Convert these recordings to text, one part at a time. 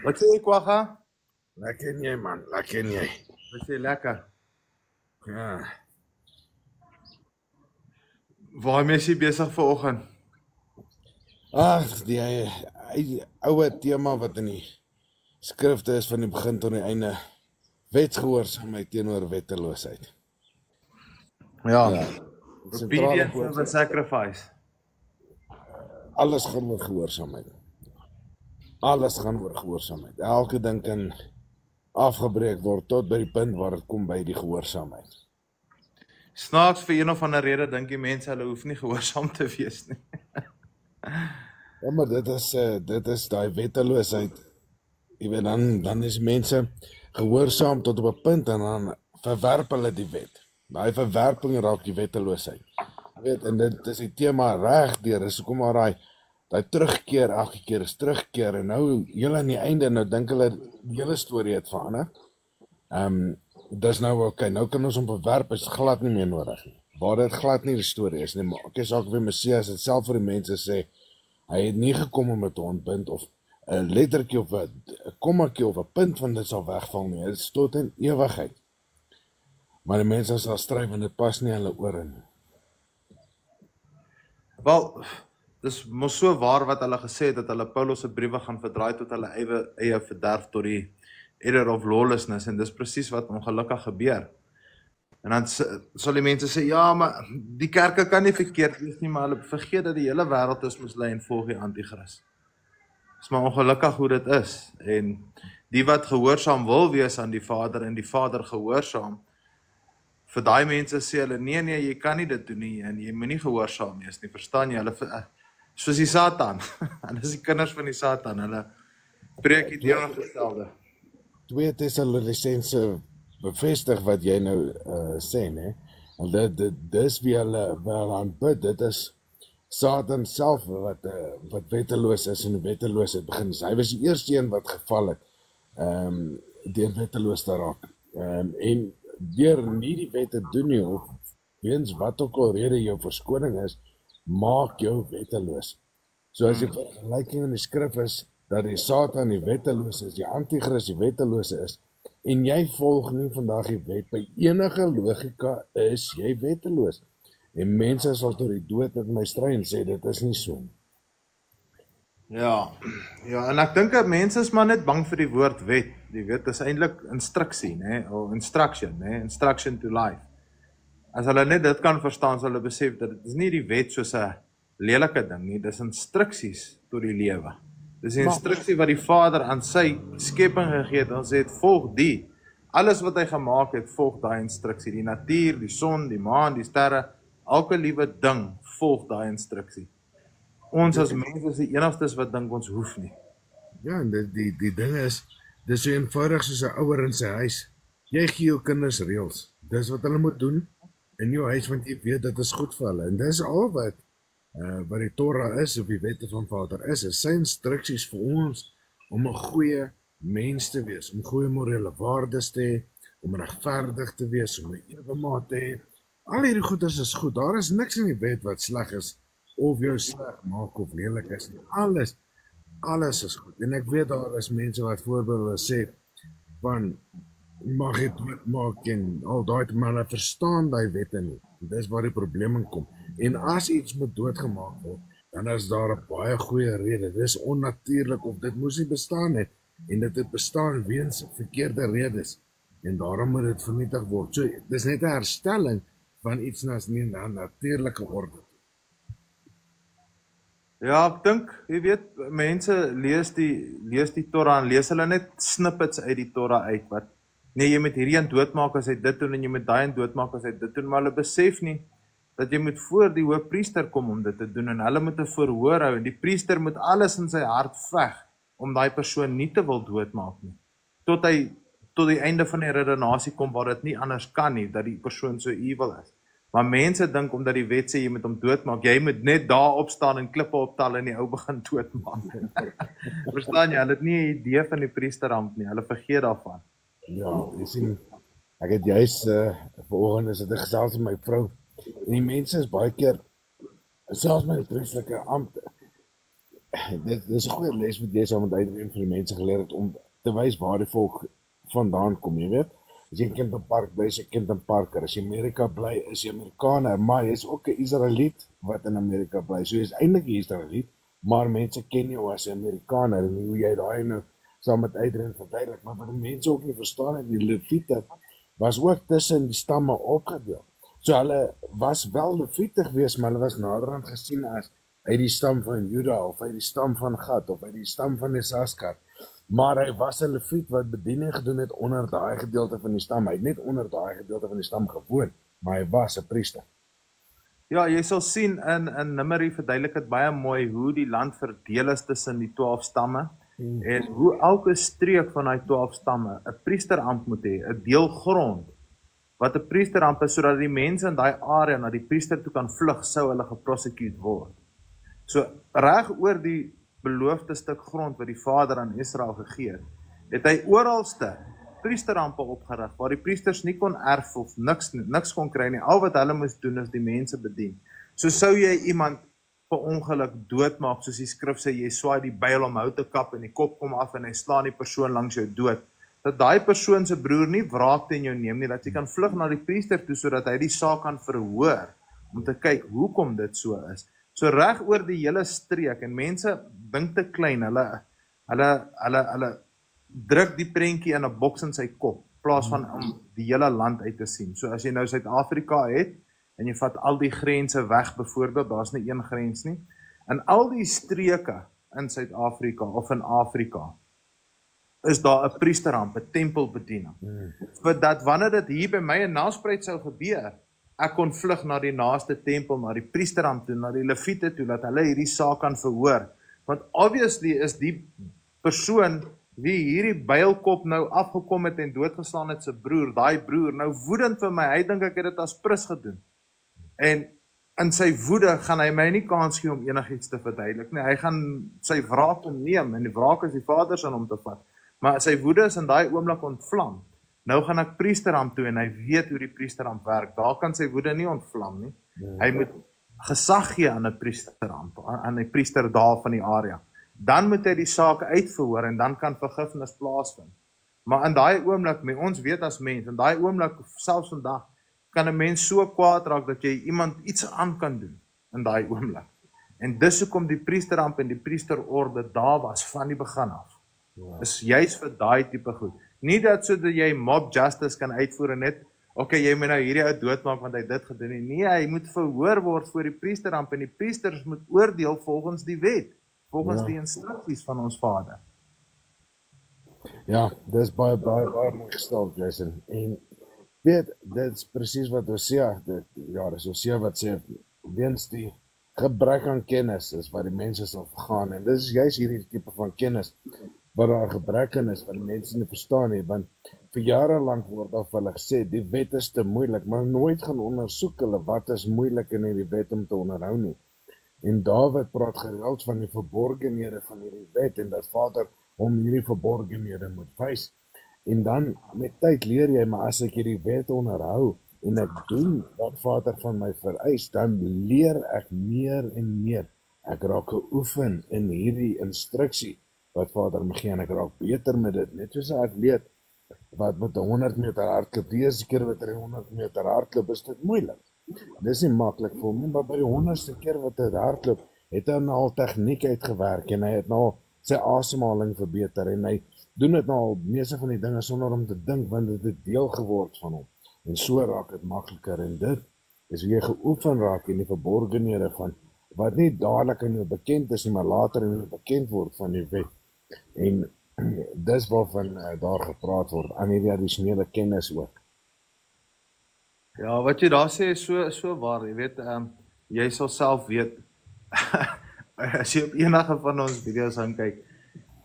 Wat sê jy, Kwagga? Lekker en jy man, lekker en jy. Wat sê lekker? Ja, Waarmee is jy besig vanoggend? ag, die ouwe tema wat in die skrifte is van die begin tot die einde. Wetsgehoorsaamheid teenoor wetteloosheid. Ja. Sentrale Obedience woord, over sacrifice. alles gaan oor gehoorsaamheid. Alles gaan oor gehoorsaamheid. Elke ding kan afgebreek word tot by die punt waar dit kom by die gehoorsaamheid. Snaaks vir een of ander rede dink die mense hulle hoef nie gehoorsaam te wees nie. Ja, maar dit is daai wetteloosheid. Jy weet, dan is mense gehoorsaam tot op 'n punt en dan verwerp hulle die wet. Daai verwerping raak die wetteloosheid. Jy weet, en dit is die tema reg deur. Dis hoekom maar daai terugkeer elke keer is terugkeer en nou heel aan die einde nou dink hulle die hele storie het verander. Dis nou okay, nou kan ons hom verwerp, is glad nie meer nodig nie. Waar dit glad nie die storie is nie, maar ek is ook weer Messias het self vir die mense sê hy het nie gekom om dit te ontbind of 'n lettertjie of 'n kommaatjie of 'n punt van dit sal wegval nie. Dit is tot in ewigheid. Maar die mense sal stry want dit pas nie hulle ore nie. Wel, dis mos so waar wat hulle gesê het dat hulle Paulus se briewe gaan verdraai tot hulle eie verderf tot die error of lawlessness en dis presies wat ongelukkig gebeur. En dan sal die mense sê, ja, maar die kerke kan nie verkeerd wees nie, maar hulle vergeet dat die hele wêreld is mislei en volg die anti-kris. Dis maar ongelukkig hoe dit is. En die wat gehoorsaam wil wees aan die Vader en die Vader gehoorsaam, vir daai mense sê hulle, nee, jy kan nie dit doen nie en jy moenie gehoorsaam wees nie, verstaan jy? Hulle soos die Satan. Hulle is die kinders van die Satan. Hulle preek die teenoorgestelde. 2 Tessalonisense bevestig wat jy nou sê, né? Want dis wie hulle wel aanbid. Dit is Satan self wat wetteloos is en wetteloosheid begin. Hy was die eerste een wat geval het deur wetteloos te raak. En deur nie die wet te doen nie of weens wat ook al rede jou verskoning is, maak jou wetteloos. So as die vergelyking in die skrif is dat die Satan die wetteloos is, die anti-kris die wettelose is, en jy volg nie vandag die wet, by enige logika is jy wetteloos. En mense sal tot die dood met my stry en sê, dit is nie so. Ja, en ek dink dat mense is maar net bang vir die woord wet. Die wet is eintlik instruksie, of instruction to life. As hulle net dit kan verstaan, sal hulle besef dat dit is nie die wet soos 'n lelike ding nie, dis instruksies tot die lewe. Dis 'n instruksie wat die Vader aan sy skepping gegee het en sê het, volg die. Alles wat hy gemaak het, volg daai instruksie. Die natuur, die son, die maan, die sterre, elke liewe ding volg daai instruksie. Ons as mense is die enigstes wat dink ons hoef nie. Ja, en die ding is, dis so eenvoudig soos 'n ouer in sy huis. Jy gee jou kinders reëls. Dis wat hulle moet doen in jou huis, want jy weet dit is goed vir hulle. En dis al wat die Torah is, of die wette van Vader is sy instruksies vir ons om 'n goeie mens te wees, om goeie morele waardes te hê, om regverdig te wees, om 'n ewemaat te hê. Al hierdie goeders is goed. Daar is niks in die wet wat sleg is of jou sleg maak of lelik is nie. Alles is goed. En ek weet daar is mense wat voorbeelde sê van mag jy doodmaak en al daai, maar hulle verstaan daai wette nie. Dis waar die probleem kom. En as iets moet doodgemaak word, dan is daar 'n baie goeie rede. Dis onnatuurlik of dit moes nie bestaan het en dit het bestaan weens verkeerde redes en daarom moet dit vernietig word. So dis net 'n herstelling van iets na 'n natuurlike orde. Ja, ek dink, jy weet, mense lees die Torah en lees hulle net snippets uit die Torah uit wat nee, jy moet hierdie een doodmaak as hy dit doen en jy moet daai een doodmaak as hy dit doen, maar hulle besef nie dat jy moet voor die hoofpriester kom om dit te doen en hulle moet 'n verhoor hou en die priester moet alles in sy hart veg om daai persoon nie te wil doodmaak nie. Tot die einde van die redenasie kom waar dit nie anders kan nie dat die persoon so evil is. Maar mense dink omdat die wet sê jy moet hom doodmaak, jy moet net daar opstaan en klippe optel en die ou begin doodmaak. Verstaan jy? Hulle het nie 'n idee van die priesterampt nie. Hulle vergeet daarvan. Ja, jy sien, ek het juis vanoggend is dit 'n gesels met my vrou. En die mense is baie keer selfs met die priesterlike ampt dit is 'n goeie les wat jy saam met Adrian vir die mense geleer het om te wys waar die volk vandaan kom, jy weet. As jy in Kempton Park bly, is jy Kempton Parker. As jy Amerika bly, is jy Amerikaner, maar jy is ook 'n Israeliet wat in Amerika bly. So jy is eintlik 'n Israeliet, maar mense ken jou as 'n Amerikaner en hoe jy daai nou saam met Adrian verduidelik. Maar wat die mense ook nie verstaan het, die Lewiete was ook tussen die stamme opgedeel. So hulle was wel Lewiete geweest, maar hulle was naderhand gesien as uit die stam van Juda, of uit die stam van Gad, of uit die stam van Issachar. Maar hy was 'n Lewiet wat bediening gedoen het onder daai gedeelte van die stam. Hy het net onder daai gedeelte van die stam gewoon, maar hy was 'n priester. Ja, jy sal sien in Numeri verduidelik dit baie mooi hoe die land verdeel is tussen die 12 stamme en hoe elke streek van daai 12 stamme 'n priesterambt moet hê, 'n deel grond wat 'n priesterambt is sodat die mense in daai area na die priester toe kan vlug sou hulle geprosecute word. So reg oor die beloofde stuk grond wat die Vader aan Israel gegee het hy oralste priesterampe opgerig waar die priesters nie kon erf of niks kon kry nie. Al wat hulle moes doen is die mense bedien. So sou jy iemand per ongeluk doodmaak, soos die skrif sê, jy swaai die byl om hout te kap en die kop kom af en hy slaan die persoon langs jou dood. Dat daai persoon se broer nie wraak teen jou neem nie, dat jy kan vlug na die priester toe sodat hy die saak kan verhoor om te kyk hoekom dit so is. So reg oor die hele streek en mense dink te klein, hulle druk die prentjie in 'n boks in sy kop, in plaas van om die hele land uit te sien. So as jy nou Suid-Afrika het, en jy vat al die grense weg, byvoorbeeld, daar's nie een grens nie, in al die streke in Suid-Afrika, of in Afrika, is daar 'n priesteramp, 'n tempelbediening. Vir dat wanneer dit hier by my in Nelspruit sou gebeur, ek kon vlug na die naaste tempel, na die priesterampt toe, na die Lewiete toe, dat hulle hierdie saak kan verhoor. Want obviously is die persoon wie hierdie bylkop nou afgekom het en doodgeslaan het, sy broer, daai broer, nou woedend vir my, hy dink ek het dit as prins gedoen. En in sy woede gaan hy my nie kans gee om enigiets te verduidelik nie. Hy gaan sy wraak neem, en die wraak is die Vader se om te vat. Maar sy woede is in daai oomblik ontvlam. Nou gaan ek priesterampt toe en hy weet hoe die priesterampt werk. Daar kan sy woede nie ontvlam nie. Hy moet gesag gee aan 'n priesterampt, aan 'n priester daar van die area. Dan moet hy die saak uitverhoor en dan kan vergifnis plaasvind. Maar in daai oomblik, ons weet as mens, in daai oomblik, selfs vandag, kan 'n mens so kwaad raak dat jy iemand iets aan kan doen in daai oomblik. En dis hoekom die priesterampt en die priesterorde daar was van die begin af. Is juist vir daai tipe goed. Nie dat sodat jy mob justice kan uitvoer en net, okay, jy moet nou hierdie ou doodmaak want hy dit gedoen het. Nee, hy moet verhoor word voor die priesterampt en die priesters moet oordeel volgens die wet, volgens die instruksies van ons Vader. Ja, dis baie mooi gestel, Jason. En weet, dit is presies wat Hosea, dis Hosea wat sê, weens die gebrek aan kennis is wat die mense sal vergaan. En dis juist hierdie tipe van kennis wat daar gebrek aan is, wat die mense nie verstaan nie, want vir jare lank word af hulle gesê, die wet is te moeilik, maar nooit gaan ondersoek hulle wat is moeilik in hierdie wet om te onderhou nie. En Dawid praat gereeld van die verborgenhede van hierdie wet, en dat Vader hom hierdie verborgenhede moet wys. En dan met tyd leer jy, maar as ek hierdie wet onderhou, en ek doen wat Vader van my vereis, dan leer ek meer en meer. Ek raak geoefen in hierdie instruksie, wat Vader my gee, en ek raak beter met dit, net soos 'n atleet wat met 100 meter hardloop, die eerste keer wat hy 100 meter hardloop, is dit moeilik. Dis nie maklik vir hom, maar by die 100ste keer wat hy hardloop, het hy nou al tegniek uitgewerk, en hy het nou sy asemhaling verbeter, en hy doen dit nou al meeste van die dinge sonder om te dink, want dit het deel geword van hom, en so raak dit makliker, en dit is hoe jy geoefen raak in die verborgenhede van, wat nie dadelik in jou bekend is, maar later in jou bekend word van die wet. En dis waarvan daar gepraat word, aan hierdie addisionele kennis ook. Ja, wat jy daar sê is so waar, jy weet, jy sal self weet, as jy op enige van ons video's gaan kyk,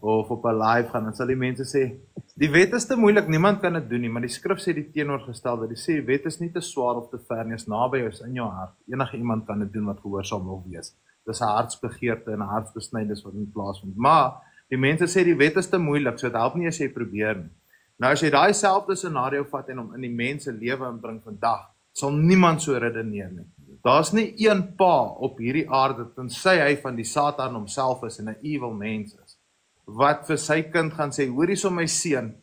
of op 'n live gaan, dan sal die mense sê, die wet is te moeilik, niemand kan dit doen nie, maar die skrif sê die teenoorgestelde, die sê, die wet is nie te swaar of te ver nie, is naby jou, is in jou hart, enige iemand kan dit doen wat gehoorsaam wil wees. Dis 'n hartsbegeerte en 'n hartsbesnydenis wat in plaasvind, maar die mense sê die wet is te moeilik, so dit help nie as jy probeer nie. Nou as jy daai selfde scenario vat en hom in die mense lewe inbring vandag, sal niemand so redeneer nie. Daar's nie een pa op hierdie aarde, tensy hy van die Satan homself is en 'n evil mens is, wat vir sy kind gaan sê, hoorie so my seun,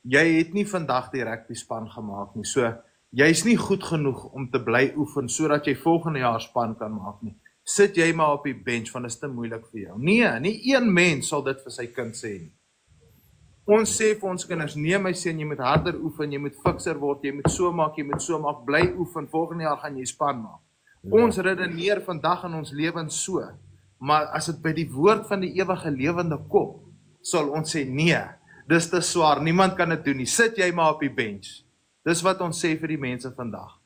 jy het nie vandag die rugby span gemaak nie, so jy's nie goed genoeg om te bly oefen, sodat jy volgende jaar span kan maak nie. Sit jy maar op die bench, want dit is te moeilik vir jou. Nee, nie een mens sal dit vir sy kind sê nie. Ons sê vir ons kinders, nee my seun, jy moet harder oefen, jy moet fikser word, jy moet so maak, bly oefen, volgende jaar gaan jy span maak. Ons redeneer vandag in ons lewens so, maar as dit by die woord van die ewige lewende kom, sal ons sê, nee, dis te swaar, niemand kan dit doen nie, sit jy maar op die bench. Dis wat ons sê vir die mense vandag.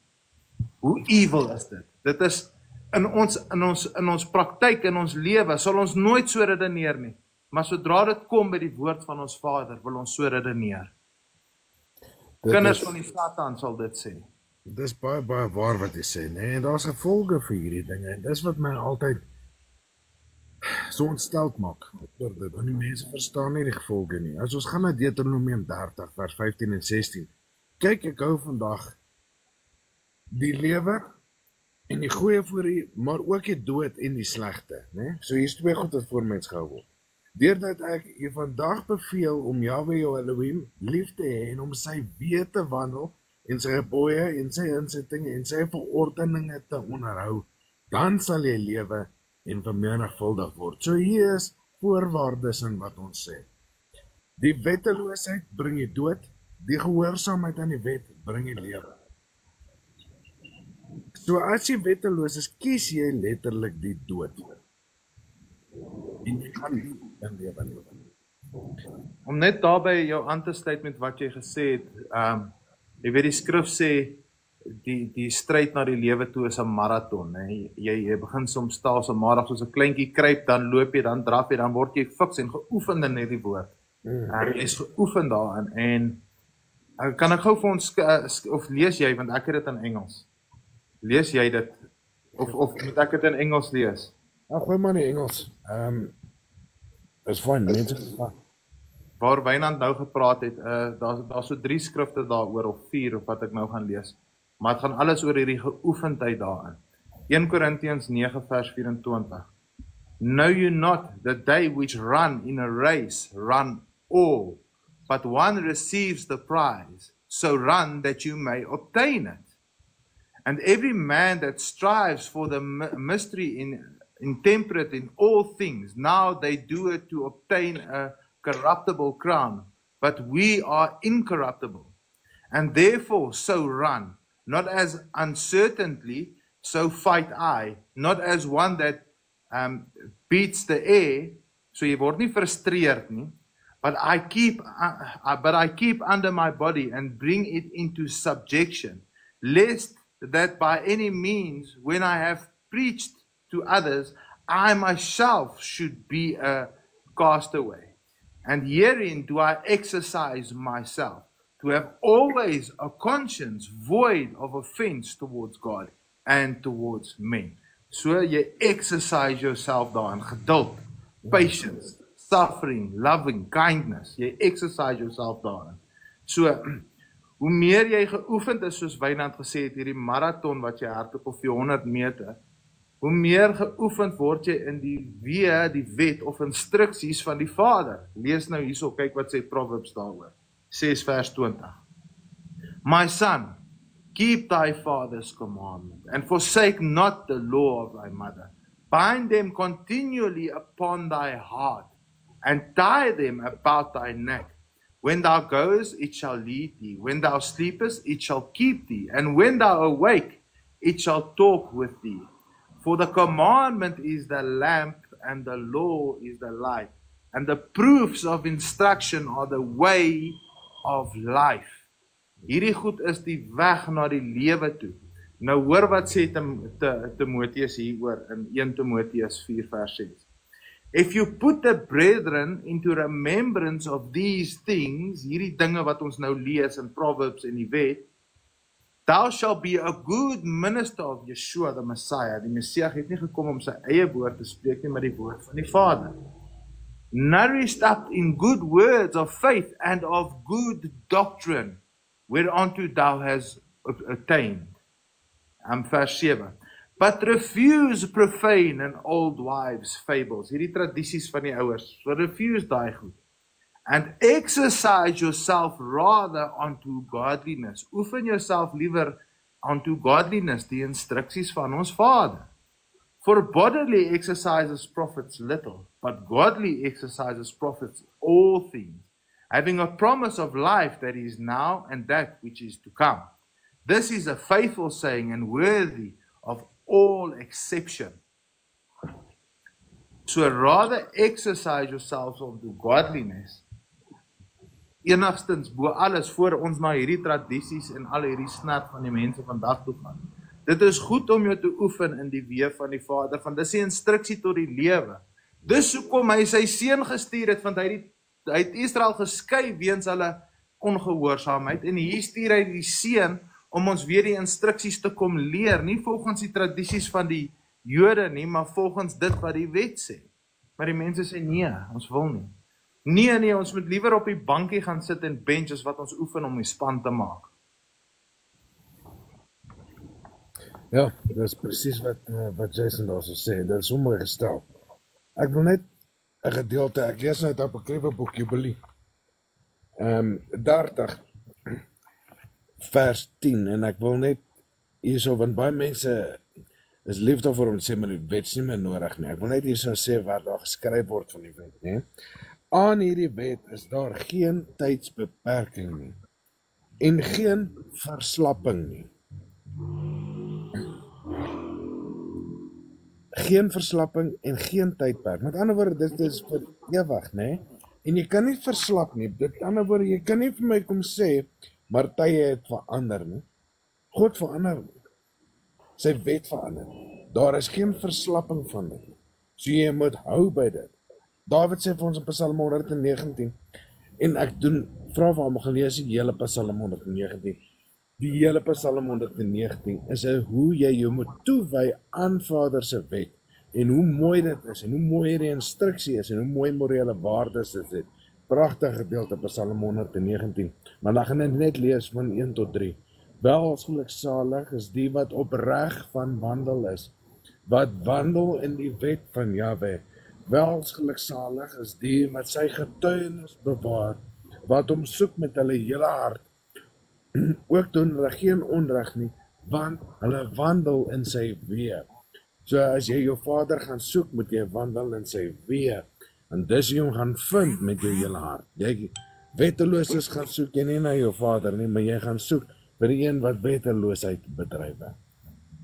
Hoe evil is dit? Dit is in ons praktyk, in ons lewe, sal ons nooit so redeneer nie. Maar sodra dit kom by die woord van ons Vader, wil ons so redeneer. Kinders van die Satan sal dit sê. Dis baie waar wat jy sê, nee, en daar's gevolge vir hierdie dinge, en dis wat my altyd so ontsteld maak, want die mense verstaan nie die gevolge nie. As ons gaan na Deuteronomium 30, vers 15 en 16, kyk, ek hou vandag die lewe en die goeie voor die, maar ook die dood en die slegte, né? So hier's twee goed wat voor mens gehou word. Deurdat ek jy vandag beveel om Jahwe jou Elohim lief te hê en om sy weë te wandel en sy gebooie en sy insettinge en sy verordeninge te onderhou, dan sal jy lewe en vermenigvuldig word. So hier is voorwaardes in wat ons sê. Die wetteloosheid bring jy dood, die gehoorsaamheid aan die wet bring jy lewe. So as jy wetteloos is, kies jy letterlik die dood. En jy gaan nie in lewe. Om net daarby jou aan te sluit met wat jy gesê het, jy weet die skrif sê, die stryd na die lewe toe is 'n marathon, hè. Jy begin soms staal so maandag soos 'n kleintjie kruip, dan loop jy, dan draf jy, dan word jy fiks en geoefen in hierdie woord. Jy is geoefen daarin, en kan ek gou vir ons, of lees jy, want ek het dit in Engels. Lees jy dit? Of moet ek dit in Engels lees? Gooi maar in Engels. Is fyn, mense gesê. Waar Wynand nou gepraat het, daar's so 3 skrifte daaroor, of 4, of wat ek nou gaan lees. Maar het gaan alles oor hierdie geoefendheid daarin. 1 Korintiërs 9 vers 24. Know you not that they which run in a race run all, but one receives the prize, so run that you may obtain it. And every man that strives for the mystery intemperate in all things, now they do it to obtain a corruptible crown, but we are incorruptible. And therefore so run, not as uncertainly, so fight I, not as one that beats the air, so jy word nie frustreerd nie, but I keep under my body and bring it into subjection, lest that by any means, when I have preached to others, I myself should be a castaway. And herein do I exercise myself, to have always a conscience void of offense towards God and towards men. So jy exercise yourself daarin, geduld, patience, suffering, loving, kindness. Jy exercise yourself daarin. So, hoe meer jy geoefend is, soos Wynand gesê het, hierdie marathon wat jy hardloop of 400 meter, hoe meer geoefend word jy in die wet of instruksies van die Vader. Lees nou hierso, kyk wat sê Proverbs daaroor. 6 vers 20. My son, keep thy father's commandment, and forsake not the law of thy mother. Bind them continually upon thy heart, and tie them about thy neck. When thou goest, it shall lead thee. When thou sleepest, it shall keep thee. And when thou awake, it shall talk with thee. For the commandment is the lamp, and the law is the light. And the proofs of instruction are the way of life. Hierdie goed is die weg na die lewe toe. Nou hoor wat sê Timotheus hieroor in 1 Timotheus 4 vers 6. If you put the brethren into remembrance of these things, hierdie dinge wat ons nou lees in Proverbs en die wet, thou shall be a good minister of Yeshua the Messiah. Die Messias het nie gekom om sy eie woord te spreek nie, maar die woord van die Vader. Nourished up in good words of faith and of good doctrine, whereunto thou hast attained. Vers 7. but refuse profane and old wives' fables. Hierdie tradisies van die ouers, so refuse daai goed. And exercise yourself rather unto godliness. Oefen jouself liewer unto godliness, die instruksies van ons Vader. For bodily exercises profits little, but godly exercises profits all things, having a promise of life that is now and that which is to come. This is a faithful saying and worthy of all exception. So rather exercise yourselves unto godliness, enigstens bo alles voor ons na hierdie tradisies en al hierdie snert van die mense vandag toe gaan. Dit is goed om jou te oefen in die weë van die Vader, want dis die instruksie tot die lewe. Dis hoekom hy sy seun gestuur het, want hy het Israel geskei weens hulle ongehoorsaamheid, en hier stuur hy die seun om ons weer die instruksies te kom leer, nie volgens die tradisies van die Jode nie, maar volgens dit wat die wet sê. Maar die mense sê nee, ons wil nie. Nee, ons moet liewer op die bankie gaan sit en bench as wat ons oefen om die span te maak. Ja, dit is presies wat Jason daar so sê, dit is so mooi gestel. Ek wil net 'n gedeelte, ek lees nou uit Apokryfe boek Jubilee, 30 vers 10, en ek wil net hierso, want baie mense is lief daarvoor om te sê, maar die wet is nie meer nodig nie. Ek wil net hierso sê wat daar geskryf word van die wet, nee. Aan hierdie wet is daar geen tydsbeperking nie, en geen verslapping nie. Geen verslapping en geen tydperk. Met ander woorde, dit is vir ewig, né? En jy kan nie verslap nie. Met ander woorde, jy kan nie vir my kom sê, maar tye het verander nie. God verander nie. Sy wet verander. Daar is geen verslapping van dit. So jy moet hou by dit. David sê vir ons in Psalm 119, en ek vra vir hom, gelees die hele Psalm 119. Die hele Psalm 119 is hoe jy jou moet toewy aan Vader se wet, en hoe mooi dit is, en hoe mooi die instruksie is, en hoe mooi morele waardes dit het. Pragtige gedeelte Psalm 119, maar dan gaan ek net lees van 1 tot 3. Welgeluksalig is die wat opreg van wandel is, wat wandel in die wet van Jahwe. Welgeluksalig is die wat sy getuienis bewaar, wat hom soek met hulle hele hart. Ook doen hulle geen onreg nie, want hulle wandel in sy weë. So as jy jou Vader gaan soek, moet jy wandel in sy weë, en dis jy hom gaan vind met jou hele hart. Jy wettelooses gaan soek jy nie na jou Vader nie, maar jy gaan soek vir die een wat wetteloosheid bedrywe.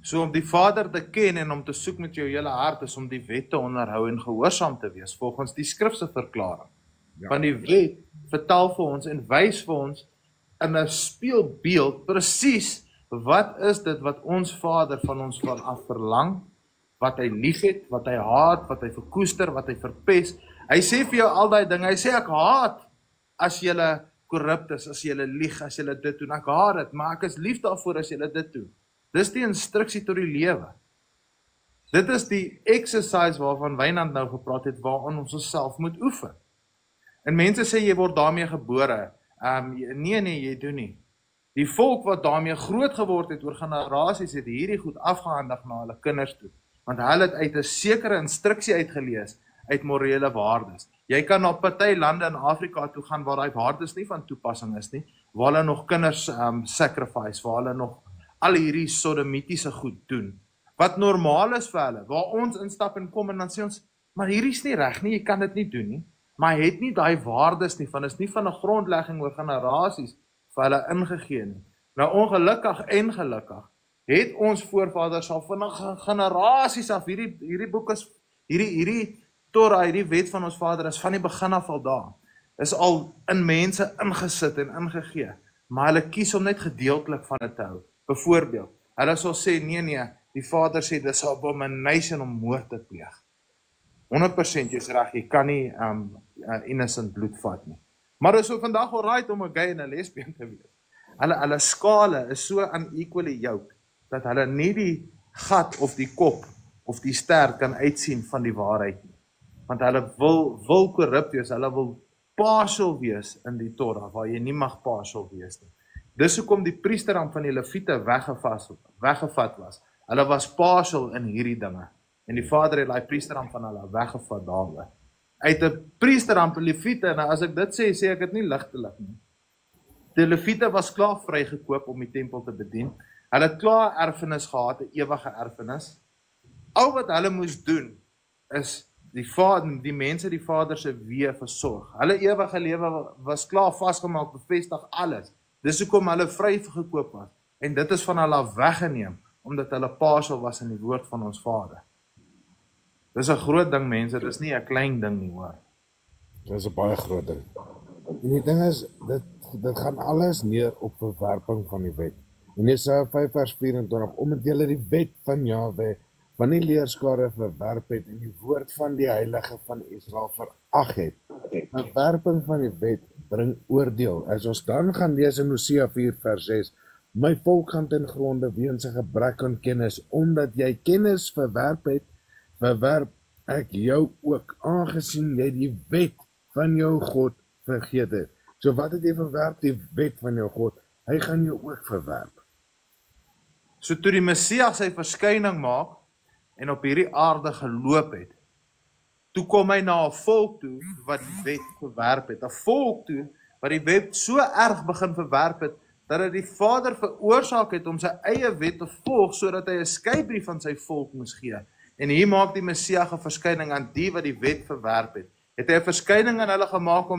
So om die Vader te ken en om te soek met jou hele hart is om die wet te onderhou en gehoorsaam te wees, volgens die skrifse verklaring. Ja. Want die wet vertel vir ons en wys vir ons in 'n speelbeeld presies wat is dit wat ons Vader van ons vanaf verlang, wat hy liefhet, wat hy haat, wat hy verkoester, wat hy verpes. Hy sê vir jou al daai dinge, hy sê ek haat as julle korrupt is, as julle lieg, as julle dit doen, ek haat dit, maar ek is lief daarvoor as julle dit doen. Dis die instruksie tot die lewe. Dit is die exercise waarvan Wynand nou gepraat het, waarin ons osself moet oefen. En mense sê jy word daarmee gebore. Nee, jy doen nie. Die volk wat daarmee groot geword het oor generasies het hierdie goed afgehandig na hulle kinders toe. Want hulle het uit 'n sekere instruksie uitgelees, uit morele waardes. Jy kan na party lande in Afrika toe gaan waar daai waardes nie van toepassing is nie, waar hulle nog kinders sacrifice, waar hulle nog al hierdie sodomitiese goed doen, wat normaal is vir hulle, waar ons instap en kom en dan sê ons, maar hierdie is nie reg nie, jy kan dit nie doen nie, maar hy het nie daai waardes nie, van is nie van 'n grondlegging oor generasies vir hulle ingegee nie. Nou ongelukkig en gelukkig, het ons voorvaders al van generasies af, hierdie boek is, hierdie Torah, hierdie wet van ons Vader is van die begin af al daar, is al in mense ingesit en ingegee, maar hulle kies om net gedeeltelik van dit te hou. Byvoorbeeld, hulle sal sê, nee, die Vader sê, dis 'n abomination om moord te pleeg. 100% jy's reg, jy kan nie innocent bloed vat nie. Maar dit is so vandag alright om 'n gay en 'n lesbien te wees. Hulle skale is so unequally yoked, dat hulle nie die gat of die kop of die stert kan uitsien van die waarheid nie. Want hulle wil korrup wees, hulle wil partial wees in die Torah, waar jy nie mag partial wees nie. Dis hoekom die priesteram van die Lewiete weggevat was. Hulle was partial in hierdie dinge. En die Vader het daai priesteramp van hulle weggevat daaroor. Uit 'n priesteramp en Lewiete, en as ek dit sê ek dit nie ligtelik nie. Die Lewiete was klaar vrygekoop om die tempel te bedien. Hulle het klaar erfenis gehad, 'n ewige erfenis. Al wat hulle moes doen is die mense die Vader se weë versorg. Hulle ewige lewe was klaar vasgemaak, bevestig alles. Dis hoekom hulle vrygekoop was. En dit is van hulle weggeneem omdat hulle partial was in die woord van ons Vader. Dis 'n groot ding, mense, dit is nie 'n klein ding nie, hoor. Dit is 'n baie groot ding. En die ding is, dit gaan alles neer op verwerping van die wet. En Jesaja 5 vers 24, omdat julle die wet van Jahwe, van die leerskare verwerp het en die woord van die Heilige van Israel verag het. Verwerping van die wet bring oordeel. As ons dan gaan lees in Hosea 4 vers 6, my volk gaan ten gronde weens 'n gebrek aan kennis, omdat jy kennis verwerp het, verwerp ek jou ook, aangesien jy die wet van jou God vergeet het. So wat het jy verwerp? Die wet van jou God. Hy gaan jou ook verwerp. So toe die Messias sy verskyning maak en op hierdie aarde geloop het, toe kom hy na 'n volk toe wat die wet verwerp het. 'n Volk toe wat die wet so erg begin verwerp het, dat hy die Vader veroorsaak het om sy eie wet te volg, sodat hy 'n skeybrief aan sy volk moes gee. En hier maak die Messias 'n verskyning aan die wat die wet verwerp het. Het hy 'n verskyning aan hulle gemaak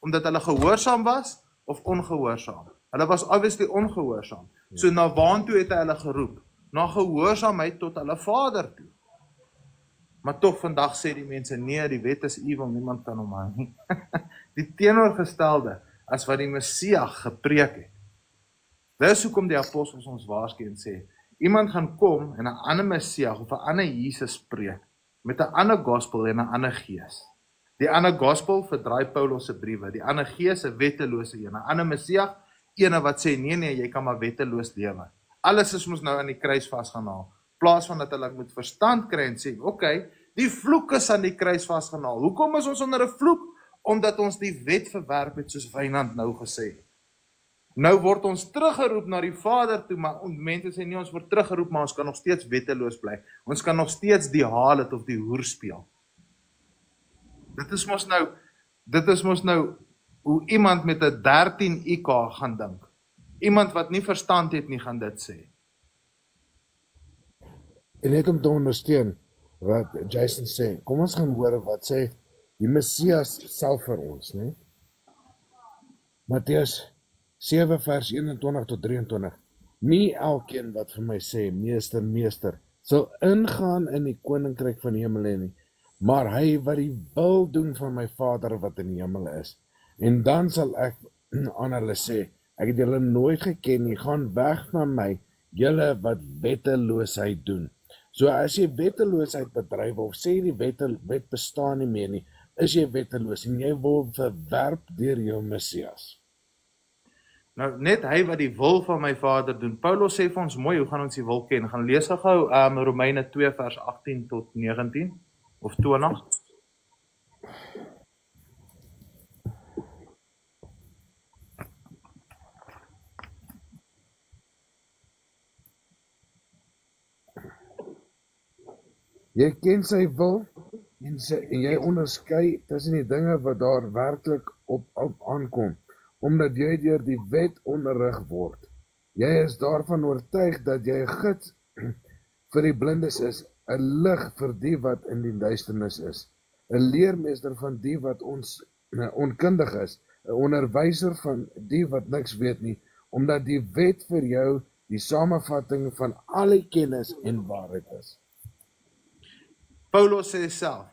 omdat hulle gehoorsaam was of ongehoorsaam? Hulle was obviously ongehoorsaam. So na waartoe het hy hulle geroep? Na gehoorsaamheid tot hulle Vader toe. Maar tog vandag sê die mense, nee, die wet is evil, niemand kan hom hou nie. Die teenoorgestelde as wat die Messias gepreek het. Dis hoekom die apostels ons waarsku en sê, iemand gaan kom en 'n ander Messias of 'n ander Jesus preek, met 'n ander gospel en 'n ander gees. Die ander gospel verdraai Paulus se briewe, die ander gees 'n wettelose een, 'n ander Messias, ene wat sê, nee, jy kan maar wetteloos lewe. Alles is mos nou aan die kruis vasgenaal, plaas van dat hulle moet verstand kry en sê, okay, die vloek is aan die kruis vasgenaal. Hoekom is ons onder 'n vloek? Omdat ons die wet verwerp het, soos Wynand nou gesê het. Nou word ons teruggeroep na die Vader toe, maar mense sê nie, ons word teruggeroep, maar ons kan nog steeds wetteloos bly. Ons kan nog steeds die harlot of die hoer speel. Dit is mos nou hoe iemand met 'n 13 IQ gaan dink. Iemand wat nie verstand het nie gaan dit sê. En net om te ondersteun wat Jason sê, kom ons gaan hoor wat sê die Messias self vir ons, né? Matteus 7 vers 21 tot 23. Nie elkeen wat vir my sê, meester, meester, sal ingaan in die koninkryk van die hemel nie, maar hy wat die wil doen van my Vader wat in die hemel is. En dan sal ek aan hulle sê, ek het julle nooit geken nie, gaan weg van my, julle wat wetteloosheid doen. So as jy wetteloosheid bedryf, of sê die wet bestaan nie meer nie, is jy wetteloos, en jy word verwerp deur jou Messias. Nou, net hy wat die wil van my Vader doen. Paulus sê vir ons mooi, hoe gaan ons die wil ken? Gaan lees gou Romeine 2 vers 18 tot 19, of 20. Jy ken sy wil, en jy onderskei tussen die dinge wat daar werklik op aankom, omdat jy deur die wet onderrig word. Jy is daarvan oortuig dat jy 'n gids vir die blindes is, 'n lig vir die wat in die duisternis is, 'n leermeester van die wat onkundig is, 'n onderwyser van die wat niks weet nie, omdat die wet vir jou die samevatting van al die kennis en waarheid is. Paulus sê self,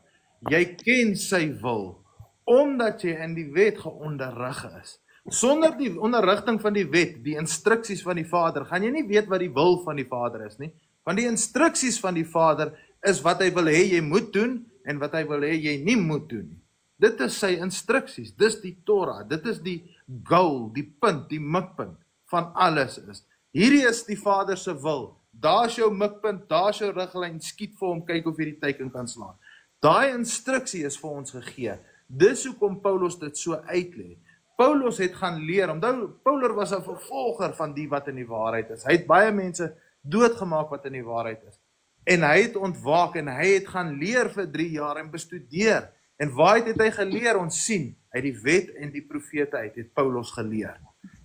jy ken sy wil, omdat jy in die wet geonderrig is. Sonder die onderrigting van die wet, die instruksies van die Vader, gaan jy nie weet wat die wil van die Vader is nie. Want die instruksies van die Vader is wat hy wil hê jy moet doen, en wat hy wil hê jy nie moet doen nie. Dit is sy instruksies, dis die Torah, dit is die goal, die punt, die mikpunt van alles is. Hierdie is die Vader se wil. Daar's jou mikpunt, daar's jou riglyn, skiet vir hom, kyk of jy die teiken kan slaan. Daai instruksie is vir ons gegee. Dis hoekom Paulus dit so uitlê. Paulus het gaan leer, omdat Paulus was 'n vervolger van die wat in die waarheid is. Hy het baie mense doodgemaak wat in die waarheid is. En hy het ontwaak en hy het gaan leer vir 3 jaar en bestudeer. En waar het hy geleer? Ons sien, uit die wet en die profete uit het Paulus geleer.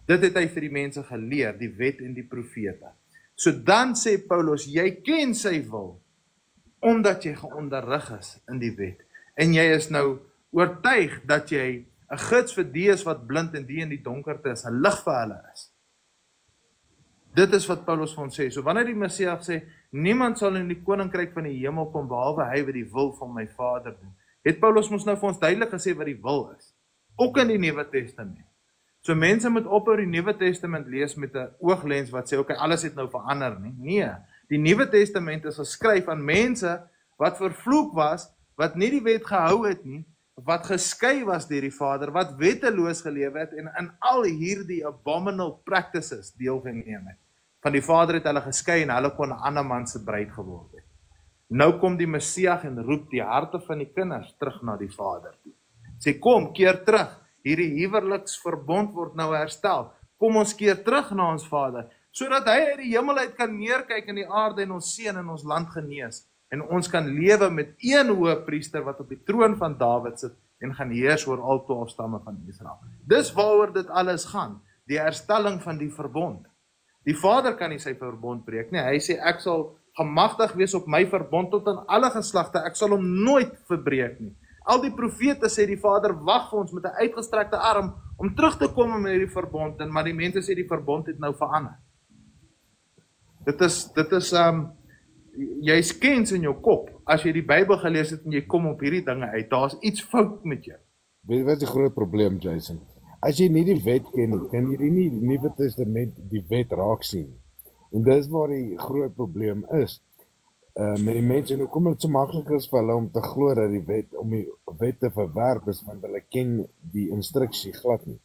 Dit het hy vir die mense geleer, die wet en die profete. So dan sê Paulus, jy ken sy wil, omdat jy geonderrig is in die wet. En jy is nou oortuig dat jy 'n gids vir die is wat blind en die in die donkerte is, 'n lig vir hulle is. Dit is wat Paulus vir ons sê. So wanneer die Messias sê, niemand sal in die koninkryk van die hemel kom, behalwe hy wat die wil van my Vader doen. Het Paulus ons nou vir ons duidelik gesê wat die wil is. Ook in die Nuwe Testament. So mense moet ophou die Nuwe Testament lees met 'n ooglens wat sê, okay, alles het nou verander nie. Nee, die Nuwe Testament is geskryf aan mense wat vervloek was, wat nie die wet gehou het nie, wat geskei was deur die Vader, wat wetteloos gelewe het en in al hierdie abominable practices deelgeneem het. Van die Vader het hulle geskei en hulle kon 'n ander man se bruid geword het. Nou kom die Messias en roep die harte van die kinders terug na die Vader toe. Sê kom, keer terug. Hierdie huweliksverbond word nou herstel. Kom ons keer terug na ons Vader, sodat hy uit die hemel uit kan neerkyk in die aarde en ons seën en ons land genees. En ons kan lewe met een hoëpriester wat op die troon van Dawid sit en gaan heers oor al 12 stamme van Israel. Dis waaroor dit alles gaan, die herstelling van die verbond. Die Vader kan nie sy verbond breek nie. Hy sê ek sal gemagtig wees op my verbond tot aan alle geslagte. Ek sal hom nooit verbreek nie. Al die profete sê die Vader wag vir ons met 'n uitgestrekte arm om terug te kom met hierdie verbond, maar die mense sê die verbond het nou verander. Dit is jy's kens in jou kop, as jy die Bybel gelees het en jy kom op hierdie dinge uit, daar's iets fout met jou. Weet jy wat die groot probleem, Jason? As jy nie die wet ken nie, kan jy nie die Nuwe Testament die wet raak sien. En dis waar die groot probleem is. Met die mense, en hoekom dit so maklik is vir hulle om te glo dat die wet, om die wet te verwerp is, want hulle ken die instruksie glad nie.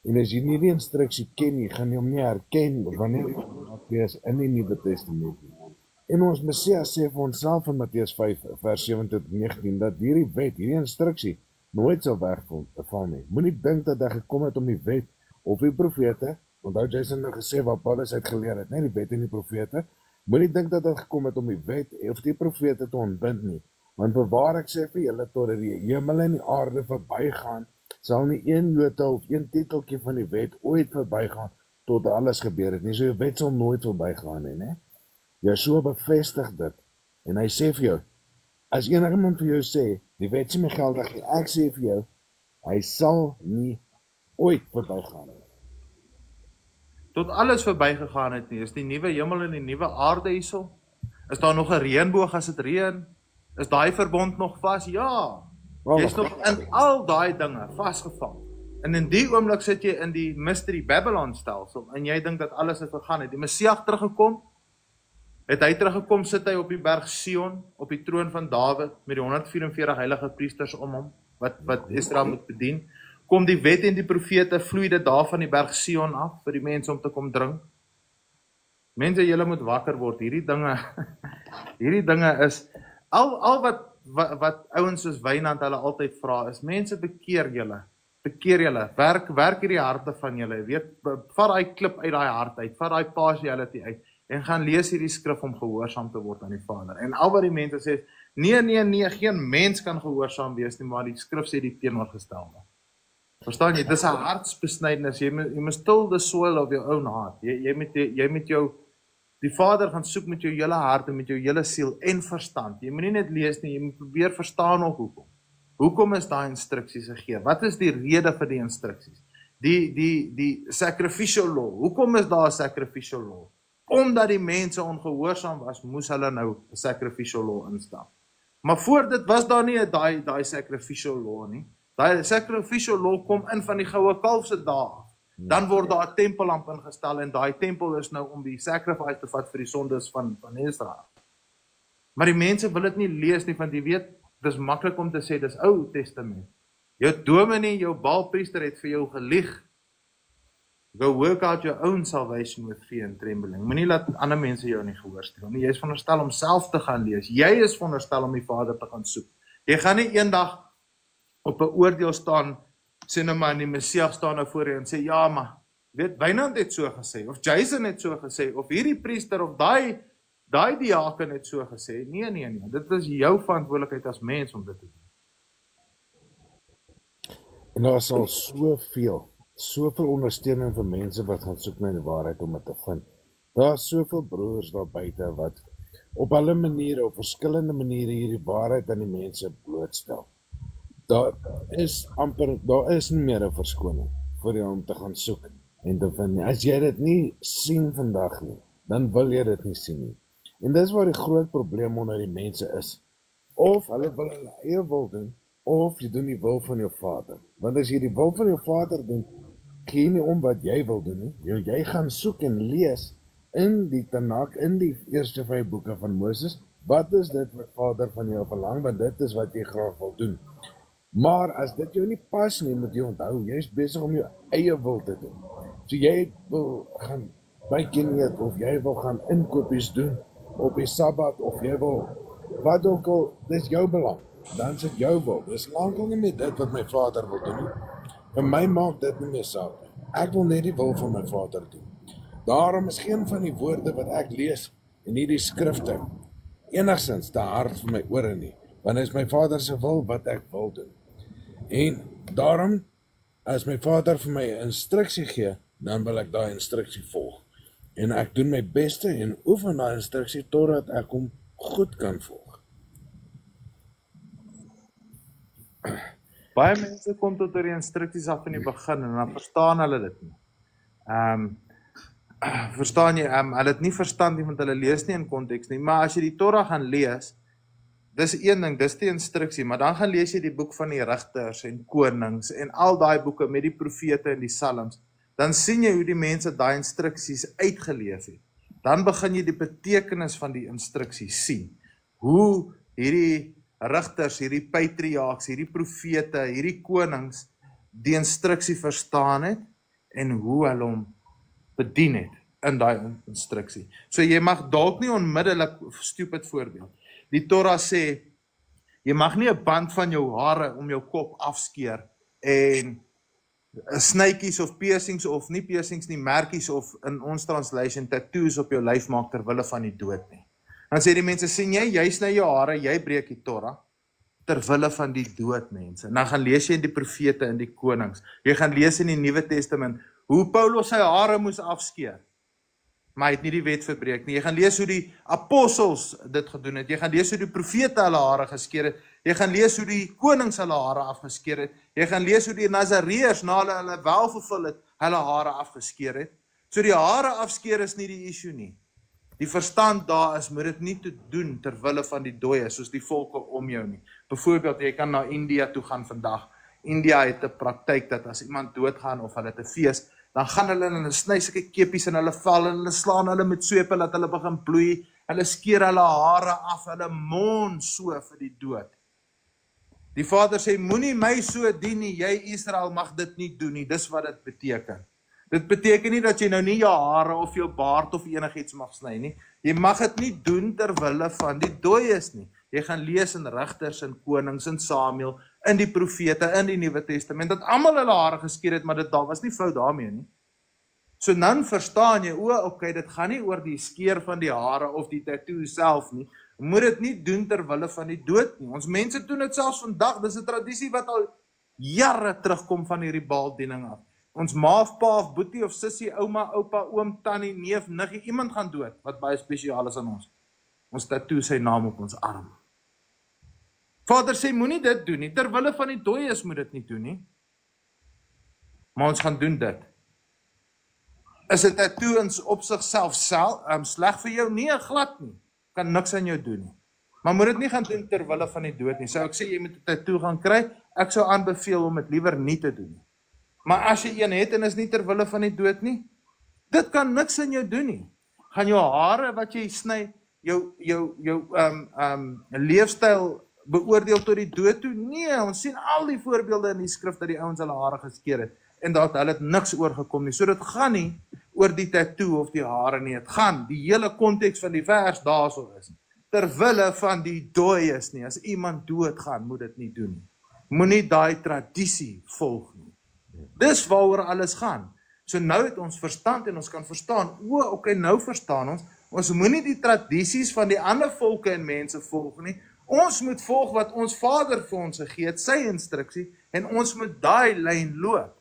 En as jy nie die instruksie ken nie, gaan jy hom nie herken wanneer jy wees in die Nuwe Testament nie. En ons Messias sê vir onsself in Matteus 5 vers 7-19 dat hierdie wet, hierdie instruksie nooit sal wegval nie. Moenie dink dat hy gekom het om die wet of die profete, onthou Jason het gesê wat Paulus het geleer het, nie die wet en die profete. Moenie dink dat hy gekom het om die wet of die profete te ontbind nie. Want bewaar ek sê vir julle totdat die hemel en die aarde verbygaan, sal nie een jota of een titeltjie van die wet ooit verbygaan tot alles gebeur het nie. So die wet sal nooit verbygaan nie, né? Yeshua bevestig dit. En hy sê vir jou, as enigiemand vir jou sê, die wet is nie meer geldig nie, ek sê vir jou, hy sal nie ooit verbygaan nie. Tot alles verbygegaan het nie, is die nuwe hemel en die nuwe aarde hierso? Is daar nog 'n reënboog as dit reën? Is daai verbond nog vas? Ja. Jy's nog in al daai dinge vasgevang. En in die oomblik sit jy in die mystery Babylon stelsel en jy dink dat alles het vergaan het. Die Messias teruggekom, het hy teruggekom, sit hy op die berg Sion, op die troon van Dawid, met die 144 heilige priesters om hom, wat Israel moet bedien. Kom die wet en die profete, vloei dit daar van die berg Sion af, vir die mense om te kom drink. Mense, julle moet wakker word, hierdie dinge is, al wat ouens soos Wynand hulle altyd vra, is mense bekeer julle, werk hierdie harte van julle, weet, vat daai klip uit daai hart uit, vat daai partiality uit, en gaan lees hierdie skrif om gehoorsaam te word aan die Vader. En al wat die mense sê, nee, geen mens kan gehoorsaam wees nie, maar die skrif sê die teenoorgestelde. Verstaan jy, dis 'n hartsbesnydenis, jy moet still the soil of your own heart, jy met jou, die Vader gaan soek met jou hele hart en met jou hele siel en verstand, jy moet nie net lees nie, jy moet probeer verstaan ook hoekom is daai instruksies gegee, wat is die rede vir die instruksies, die sacrificial law, hoekom is daar 'n sacrificial law, omdat die mense ongehoorsaam was, moes hulle nou 'n sacrificial law instel, maar voor dit was daar nie daai sacrificial law nie. Die sacrificial law kom in van die goue kalf se dae. Dan word daar 'n tempellamp ingestel en daai tempel is nou om die sacrifice te vat vir die sondes van Israel. Maar die mense wil dit nie lees nie, want jy weet, dis maklik om te sê dis Ou Testament. Jou dominee, jou baalpriester het vir jou gelieg. Go work out your own salvation with fear and trembling. Moenie laat ander mense jou nie gehoorstel nie. Jy is veronderstel om self te gaan lees. Jy is veronderstel om die Vader te gaan soek. Jy gaan nie eendag op 'n oordeel staan, sê nou maar, die Messias staan nou voor jy en sê, ja maar, weet, Wynand het so gesê, of Jason het so gesê, of hierdie priester, of daai diaken het so gesê. Nee, dit is jou verantwoordelikheid as mens om dit te doen. En daar is al soveel ondersteuning vir mense wat gaan soek na die waarheid om dit te vind. Daar is soveel broers daar buite wat op hulle maniere, op verskillende maniere hierdie waarheid aan die mense blootstel. Daar is nie meer 'n verskoning vir jou om te gaan soek en te vind nie. As jy dit nie sien vandag nie, dan wil jy dit nie sien nie. En dis waar die groot probleem onder die mense is. Of hulle wil hulle eie wil doen, of jy doen die wil van jou Vader. Want as jy die wil van jou Vader doen, gee nie om wat jy wil doen nie. Jy gaan soek en lees in die Tanakh, in die eerste 5 boeke van Moses, wat is dit wat Vader van jou verlang, want dit is wat jy graag wil doen. Maar as dit jou nie pas nie, moet jy onthou, jy is besig om jou eie wil te doen. So jy wil gaan bytjie eet, of jy wil gaan inkopies doen op die Sabbat, of jy wil, wat ook al, dis jou belang. Dan is dit jou wil. Dis lankal nie meer dit wat my Vader wil doen nie. Vir my maak dit nie meer saak. Ek wil net die wil van my Vader doen. Daarom is geen van die woorde wat ek lees en hierdie skrifte enigsins te hard vir my ore nie, want dit is my Vader se wil wat ek wil doen. En daarom, as my Vader vir my 'n instruksie gee, dan wil ek daai instruksie volg. En ek doen my beste en oefen daai instruksie totdat ek hom goed kan volg. Baie mense kom tot die instruksies af in die begin en dan verstaan hulle dit nie. Verstaan jy, hulle het nie verstand nie, want hulle lees nie in konteks nie, maar as jy die Torah gaan lees, dis een ding, dis die instruksie, maar dan gaan lees jy die boek van die rigters en konings en al daai boeke met die profete en die psalms, dan sien jy hoe die mense daai instruksies uitgeleef het. Dan begin jy die betekenis van die instruksies sien. Hoe hierdie rigters, hierdie patriarchs, hierdie profete, hierdie konings die instruksie verstaan het en hoe hulle hom bedien het in daai instruksie. So jy mag dalk nie onmiddellik, stupid voorbeeld, die Torah sê, jy mag nie 'n band van jou hare om jou kop afskeer en snytjies of piercings of nie piercings nie, merkies of in ons translation tattoos op jou lyf maak ter wille van die dood nie. Dan sê die mense, sien jy sny jou hare, jy breek die Torah ter wille van die dood, mense. En dan gaan lees jy in die profete en die konings. Jy gaan lees in die Nuwe Testament hoe Paulus sy hare moes afskeer. Maar hy het nie die wet verbreek nie. Jy gaan lees hoe die apostels dit gedoen het. Jy gaan lees hoe die profete hulle hare geskeer het. Jy gaan lees hoe die konings hulle hare afgeskeer het. Jy gaan lees hoe die Nazareërs na hulle wel vervul het, hulle hare afgeskeer het. So die hare afskeer is nie die issue nie. Die verstand daar is, moet dit nie te doen ter wille van die dooie, soos die volke om jou nie. Byvoorbeeld, jy kan na India toe gaan vandag. India het 'n praktyk dat as iemand doodgaan of hulle het 'n fees, dan gaan hulle en hulle sny sulke kepies in hulle vel en hulle slaan hulle met swepe laat hulle begin bloei. Hulle skeer hulle hare af, hulle mond so vir die dood. Die Vader sê, moenie my so dien nie, jy Israel mag dit nie doen nie, dis wat dit beteken. Dit beteken nie dat jy nou nie jou hare of jou baard of enigiets mag sny nie. Jy mag dit nie doen ter wille van die dooies nie. Jy gaan lees in rigters en konings en Samuel, in die profete, in die Nuwe Testament, dat almal hulle hare geskeer het, maar daar was nie fout daarmee nie. So dan verstaan jy, okay, dit gaan nie oor die skeer van die hare of die tattoo self nie. Moet dit nie doen ter wille van die dood nie. Ons mense doen dit selfs vandag, dis 'n tradisie wat al jare terugkom van hierdie baaldiening af. Ons ma of pa of boetie of sussie, ouma, oupa, oom, tannie, neef, niggie, iemand gaan dood, wat baie spesiaal is aan ons. Ons tattoo sy naam op ons arm. Vader sê, moenie dit doen nie, ter wille van die dooies moet dit nie doen nie. Maar ons gaan doen dit. Is 'n tattoo op sigself sleg vir jou? Nee, glad nie. Kan niks aan jou doen nie. Maar moet dit nie gaan doen ter wille van die dood nie. Sou ek sê, jy moet 'n tattoo gaan kry, ek sou aanbeveel om dit liewer nie te doen nie. Maar as jy een het en is nie ter wille van die dood nie, dit kan niks aan jou doen nie. Gaan jou hare wat jy sny, jou leefstyl beoordeel tot die dood toe? Nee, ons sien al die voorbeelde in die skrif dat die ouens hulle hare geskeer het en dat hulle het niks oorgekom nie. So dit gaan nie oor die tattoo of die hare nie. Het gaan, die hele konteks van die vers daarso is, ter wille van die dooies nie. As iemand doodgaan, moet dit nie doen nie. Moenie daai tradisie volg nie. Dis waaroor alles gaan. So nou het ons verstand en ons kan verstaan, okay, nou verstaan ons. Ons moenie die tradisies van die ander volke en mense volg nie. Ons moet volg wat ons Vader vir ons gegee het, sy instruksie, en ons moet daai lyn loop.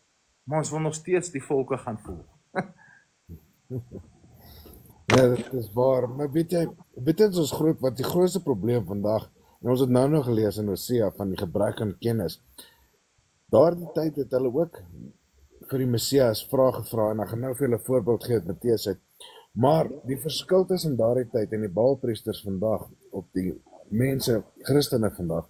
Maar ons wil nog steeds die volke gaan volg. Ja, dit is waar, maar weet jy ons wat die grootste probleem vandag, en ons het nou nog gelees in Hosea van die gebrek aan kennis. Daardie tyd het hulle ook vir die Messias vrae gevra, en ek gaan nou vir julle 'n voorbeeld gee uit Matteus uit. Maar die verskil tussen daardie tyd en die Baalpriesters vandag, op die mense, Christene vandag,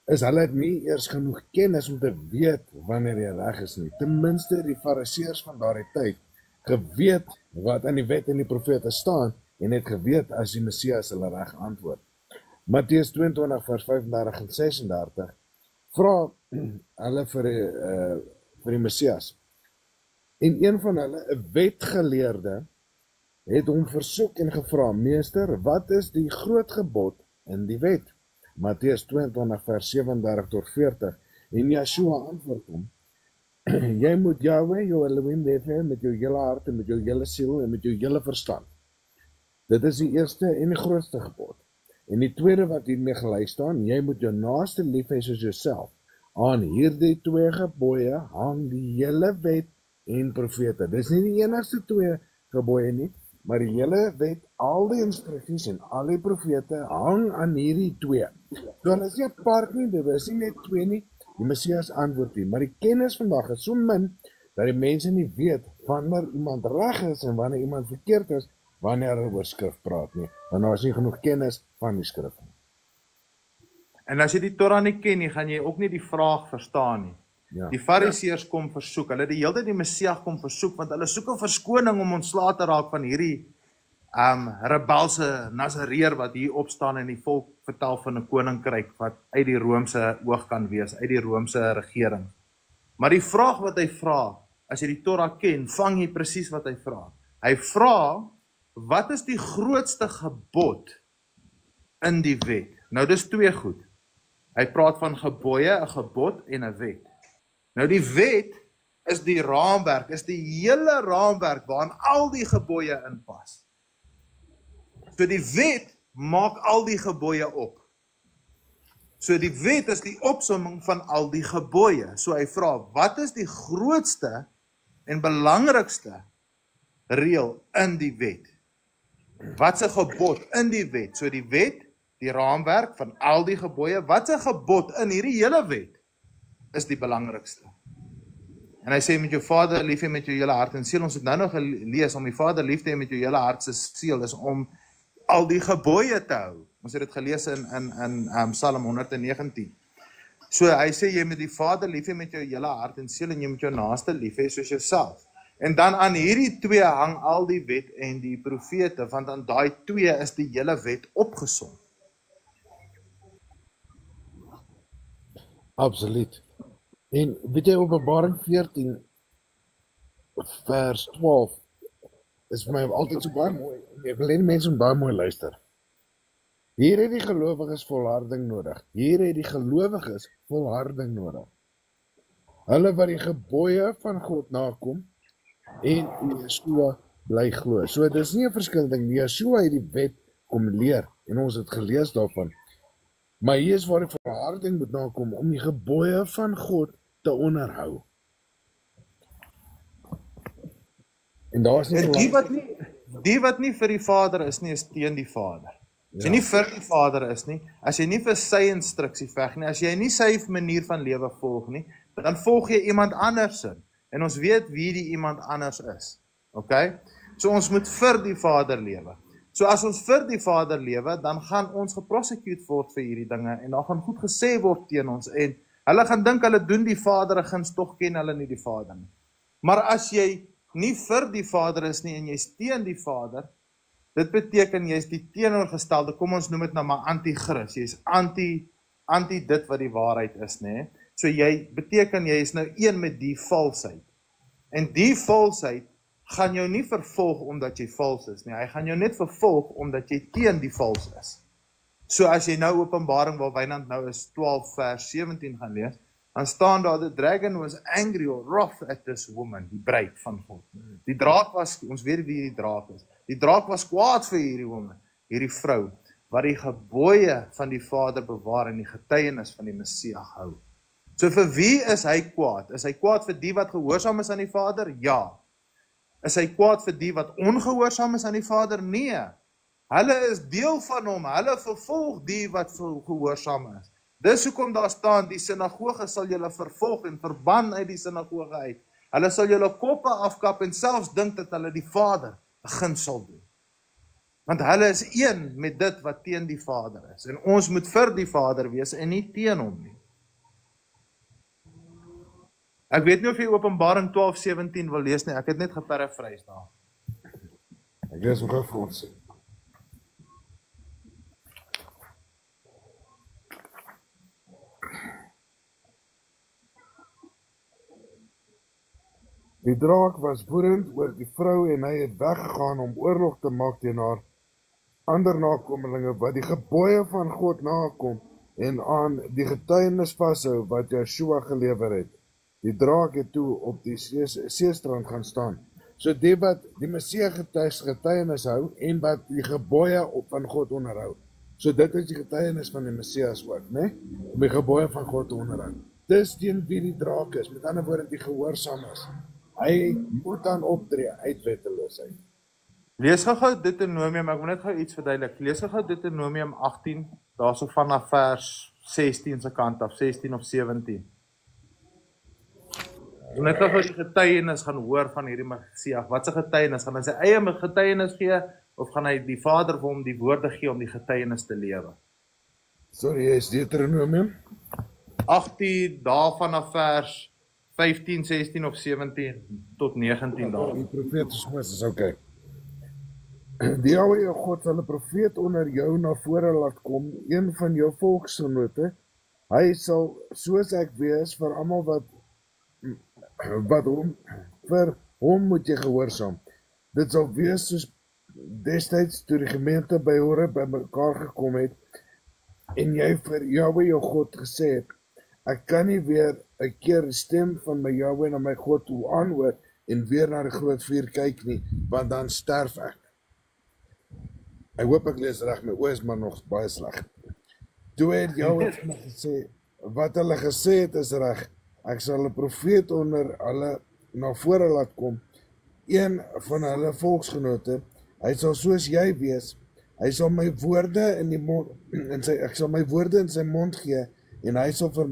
is hulle het nie eers genoeg kennis om te weet wanneer jy reg is nie. Ten minste die Fariseërs van daardie tyd geweet wat in die wet en die profete staan, en het geweet as die Messias hulle reg antwoord. Matteus 22 vers 35 en 36 vra hulle vir die Messias. En een van hulle, 'n wetgeleerde, het hom versoek en gevra, meester, wat is die groot gebod in die wet? Matteus 22 vers 37 tot 40, en Yeshua antwoord hom, jy moet Yahweh, jou Elohim, lief hê met jou hele hart en met jou hele siel en met jou hele verstand. Dit is die eerste en die grootste gebod. En die tweede wat hiermee gelei staan, jy moet jou naaste lief hê soos jouself. Aan hierdie twee gebooie hang die hele wet en profete. Dis nie die enigste twee gebooie nie, maar die hele wet, al die instruksies en al die profete hang aan hierdie twee. So hulle is nie 'n paar nie, dit is nie net twee nie, die Messias antwoord nie, maar die kennis vandag is so min, dat die mense nie weet wanneer iemand reg is en wanneer iemand verkeerd is, wanneer hulle oor skrif praat nie, want daar is nie genoeg kennis van die skrif nie. En as jy die Torah nie ken nie, gaan jy ook nie die vraag verstaan nie. Ja. Die Fariseërs kom versoek, hulle die hele tyd die Messias kom versoek, want hulle soek 'n verskoning om ontslae te raak van hierdie rebelse Nazareer wat hier opstaan en die volk vertel van 'n koninkryk wat uit die Romeinse oog kan wees, uit die Romeinse regering. Maar die vraag wat hy vra, as jy die Torah ken, vang jy presies wat hy vra. Hy vra, wat is die grootste gebod in die wet? Nou dis twee goed. Hy praat van gebooie, 'n gebod en 'n wet. Nou die wet is die raamwerk, is die hele raamwerk waarin al die gebooie inpas. So die wet maak al die gebooie op. So die wet is die opsomming van al die gebooie. So hy vra, wat is die grootste en belangrikste reël in die wet? Wat is 'n gebod in die wet? So die wet, die raamwerk van al die gebooie, wat is 'n gebod in hierdie hele wet? Is die belangrikste. En hy sê met jou Vader lief hê met jou hele hart en siel. Ons het nou nog gelees om die Vader lief te hê met jou hele hart se siel is om al die gebooie te hou. Ons het dit gelees in Psalm 119. So hy sê jy moet die Vader lief hê met jou hele hart en siel en jy moet jou naaste lief hê soos jouself. En dan aan hierdie twee hang al die wet en die profete, want aan daai twee is die hele wet opgesom. Absoluut. En weet jy, Openbaring 14 vers 12 is vir my altyd so baie mooi. Ek wil hê die mense moet baie mooi luister. Hier het die gelowiges volharding nodig. Hier het die gelowiges volharding nodig. Hulle wat die gebooie van God nakom en in Yeshua bly glo. So dis nie 'n verskil ding nie. Yeshua het die wet kom leer en ons het gelees daarvan. Maar hier is waar die volharding moet nakom om die gebooie van God te onderhou. En daar is nie die wat nie vir die Vader is nie, is teen die Vader. As jy nie vir die Vader is nie, as jy nie vir sy instruksie veg nie, as jy nie sy manier van lewe volg nie, dan volg jy iemand anders in. En ons weet wie die iemand anders is. Okay? So ons moet vir die Vader lewe. So as ons vir die Vader lewe, dan gaan ons geprosecute word vir hierdie dinge en daar gaan goed gesê word teen ons en hulle gaan dink hulle doen die Vader 'n guns, tog ken hulle nie die Vader nie. Maar as jy nie vir die Vader is nie en jy is teen die Vader, dit beteken jy is die teenoorgestelde, kom ons noem dit nou maar anti-Christ, jy is anti dit wat die waarheid is, nê? So jy beteken jy is nou een met die valsheid. En die valsheid gaan jou nie vervolg omdat jy vals is nie, hy gaan jou net vervolg omdat jy teen die vals is. So as jy nou Openbaring waar Wynand nou is 12 vers 17 gaan lees, dan staan daar, the dragon was angry or wroth at this woman, die bruid van God. Die draak was, ons weet wie die draak is, die draak was kwaad vir hierdie woman, hierdie vrou, wat die gebooie van die Vader bewaar en die getuienis van die Messias hou. So vir wie is hy kwaad? Is hy kwaad vir die wat gehoorsaam is aan die Vader? Ja. Is hy kwaad vir die wat ongehoorsaam is aan die Vader? Nee. Hulle is deel van hom, hulle vervolg die wat gehoorsaam is. Dis hoekom daar staan, die sinagoge sal julle vervolg en verban uit die sinagoge uit. Hulle sal julle koppe afkap en selfs dink dat hulle die Vader 'n guns sal doen. Want hulle is een met dit wat teen die Vader is. En ons moet vir die Vader wees en nie teen hom nie. Ek weet nie of jy Openbaring 12:17 wil lees nie, ek het net geparaphrase daar. Ek lees ook vir ons. Die draak was woedend oor die vrou en hy het weggegaan om oorlog te maak teen haar ander nakommelinge wat die gebooie van God nakom en aan die getuienis vashou wat Joshua gelewer het. Die draak het toe op die seestrand gaan staan. So die wat die Messias getuienis hou en wat die gebooie van God onderhou. So dit is die getuienis van die Messias ook, né? Om die gebooie van God te onderhou. Dis teen wie die draak is, met ander woorde die gehoorsaam is. Hy moet dan optree uit wetteloosheid. Lees gou Deuteronomium, ek wil net gou iets verduidelik. Lees gou Deuteronomium 18, daarso vanaf vers 16 se kant af, 16 of 17. Ek net gou die getuienis gaan hoor van hierdie Messias. Wat se getuienis? Gaan hy sy eie getuienis gee of gaan hy die Vader vir hom die woorde gee om die getuienis te lewe? Sorry, is Deuteronomium 18 daar vanaf vers 15, 16 of 17 tot 19 daar. Die profeet is Moses, okay. Die Jahwe jou God sal 'n profeet onder jou na vore laat kom, een van jou volksgenote. Hy sal soos ek wees vir almal wat hom, vir hom moet jy gehoorsaam. Dit sal wees soos destyds toe die gemeente by Horeb by mekaar gekom het en jy vir Jahwe jou God gesê het, ek kan nie weer 'n keer die stem van my Jahwe na my God toe aanhoor en weer na die groot vuur kyk nie, want dan sterf ek. Ek hoop ek lees reg, my oë is maar nog baie sleg. Toe het Jahwe gesê, wat hulle gesê het is reg, ek sal 'n profeet onder hulle na vore laat kom, een van hulle volksgenote, hy sal soos jy wees, hy sal my woorde in die mond, ek sal my woorde in sy mond gee, en hy sal vir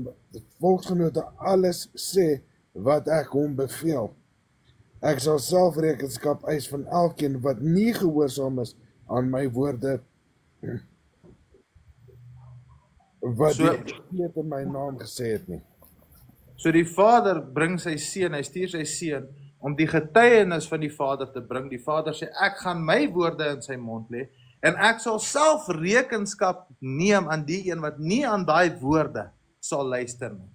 volksgenote alles sê wat ek hom beveel. Ek sal self rekenskap eis van elkeen wat nie gehoorsaam is aan my woorde wat die profeet in my naam gesê het nie. So die Vader bring sy seun, hy stuur sy seun om die getuienis van die Vader te bring. Die Vader sê, ek gaan my woorde in sy mond lê en ek sal self rekenskap neem aan die een wat nie aan daai woorde sal luister nie.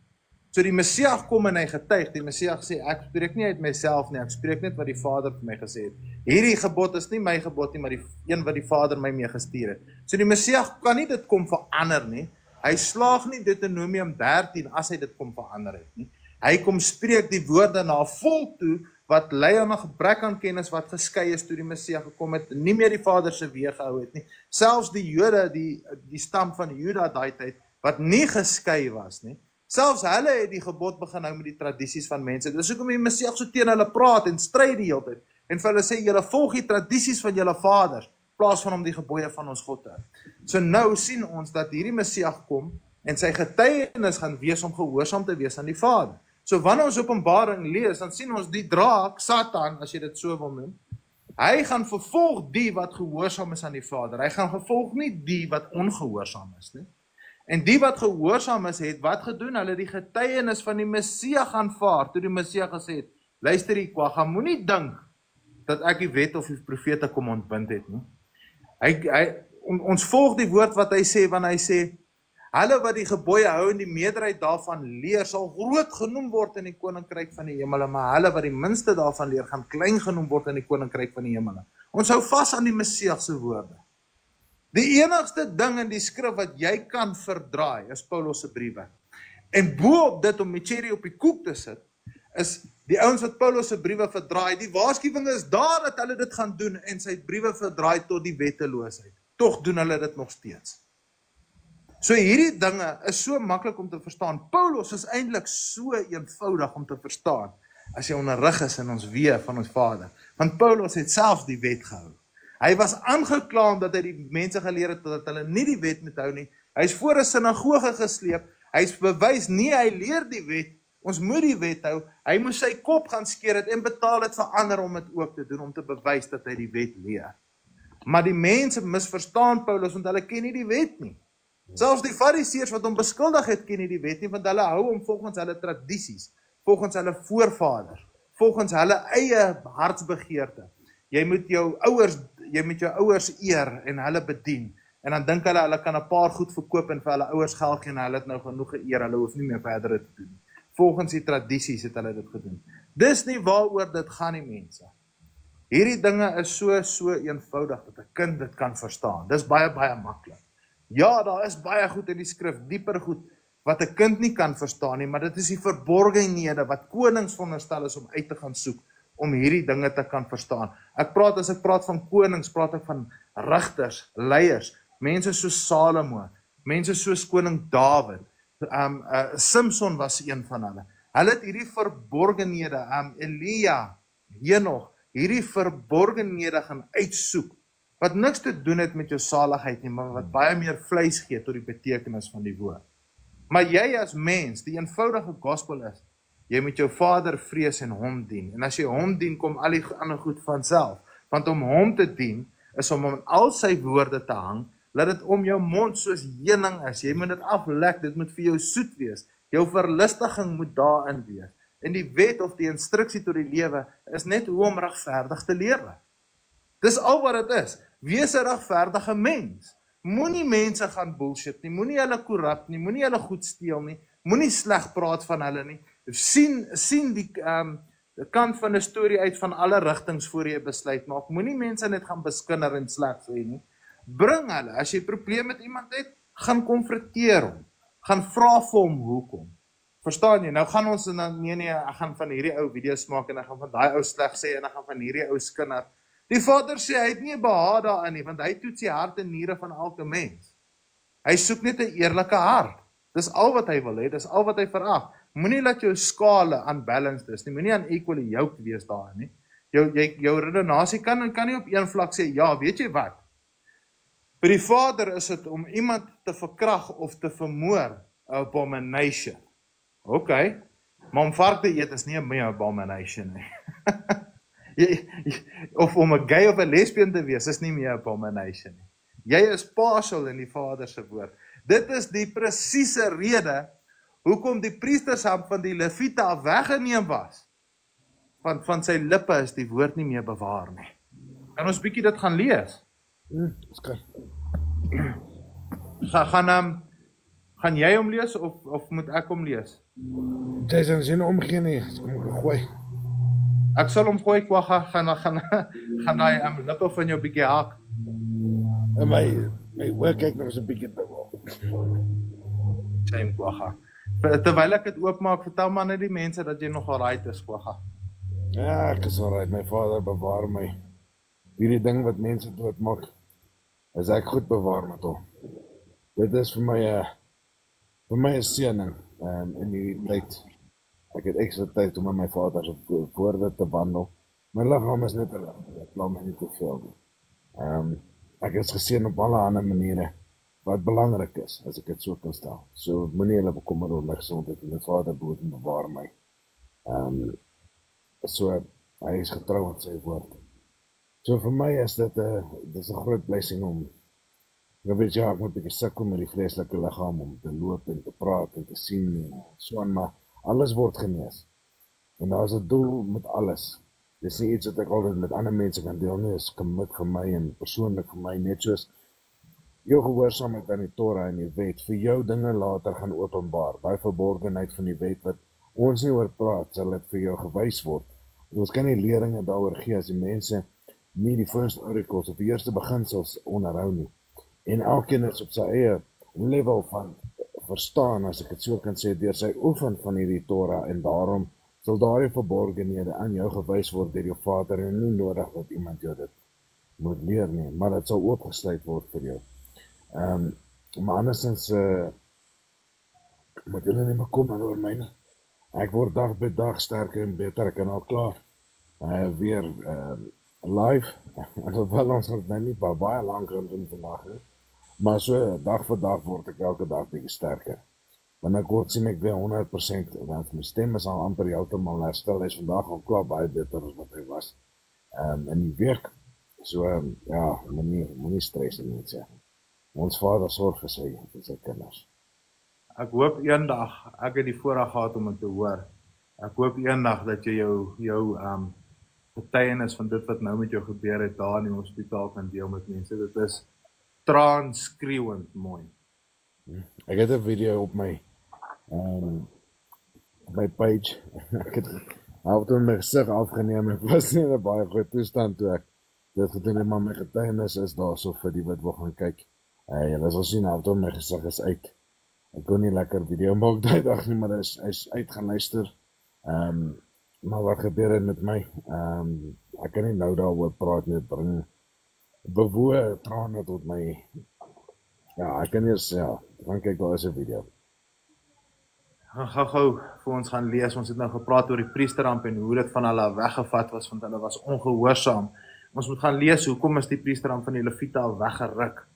So die Messias kom en hy getuig. Die Messias sê, ek spreek nie uit myself nie, ek spreek net wat die Vader vir my gesê het. Hierdie gebod is nie my gebod nie, maar die een wat die Vader my mee gestuur het. So die Messias kan nie dit kom verander nie. Hy slaag nie Deuteronomium 13 as hy dit kom verander het nie. Hy kom spreek die woorde na 'n volk toe wat ly aan 'n gebrek aan kennis, wat geskei is toe die Messias gekom het, nie meer die Vader se weë gehou het nie. Selfs die Jode, die stam van Juda daai tyd, wat nie geskei was nie, selfs hulle het die gebod begin hou met die tradisies van mense. Dis hoekom die Messias so teen hulle praat en stry die hele tyd. En vir hulle sê, julle volg die tradisies van julle vaders, plaas van om die gebooie van ons God te hou. So nou sien ons dat hierdie Messias kom en sy getuienis gaan wees om gehoorsaam te wees aan die Vader. So wanneer ons Openbaring lees, dan sien ons die draak, Satan, as jy dit so wil noem, hy gaan vervolg die wat gehoorsaam is aan die Vader. Hy gaan vervolg nie die wat ongehoorsaam is nie. En die wat gehoorsaam is, het wat gedoen? Hulle het die getuienis van die Messias aanvaar, toe die Messias gesê het, luister hier, Kwagga, moenie dink dat ek die wet of die profete kom ontbind het nie. Ons volg die woord wat hy sê, wanneer hy sê, hulle wat die gebooie hou en die meerderheid daarvan leer, sal groot genoem word in die koninkryk van die hemele, maar hulle wat die minste daarvan leer, gaan klein genoem word in die koninkryk van die hemele. Ons hou vas aan die Messias se woorde. Die enigste ding in die skrif wat jy kan verdraai, is Paulus se briewe. En bo op dit om die cherry op die koek te sit, is die ouens wat Paulus se briewe verdraai, die waarskuwing is daar dat hulle dit gaan doen en sy briewe verdraai tot die wetteloosheid. Tog doen hulle dit nog steeds. So hierdie dinge is so maklik om te verstaan. Paulus is eintlik so eenvoudig om te verstaan as jy onderrig is in ons weë van ons Vader. Want Paulus het self die wet gehou. Hy was aangekla omdat hy die mense geleer het dat hulle nie die wet moet hou nie. Hy is voor 'n sinagoge gesleep. Hy is bewys nie hy leer die wet. Ons moet die wet hou. Hy moes sy kop gaan skeer het en betaal het vir ander om dit ook te doen om te bewys dat hy die wet leer. Maar die mense misverstaan Paulus want hulle ken nie die wet nie. Selfs die fariseërs wat hom beskuldig het, ken nie die wet nie, want hulle hou hom volgens hulle tradisies, volgens hulle voorvaders, volgens hulle eie hartsbegeerte. Jy moet jou ouers eer en hulle bedien. En dan dink hulle kan 'n paar goed verkoop en vir hulle ouers geld gee en hulle het nou genoeg geëer, hulle hoef nie meer verder te doen. Volgens die tradisies het hulle dit gedoen. Dis nie waaroor dit gaan nie, mense. Hierdie dinge is so eenvoudig dat 'n kind dit kan verstaan. Dis baie maklik. Ja, daar is baie goed in die skrif, dieper goed, wat 'n kind nie kan verstaan nie, maar dit is die verborgenhede wat konings veronderstel is om uit te gaan soek, om hierdie dinge te kan verstaan. As ek praat van konings, praat ek van rigters, leiers, mense soos Salomo, mense soos koning Dawid, Samson was een van hulle. Hulle het hierdie verborgenhede, Elia, Henog, hierdie verborgenhede gaan uitsoek, wat niks te doen het met jou saligheid nie, maar wat baie meer vleis gee tot die betekenis van die woord. Maar jy as mens, die eenvoudige gospel is, jy moet jou Vader vrees en hom dien. En as jy hom dien, kom al die ander goed vanself. Want om hom te dien, is om aan al sy woorde te hang, laat dit om jou mond soos heuning is. Jy moet dit aflek, dit moet vir jou soet wees. Jou verlustiging moet daarin wees. En die wet of die instruksie tot die lewe is net hoe om regverdig te lewe. Dis al wat dit is. Wees 'n regverdige mens. Moenie mense gaan bullshit nie, moenie hulle korrup nie, moenie hulle goed steel nie, moenie sleg praat van hulle nie. Sien die kant van 'n storie uit van alle rigtings voor jy 'n besluit maak. Moenie mense net gaan beskinder en sleg sê nie. Bring hulle, as jy 'n probleem met iemand het, gaan konfronteer hom. Gaan vra vir hom hoekom. Verstaan jy? Nou gaan ons nee, ek gaan van hierdie ou video's maak en ek gaan van daai ou sleg sê en ek gaan van hierdie ou skinder. Die Vader sê hy het nie behaag daarin nie, want hy toets die hart en niere van elke mens. Hy soek net 'n eerlike hart. Dis al wat hy wil hê, dis al wat hy verag. Moenie laat jou skale unbalanced is nie, moenie unequally yoked wees daarin nie. Jou redenasie kan nie op een vlak sê, ja, weet jy wat? Vir die Vader is dit om iemand te verkrag of te vermoor, 'n abomination. OK, maar om vark te eet is nie 'n abomination nie. Of om 'n gay of 'n lesbian te wees is nie meer 'n abomination nie. Jy is partial in die Vader se woord. Dit is die presiese rede hoekom die priestershand van die Lewiete af weggeneem was. Van sy lippe is die woord nie meer bewaar nie. Kan ons bietjie dit gaan lees? Gaan jy hom lees of moet ek hom lees? Jy sien sin omgee nie, kom gooi. Ek sal hom gooi, Kwagga, gaan daai lippe van jou bietjie haak. En my oor kyk nog so 'n bietjie te wel. Shame, Kwagga. Terwyl ek dit oopmaak, vertel maar net die mense dat jy nog alright is, Kwagga. Ja, ek is alright, my Vader bewaar my. Hierdie ding wat mense doodmaak, is ek goed bewaar met hom. Dit is vir my 'n seëning in hierdie tyd. Ek het ekstra tyd om met my Vader se woorde te wandel. My liggaam is net ek laat my nie te veel doen. Ek is geseën op alle ander maniere wat belangrik is, as ek dit so kan stel. So moenie hulle bekommer oor my gesondheid, my Vader behoort en bewaar my. So hy is getrou aan sy woord. So vir my is dit 'n groot blessing om ek weet ek moet 'n bietjie sukkel met die vleeslike liggaam om te loop en te praat en te sien en so aan, maar alles word genees. En daar is 'n doel met alles. Dis nie iets wat ek altyd met ander mense kan deel nie, is commit vir my en persoonlik vir my, net soos jou gehoorsaamheid aan die Torah en die wet, vir jou dinge later gaan openbaar, daai verborgenheid van die wet wat ons nie oor praat, sal dit vir jou gewys word. Ons kan nie leringe daaroor gee as die mense nie die first oracles of die eerste beginsels onderhou nie. En elkeen is op sy eie level verstaan, as ek dit so kan sê, deur sy oefen van hierdie Torah, en daarom sal daardie verborgenhede aan jou gewys word deur jou Vader, en nie nodig dat iemand jou dit moet leer nie, maar dit sal oopgesluit word vir jou. Maar andersins, moet julle nie meer kom oor my nie. Ek word dag by dag sterker en beter, ek kan al klaar weer live, alhoewel ons het nou nie baie lang kan doen vandag, maar so dag vir dag word ek elke dag bietjie sterker. Binnekort sien ek weer 100%, want my stem is al amper heeltemal herstel, hy is vandag al klaar baie beter as wat hy was in die week. So, ja, moenie stres nie sê. Ons Vader sorg vir sy kinders. Ek hoop eendag, ek het die voorreg gehad om dit te hoor, ek hoop eendag dat jy jou getuienis van dit wat nou met jou gebeur het daar in die hospitaal kan deel met mense. Dit is transkreeuwend mooi. Ek het 'n video op my page. Ek het altyd my gesig afgeneem. Ek was nie in 'n baie goeie toestand toe ek dit gedoen het, maar my getuienis is daarso vir die wat wil gaan kyk. Julle sal sien altyd my gesig is uit. Ek kon nie lekker video maak daai dag nie, maar hy is uit gaan luister. Maar wat gebeur het met my? Ek kan nie nou daaroor praat nie, bring bewoe trane tot my. Ja, ek kan nie eens, dan kyk daar is 'n video. Gou vir ons gaan lees, ons het nou gepraat oor die priesterramp en hoe dit van hulle weggevat was, want hulle was ongehoorsaam. Ons moet gaan lees, hoekom is die priesterramp van die Levite al weggeruk?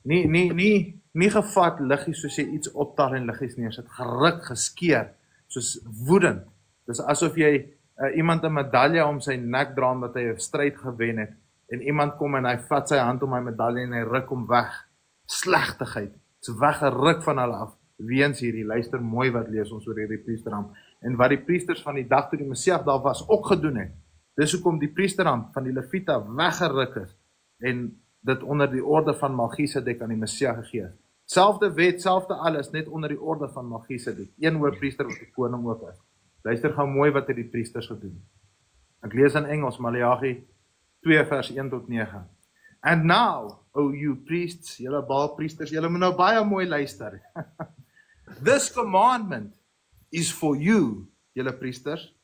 Nie gevat liggies soos jy iets optel en liggies neersit, geruk, geskeer, soos woedend. Dis asof jy iemand 'n medalje om sy nek dra omdat hy 'n stryd gewen het, en iemand kom en hy vat sy hand om my medalje en hy ruk hom weg. Slegtigheid, is weggeruk van hulle af, weens hierdie, luister mooi wat lees ons oor hierdie priesterramp, en wat die priesters van die dag toe die Messias daar was, ook gedoen het. Dis hoekom die priesterramp van die Levite weggeruk is, en dit onder die orde van Melchisedek aan die Messias gegee is. Selfde wet, selfde alles, net onder die orde van Melchisedek, een hoofpriester wat die koning ook is. Luister gou mooi wat het die priesters gedoen. Ek lees in Engels, Maleagi 2 vers 1 tot 9. And now, O you priests, julle Baalpriesters, julle moet nou baie mooi luister. This commandment is for you, julle priesters,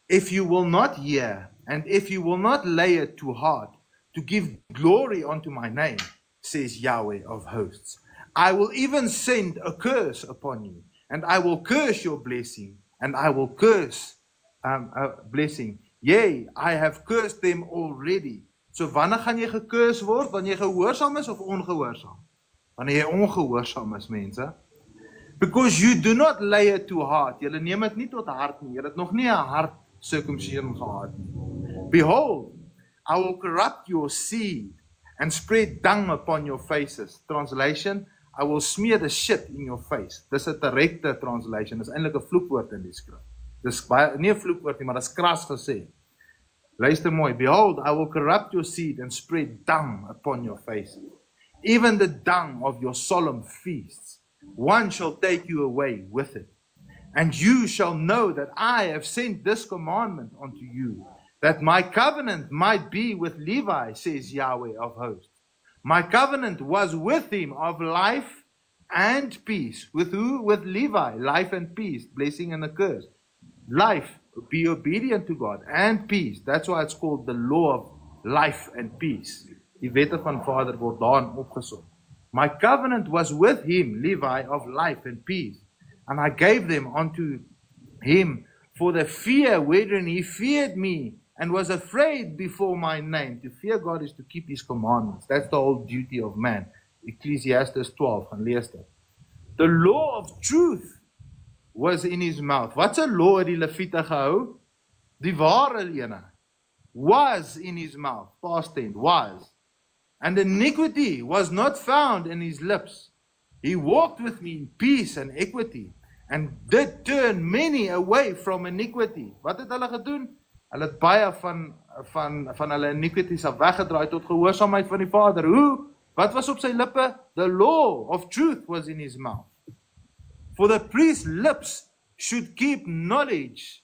if you will not hear, and if you will not lay it to heart, to give glory unto my name, says Yahweh of hosts. I will even send a curse upon you, and I will curse your blessing, and I will curse a blessing. Yea, I have cursed them already. So wanneer gaan jy gekurs word? Wanneer jy gehoorsaam is of ongehoorsaam? Wanneer jy ongehoorsaam is, mense. Because you do not lay it to heart. Julle neem dit nie tot hart nie. Julle het nog nie 'n hart circumcision gehad nie. Behold, I will corrupt your seed and spread dung upon your faces. Translation, I will smear the shit in your face. Dis 'n direkte translation. Dis eintlik 'n vloekwoord in die skrif. Dis baie nie 'n vloekwoord nie, maar dis kras gesê. Luister mooi. Behold, I will corrupt your seed and spread dung upon your faces. Even the dung of your solemn feasts. One shall take you away with it. And you shall know that I have sent this commandment unto you, that my covenant might be with Levi, says Yahweh of hosts. My covenant was with him of life and peace. With who? With Levi. Life and peace. Blessing and a curse. Life, be obedient to God, and peace. That's why it's called the law of life and peace. Die wette van Vader word daarin opgesom. My covenant was with him, Levi, of life and peace. And I gave them unto him for the fear wherein he feared me and was afraid before my name. To fear God is to keep his commandments. That's the whole duty of man. Ecclesiastes 12, gaan lees dit. The law of truth was in his mouth. Wat's 'n law het die Levite gehou? Die ware ene. Was in his mouth. Past tense, was. And iniquity was not found in his lips. He walked with me in peace and equity, and did turn many away from iniquity. Wat het hulle gedoen? Hulle het baie van hulle iniquities af weggedraai tot gehoorsaamheid van die Vader. Hoe? Wat was op sy lippe? The law of truth was in his mouth. For the priest's lips should keep knowledge.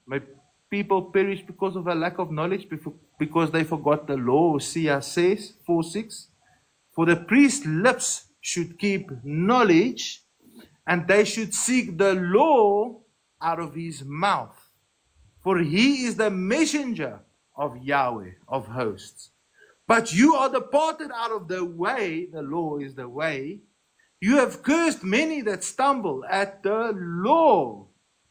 My people perish because of a lack of knowledge, because they forgot the law, Hosea says, 4:6. For the priest's lips should keep knowledge, and they should seek the law out of his mouth. For he is the messenger of Yahweh of hosts. But you are departed out of the way, the law is the way. You have cursed many that stumble at the law.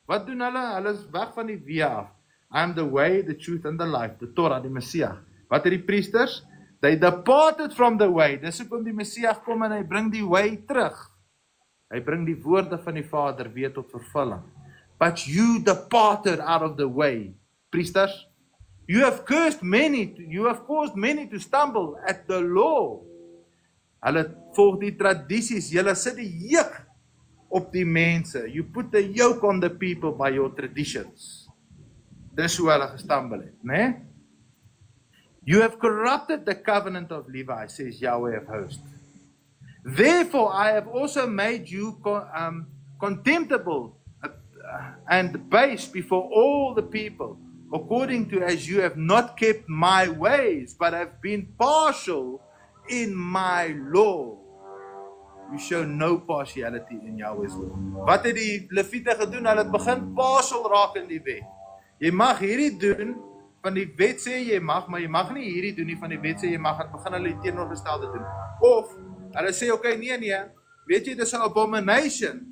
Wat doen hulle? Hulle is weg van die via af. I am the way, the truth and the life, the Torah, die Messias. Wat het die priesters? They departed from the way. Dis hoekom die Messias kom en hy bring die way terug. Hy bring die woorde van die Vader weer tot vervulling. But you departed out of the way. Priesters, you have caused many to stumble at the law. Hulle volg die tradisies. Julle sit die juk op die mense. You put the yoke on the people by your traditions. Dis hoe hulle gestumble het, né? You have corrupted the covenant of Levi, says Yahweh of hosts. Therefore I have also made you contemptible and base before all the people, according to as you have not kept my ways, but have been partial in my law. You show no partiality in Yahweh's law. Wat het die Leviete gedoen? Hulle het begin partial raak in die wet. Jy mag hierdie doen, van die wet sê jy mag, maar jy mag nie hierdie doen nie, van die wet sê jy mag, het begin hulle die teenoorgestelde doen. Of, hulle sê, okay, nee, weet jy, dis 'n abomination,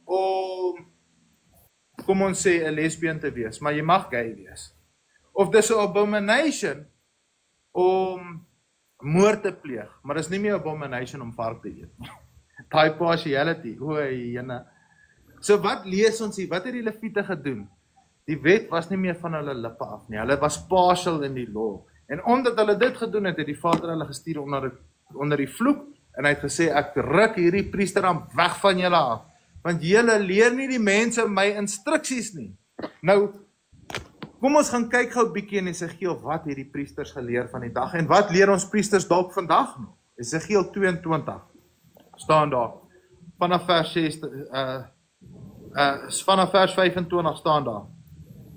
om, kom ons sê, 'n lesbian te wees, maar jy mag gay wees. Of dis 'n abomination, om moord te pleeg, maar dis nie meer 'n abomination om vark te eet. Daai partiality, jene. So wat lees ons hier, wat het die Leviete gedoen? Die wet was nie meer van hulle lippe af nie, hulle was partial in die law. En omdat hulle dit gedoen het, het die Vader hulle gestuur onder die vloek, en hy het gesê, ek ruk hierdie priesteram weg van julle af, want julle leer nie die mense my instruksies nie. Nou, kom ons gaan kyk gou bietjie in Esegiel, wat het die priesters geleer van die dag, en wat leer ons priesters dalk vandag nog? Esegiel 22, staan daar, vanaf vers 25 staan daar.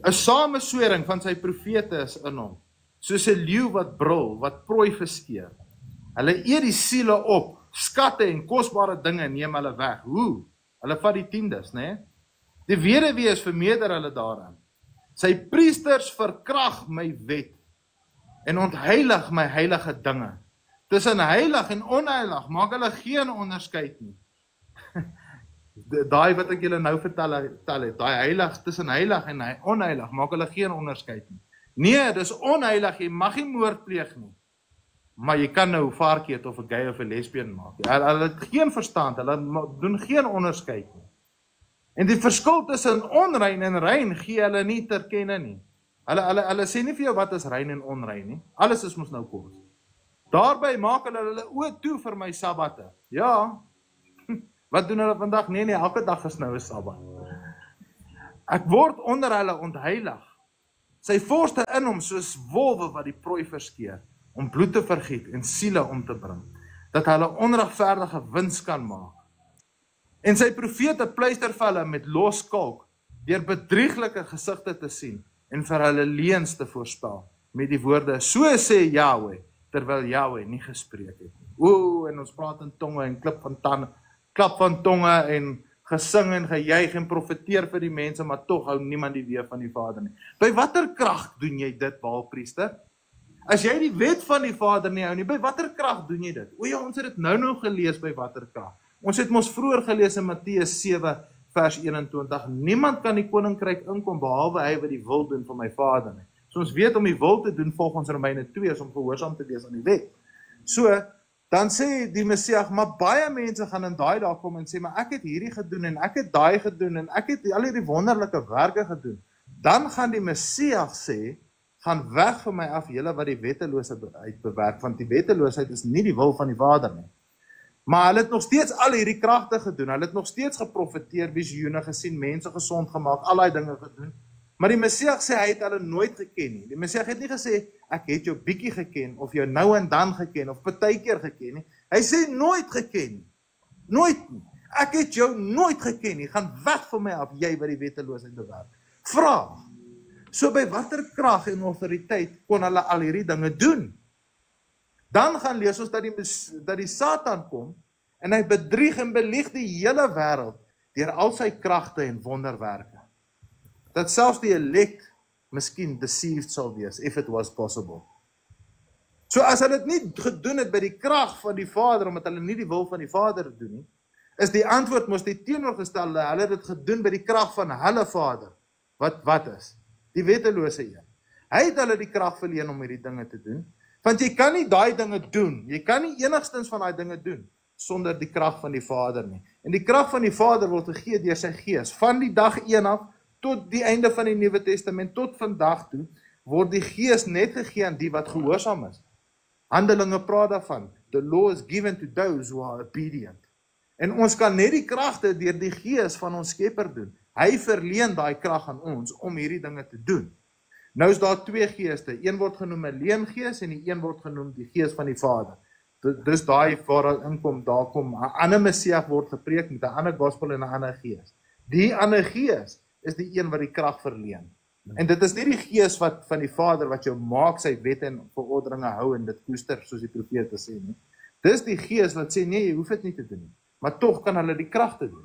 'n sameswering van sy profete is in hom, soos 'n leeu wat brul, wat prooi verskeer. Hulle eet die siele op, skatte en kosbare dinge neem hulle weg. Hoe? Hulle vat die tiendes, né? Die weduwees vermeerder hulle daarin. Sy priesters verkrag my wet en ontheilig my heilige dinge. Tussen heilig en onheilig maak hulle geen onderskeid nie. Daai wat ek julle nou vertel het, daai heilig, tussen heilig en onheilig, maak hulle geen onderskeid nie. Nee, dis onheilig, jy mag nie moord pleeg nie. Maar jy kan nou varkie eet of 'n gay of 'n lesbien maak. Hulle het geen verstand, hulle doen geen onderskeid nie. En die verskil tussen onrein en rein gee hulle nie ter kenne nie. Hulle sê nie vir jou wat is rein en onrein nie. Alles is mos nou kos. Daarby maak hulle oë toe vir my sabbate. Ja. Wat doen hulle vandag? Nee, elke dag is nou 'n Sabbat. Ek word onder hulle ontheilig. Sy vorste in hom soos wolwe wat die prooi verskeer, om bloed te vergiet en siele om te bring, dat hulle onregverdige wins kan maak. En sy profete pleister vir hulle met los kalk, deur bedrieglike gesigte te sien, en vir hulle leuns te voorspel, met die woorde, so sê Yahweh, terwyl Yahweh nie gespreek het. En ons praat in tonge en klap van tonge en gesing en gejuig en profeteer vir die mense, maar tog hou niemand die weer van die Vader nie. By watter krag doen jy dit, Baalpriester? As jy die wet van die Vader nie hou nie, by watter krag doen jy dit? Ons het dit nou gelees by watter krag. Ons het mos vroeër gelees in Matteus 7 vers 21. Niemand kan die koninkryk inkom behalwe hy wat die wil doen van my Vader nie. So ons weet om die wil te doen volgens Romeine 2 is om gehoorsaam te wees aan die wet. So dan sê die Messias, maar baie mense gaan in daai dag kom en sê, maar ek het hierdie gedoen en ek het daai gedoen en ek het al hierdie wonderlike werke gedoen. Dan gaan die Messias sê, gaan weg van my af, julle wat die wetteloosheid bewerk, want die wetteloosheid is nie die wil van die Vader nie. Maar hulle het nog steeds al hierdie kragte gedoen, hulle het nog steeds geprofeteer, visioene gesien, mense gesond gemaak, al die dinge gedoen. Maar die Messias sê, hy het hulle nooit geken nie. Die Messias het nie gesê, ek het jou bietjie geken, of jou nou en dan geken, of partykeer geken nie. Hy sê, nooit geken nie. Nooit nie. Ek het jou nooit geken nie. Gaan weg van my af, jy wat die wetteloosheid bewerk. Vraag. So by watter krag en autoriteit kon hulle al hierdie dinge doen? Dan gaan lees ons dat die Satan kom, en hy bedrieg en belieg die hele wêreld, deur al sy kragte en wonderwerke, dat selfs die elect miskien deceived sal wees, if it was possible. So as hulle dit nie gedoen het by die krag van die Vader, omdat hulle nie die wil van die Vader doen nie, is die antwoord mos die teenoorgestelde, hulle het dit gedoen by die krag van hulle Vader. Wat is? Die wettelose een. Hy het hulle die krag verleen om hierdie dinge te doen, want jy kan nie daai dinge doen, jy kan nie enigstens van daai dinge doen, sonder die krag van die Vader nie. En die krag van die Vader word gegee deur sy Gees, van die dag 1 af, tot die einde van die Nuwe Testament, tot vandag toe, word die Gees net gegee aan die wat gehoorsaam is. Handelinge praat daarvan, the law is given to those who are obedient. En ons kan net die kragte deur die Gees van ons Skepper doen. Hy verleen daai krag aan ons om hierdie dinge te doen. Nou is daar 2 geeste, een word genoem 'n leengees en die een word genoem die Gees van die Vader. Dis daai waar daar inkom, daar kom 'n ander Messias word gepreek met 'n ander gospel en 'n ander gees. Die ander gees is die een wat die krag verleen. En dit is nie die Gees van die Vader wat jou maak sy wette en verorderinge hou en dit koester soos die profete sê nie. Dis die Gees wat sê nee, jy hoef dit nie te doen nie, maar tog kan hulle die kragte doen.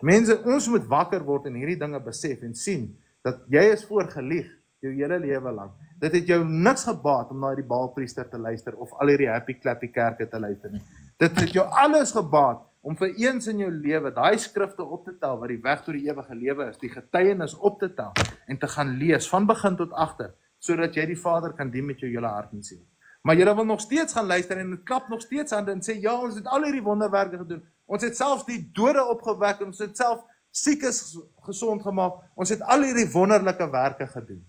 Mense, ons moet wakker word en hierdie dinge besef en sien dat jy is voorgelieg jou hele lewe lank. Dit het jou niks gebaat om na die Baalpriester te luister of al hierdie happy clappy kerke te luister nie. Dit het jou alles gebaat om vir eens in jou lewe daai skrifte op te tel wat die weg tot die ewige lewe is, die getuienis op te tel en te gaan lees van begin tot agter, sodat jy die Vader kan dien met jou hele hart en siel. Maar jy wil nog steeds gaan luister en dit klap nog steeds aan en sê ja, ons het al hierdie wonderwerke gedoen. Ons het selfs die dode opgewek, ons het self siekes gesond gemaak. Ons het al hierdie wonderlike werke gedoen.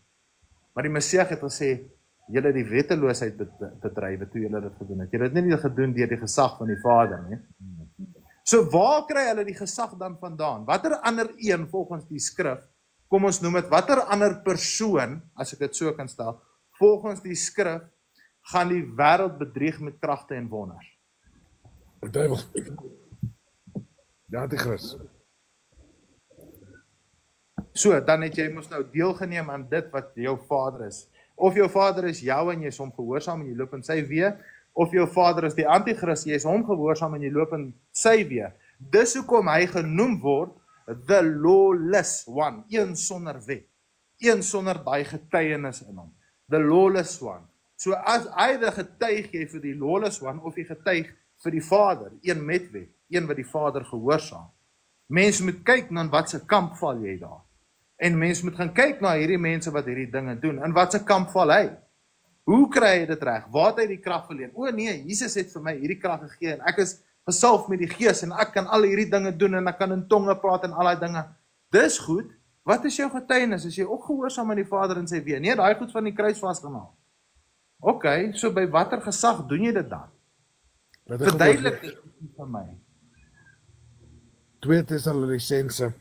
Maar die Messias het gesê, julle die wetteloosheid bedrywe toe julle dit gedoen het. Julle het nie gedoen deur die gesag van die Vader nie. So waar kry hulle die gesag dan vandaan? Watter ander een volgens die skrif, kom ons noem dit, watter ander persoon, as ek dit so kan stel, volgens die skrif, gaan die wêreld bedrieg met kragte en wonders? Die duiwel. Die Antichrist. So, dan het jy mos nou deelgeneem aan dit wat jou Vader is. Of jou Vader is jou en jy is hom gehoorsaam en jy loop in sy weë, of jou Vader is die Antichrist, jy is hom gehoorsaam en jy loop in sy weë. Dis hoekom hy genoem word the lawless one, een sonder wet, een sonder daai getuienis in hom, the lawless one. So as either getuig jy vir die lawless one of jy getuig vir die Vader, een met wet, een wat die Vader gehoorsaam. Mense moet kyk na wat se kamp val jy daar. En mense moet gaan kyk na hierdie mense wat hierdie dinge doen. In wat se kamp val hy? Hoe kry hy dit reg? Waar het hy die krag verleen? O nee, Jesus het vir my hierdie krag gegee en ek is gesalf met die Gees en ek kan al hierdie dinge doen en ek kan in tonge praat en al daai dinge. Dis goed. Wat is jou getuienis? Is jy ook gehoorsaam aan die Vader in sy weë? Nee, daai goed van die kruis vasgemaak. OK, so by watter gesag doen jy dit dan? Verduidelik dit vir my. 2 Tessalonisense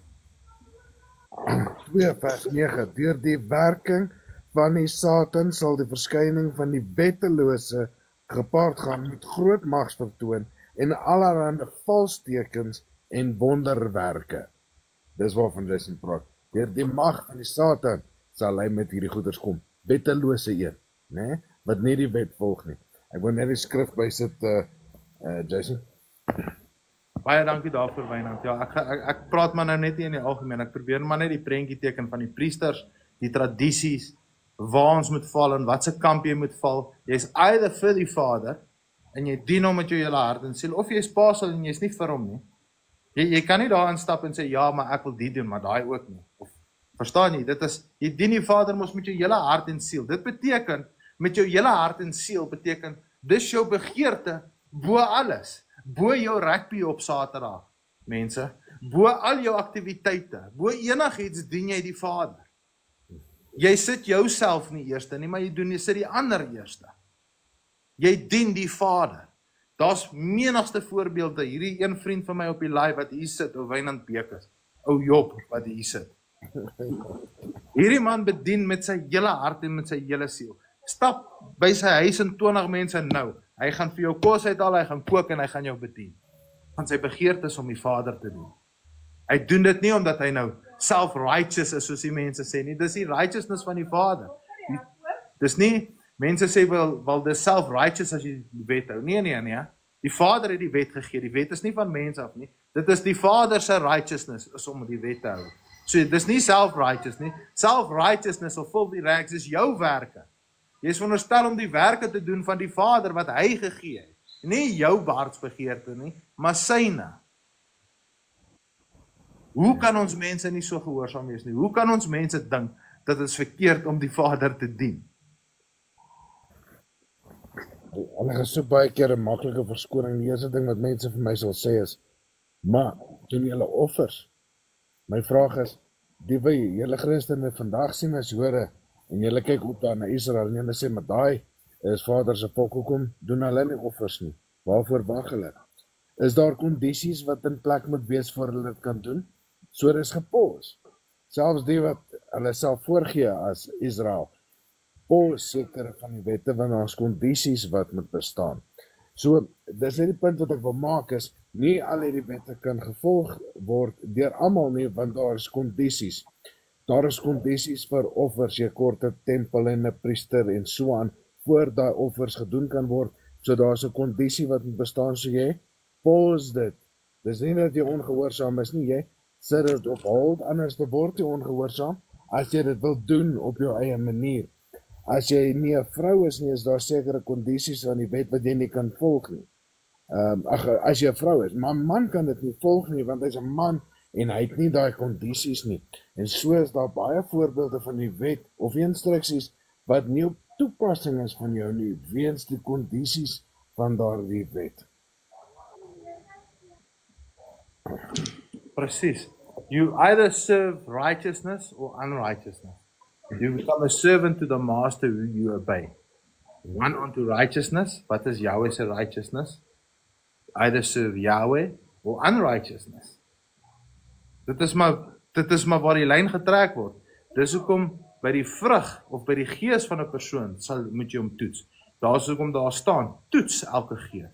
2 vers 9. Deur die werking van die Satan sal die verskyning van die wettelose gepaard gaan met groot mags vertoon en allerhande valstekens en wonderwerke. Dis waarvan jy sien praat. Deur die mag van die Satan sal hy met hierdie goeders kom. Wettelose een, né? Wat nie die wet volg nie. Ek wil net die skrif bysit, Jason. Baie dankie daarvoor, Wynand. Ja, ek praat maar nou net nie in die algemeen. Ek probeer maar net die prentjie teken van die priesters, die tradisies, waar ons moet val en wat se kamp jy moet val. Jy's either vir die Vader en jy dien hom met jou hele hart en siel, of jy's pasel en jy's nie vir hom nie. Jy kan nie daar instap en sê ja, maar ek wil dit doen, maar daai ook nie. Of verstaan jy? Dit is jy dien die Vader mos met jou hele hart en siel. Dit beteken met jou hele hart en siel beteken dis jou begeerte bo alles. Bo jou rugby op Saterdag, mense, bo al jou aktiwiteite, bo enigiets dien jy die Vader. Jy sit jouself nie eerste nie, maar jy sit die ander eerste. Jy dien die Vader. Daar's menigste voorbeelde. Hierdie een vriend van my op die live wat hier sit, ou Wynand Bekes, ou Job wat hier sit. Hierdie man bedien met sy hele hart en met sy hele siel. Stap by sy huis en 20 mense nou. Hy gaan vir jou kos uithaal, hy gaan kook en hy gaan jou bedien. Want sy begeerte is om die Vader te doen. Hy doen dit nie omdat hy nou self-righteous is soos die mense sê nie. Dis die righteousness van die Vader. Dis nie, mense sê wel dis self-righteous as jy die wet hou. Nee. Die Vader het die wet gegee. Die wet is nie van mense af nie. Dit is die Vader se righteousness is om die wet te hou. So dis nie self-righteous nie. Self-righteousness of filthy rags is jou werke. Jy is veronderstel om die werke te doen van die Vader wat hy gegee het. Nie jou hartsbegeerte nie, maar syne. Hoe kan ons mense nie so gehoorsaam wees nie? Hoe kan ons mense dink dat dit is verkeerd om die Vader te dien? Hulle is so baie keer 'n maklike verskoning. Die eerste ding wat mense vir my sal sê is, maar doen julle offers? My vraag is, die wat julle Christene vandag sien as Jode, en julle kyk op daar na Israel, en julle sê, maar daai is Vader se volk, hoekom doen hulle nie offers nie? Waarvoor wag hulle? Is daar kondisies wat in plek moet wees voor hulle dit kan doen? So dis gepos. Selfs die wat hulle self voorgee as Israel, pos sekere van die wette, want daar's kondisies wat moet bestaan. So, dis net die punt wat ek wil maak is, nie al die wette kan gevolg word deur almal nie, want daar is kondisies. Daar is kondisies vir offers, jy kort 'n tempel en 'n priester en so aan, voor daai offers gedoen kan word. So daar's 'n kondisie wat moet bestaan, so jy pause dit. Dis nie dat jy ongehoorsaam is nie, jy sit dit op hold, anders word jy ongehoorsaam, as jy dit wil doen op jou eie manier. As jy nie 'n vrou is nie, is daar sekere kondisies aan die wet wat jy nie kan volg nie. As jy 'n vrou is, maar 'n man kan dit nie volg nie, want hy's 'n man en hy het nie daai kondisies nie. En so is daar baie voorbeelde van die wet of instruksies wat nie op toepassing is van jou nie, weens die kondisies van daardie wet. Presies. You either serve righteousness or unrighteousness. You become a servant to the master who you obey. One unto righteousness. What is Yahweh's righteousness? Either serve Yahweh or unrighteousness. Dit is maar waar die lyn getrek word. Dis hoekom by die vrug of by die gees van 'n persoon moet jy hom toets. Daar's hoekom daar staan, toets elke gees.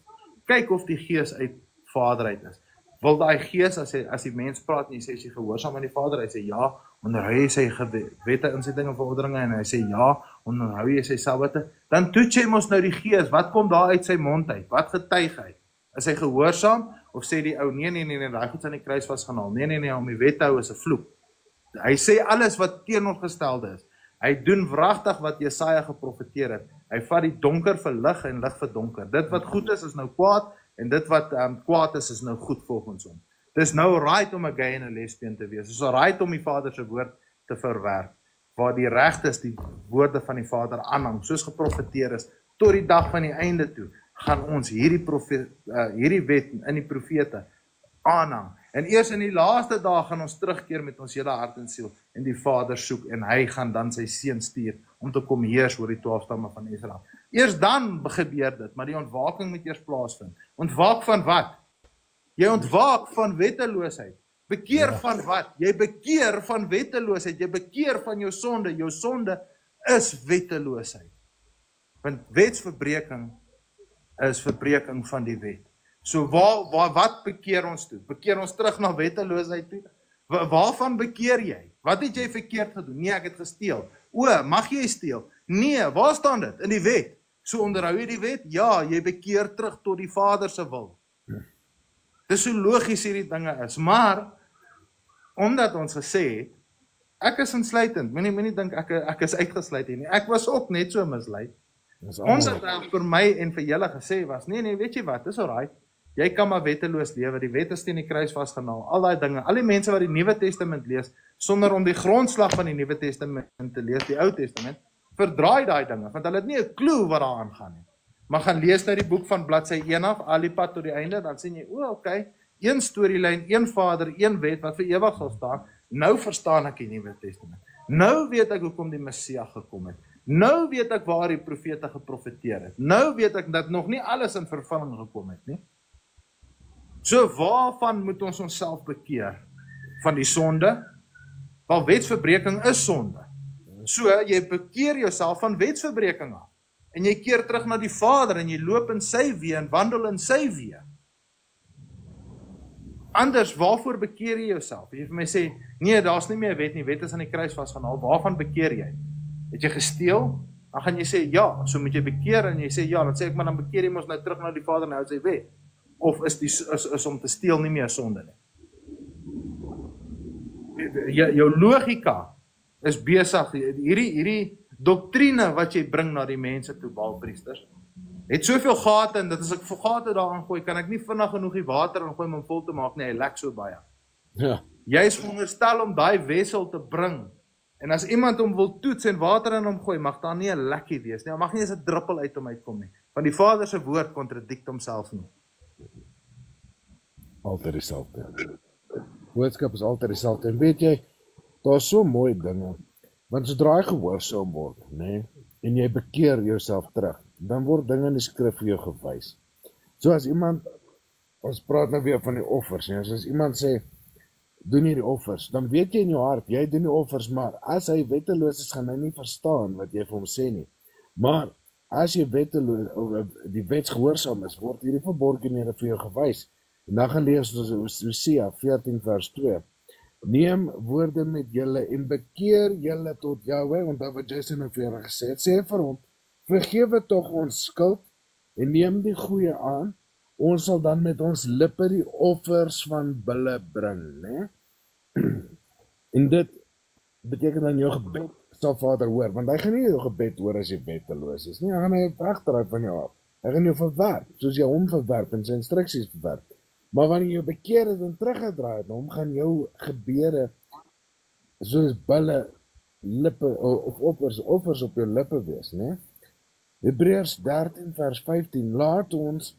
Kyk of die gees uit Vader uit is. Wil daai gees, as die mens praat en jy sê, is jy gehoorsaam aan die Vader, hy sê ja, onderhou jy sy wette, insetting en verorderinge, en hy sê ja, onderhou jy sy sabbate, dan toets jy mos nou die gees, wat kom daar uit sy mond uit, wat getuig hy? Is hy gehoorsaam, of sê die ou, nee, daai goed aan die kruis vasgenaal, nee, om die wet te hou is 'n vloek. Hy sê alles wat teenoorgestelde is. Hy doen wragtig wat Jesaja geprofeteer het. Hy vat die donker vir lig en lig vir donker. Dit wat goed is nou kwaad, en dit wat kwaad is nou goed volgens hom. Dis nou right om 'n gay en 'n lesbien te wees. Dis right om die Vader se woord te verwerp, waar die regte is die woorde van die Vader aanhang, soos geprofeteer is, tot die dag van die einde toe, gaan ons hierdie wet in die profete aanhang. En eers in die laaste dae gaan ons terugkeer met ons hele hart en siel en die Vader soek, en hy gaan dan sy seun stuur om te kom heers oor die 12 stamme van Israel. Eers dan gebeur dit, maar die ontwaking moet eers plaasvind. Ontwaak van wat? Jy ontwaak van wetteloosheid. Bekeer van wat? Jy bekeer van wetteloosheid. Jy bekeer van jou sonde. Jou sonde is wetteloosheid. Want wetsverbreking is verbreking van die wet. So wat bekeer ons toe? Bekeer ons terug na wetteloosheid toe? Waarvan bekeer jy? Wat het jy verkeerd gedoen? Nee, ek het gesteel. Mag jy steel? Nee, waar staan dit? In die wet. So onderhou jy die wet? Ja, jy bekeer terug tot die Vader se wil. Dis hoe logies hierdie dinge is, maar omdat ons gesê het, ek is insluitend, moenie dink ek is uitgesluit hier nie. Ek was ook net so mislei. Ons het vir my en vir julle gesê was, nee, weet jy wat, dis alright. Jy kan maar wetteloos lewe, die wet is teen die kruis vasgenaal, al daai dinge. Al die mense wat die Nuwe Testament lees, sonder om die grondslag van die Nuwe Testament te lees, die Ou Testament, verdraai daai dinge, want hulle het nie 'n klou wat daar aangaan nie. Maar gaan lees nou die boek van bladsy 1 af, al die pad tot die einde, dan sien jy, okay, een storielyn, een Vader, een wet wat vir ewig sal staan. Nou verstaan ek die Nuwe Testament. Nou weet ek hoekom die Messia gekom het. Nou weet ek waar die profete geprofeteer het. Nou weet ek dat nog nie alles in vervulling gekom het nie. So waarvan moet ons onsself bekeer? Van die sonde? Want wetsverbreking is sonde. So jy bekeer jouself van wetsverbreking af. En jy keer terug na die Vader en jy loop in sy weë en wandel in sy weë. Anders, waarvoor bekeer jy jouself? Jy vir my sê, nee, daar's nie meer wet nie, wet is aan die kruis vasgenaal. Waarvan bekeer jy? Het jy gesteel? Dan gaan jy sê, ja, so moet jy bekeer en jy sê, ja, dan sê ek, maar dan bekeer jy ons nou terug na die Vader en hou sy wet. of is om te steel nie meer sonde nie? Jou logika is besig, hierdie doktrine wat jy bring na die mense toe, Baalpriesters, het soveel gate in, dat as ek gate daarin gooi, kan ek nie vinnig genoeg die water ingooi om hom vol te maak nie, hy lek so baie. Ja. Jy is veronderstel om daai wessel te bring, en as iemand hom wil toets en water in hom gooi, mag daar nie 'n lekkie wees nie, mag nie eens 'n druppel uit hom uitkom nie, want die Vader se woord kontradikt homself nie. Altyd dieselfde. Boodskap is altyd dieselfde. En weet jy, daar is so mooi dinge, want sodra jy gehoorsaam word, nee, en jy bekeer jouself terug, dan word dinge in die skrif vir jou gewys. So as iemand, ons praat nou weer van die offers, nee, as iemand sê, doen nie die offers, dan weet jy in jou hart, jy doen die offers, maar as hy wetteloos is, gaan hy nie verstaan wat jy vir hom sê nie. Maar as jy wetteloos, of die wet gehoorsaam is, word hierdie verborgenhede vir jou gewys. En dan gaan lees ons Hosea 14 vers 2. Neem woorde met julle en bekeer julle tot Jahwe, want wat Jason nou vir julle gesê het, sê vir hom, vergewe tog ons skuld en neem die goeie aan, ons sal dan met ons lippe die offers van bulle bring, né? En dit beteken dan jou gebed sal Vader hoor, want hy gaan nie jou gebed hoor as jy wetteloos is nie, hy gaan hy wegdraai van jou af, hy gaan jou verwerp, soos jy hom verwerp en sy instruksies verwerp. Maar wanneer jy bekeer het en teruggedraai het, hom gaan jou gebede soos bulle lippe of offers op jou lippe wees, né? Hebreërs 13 vers 15, laat ons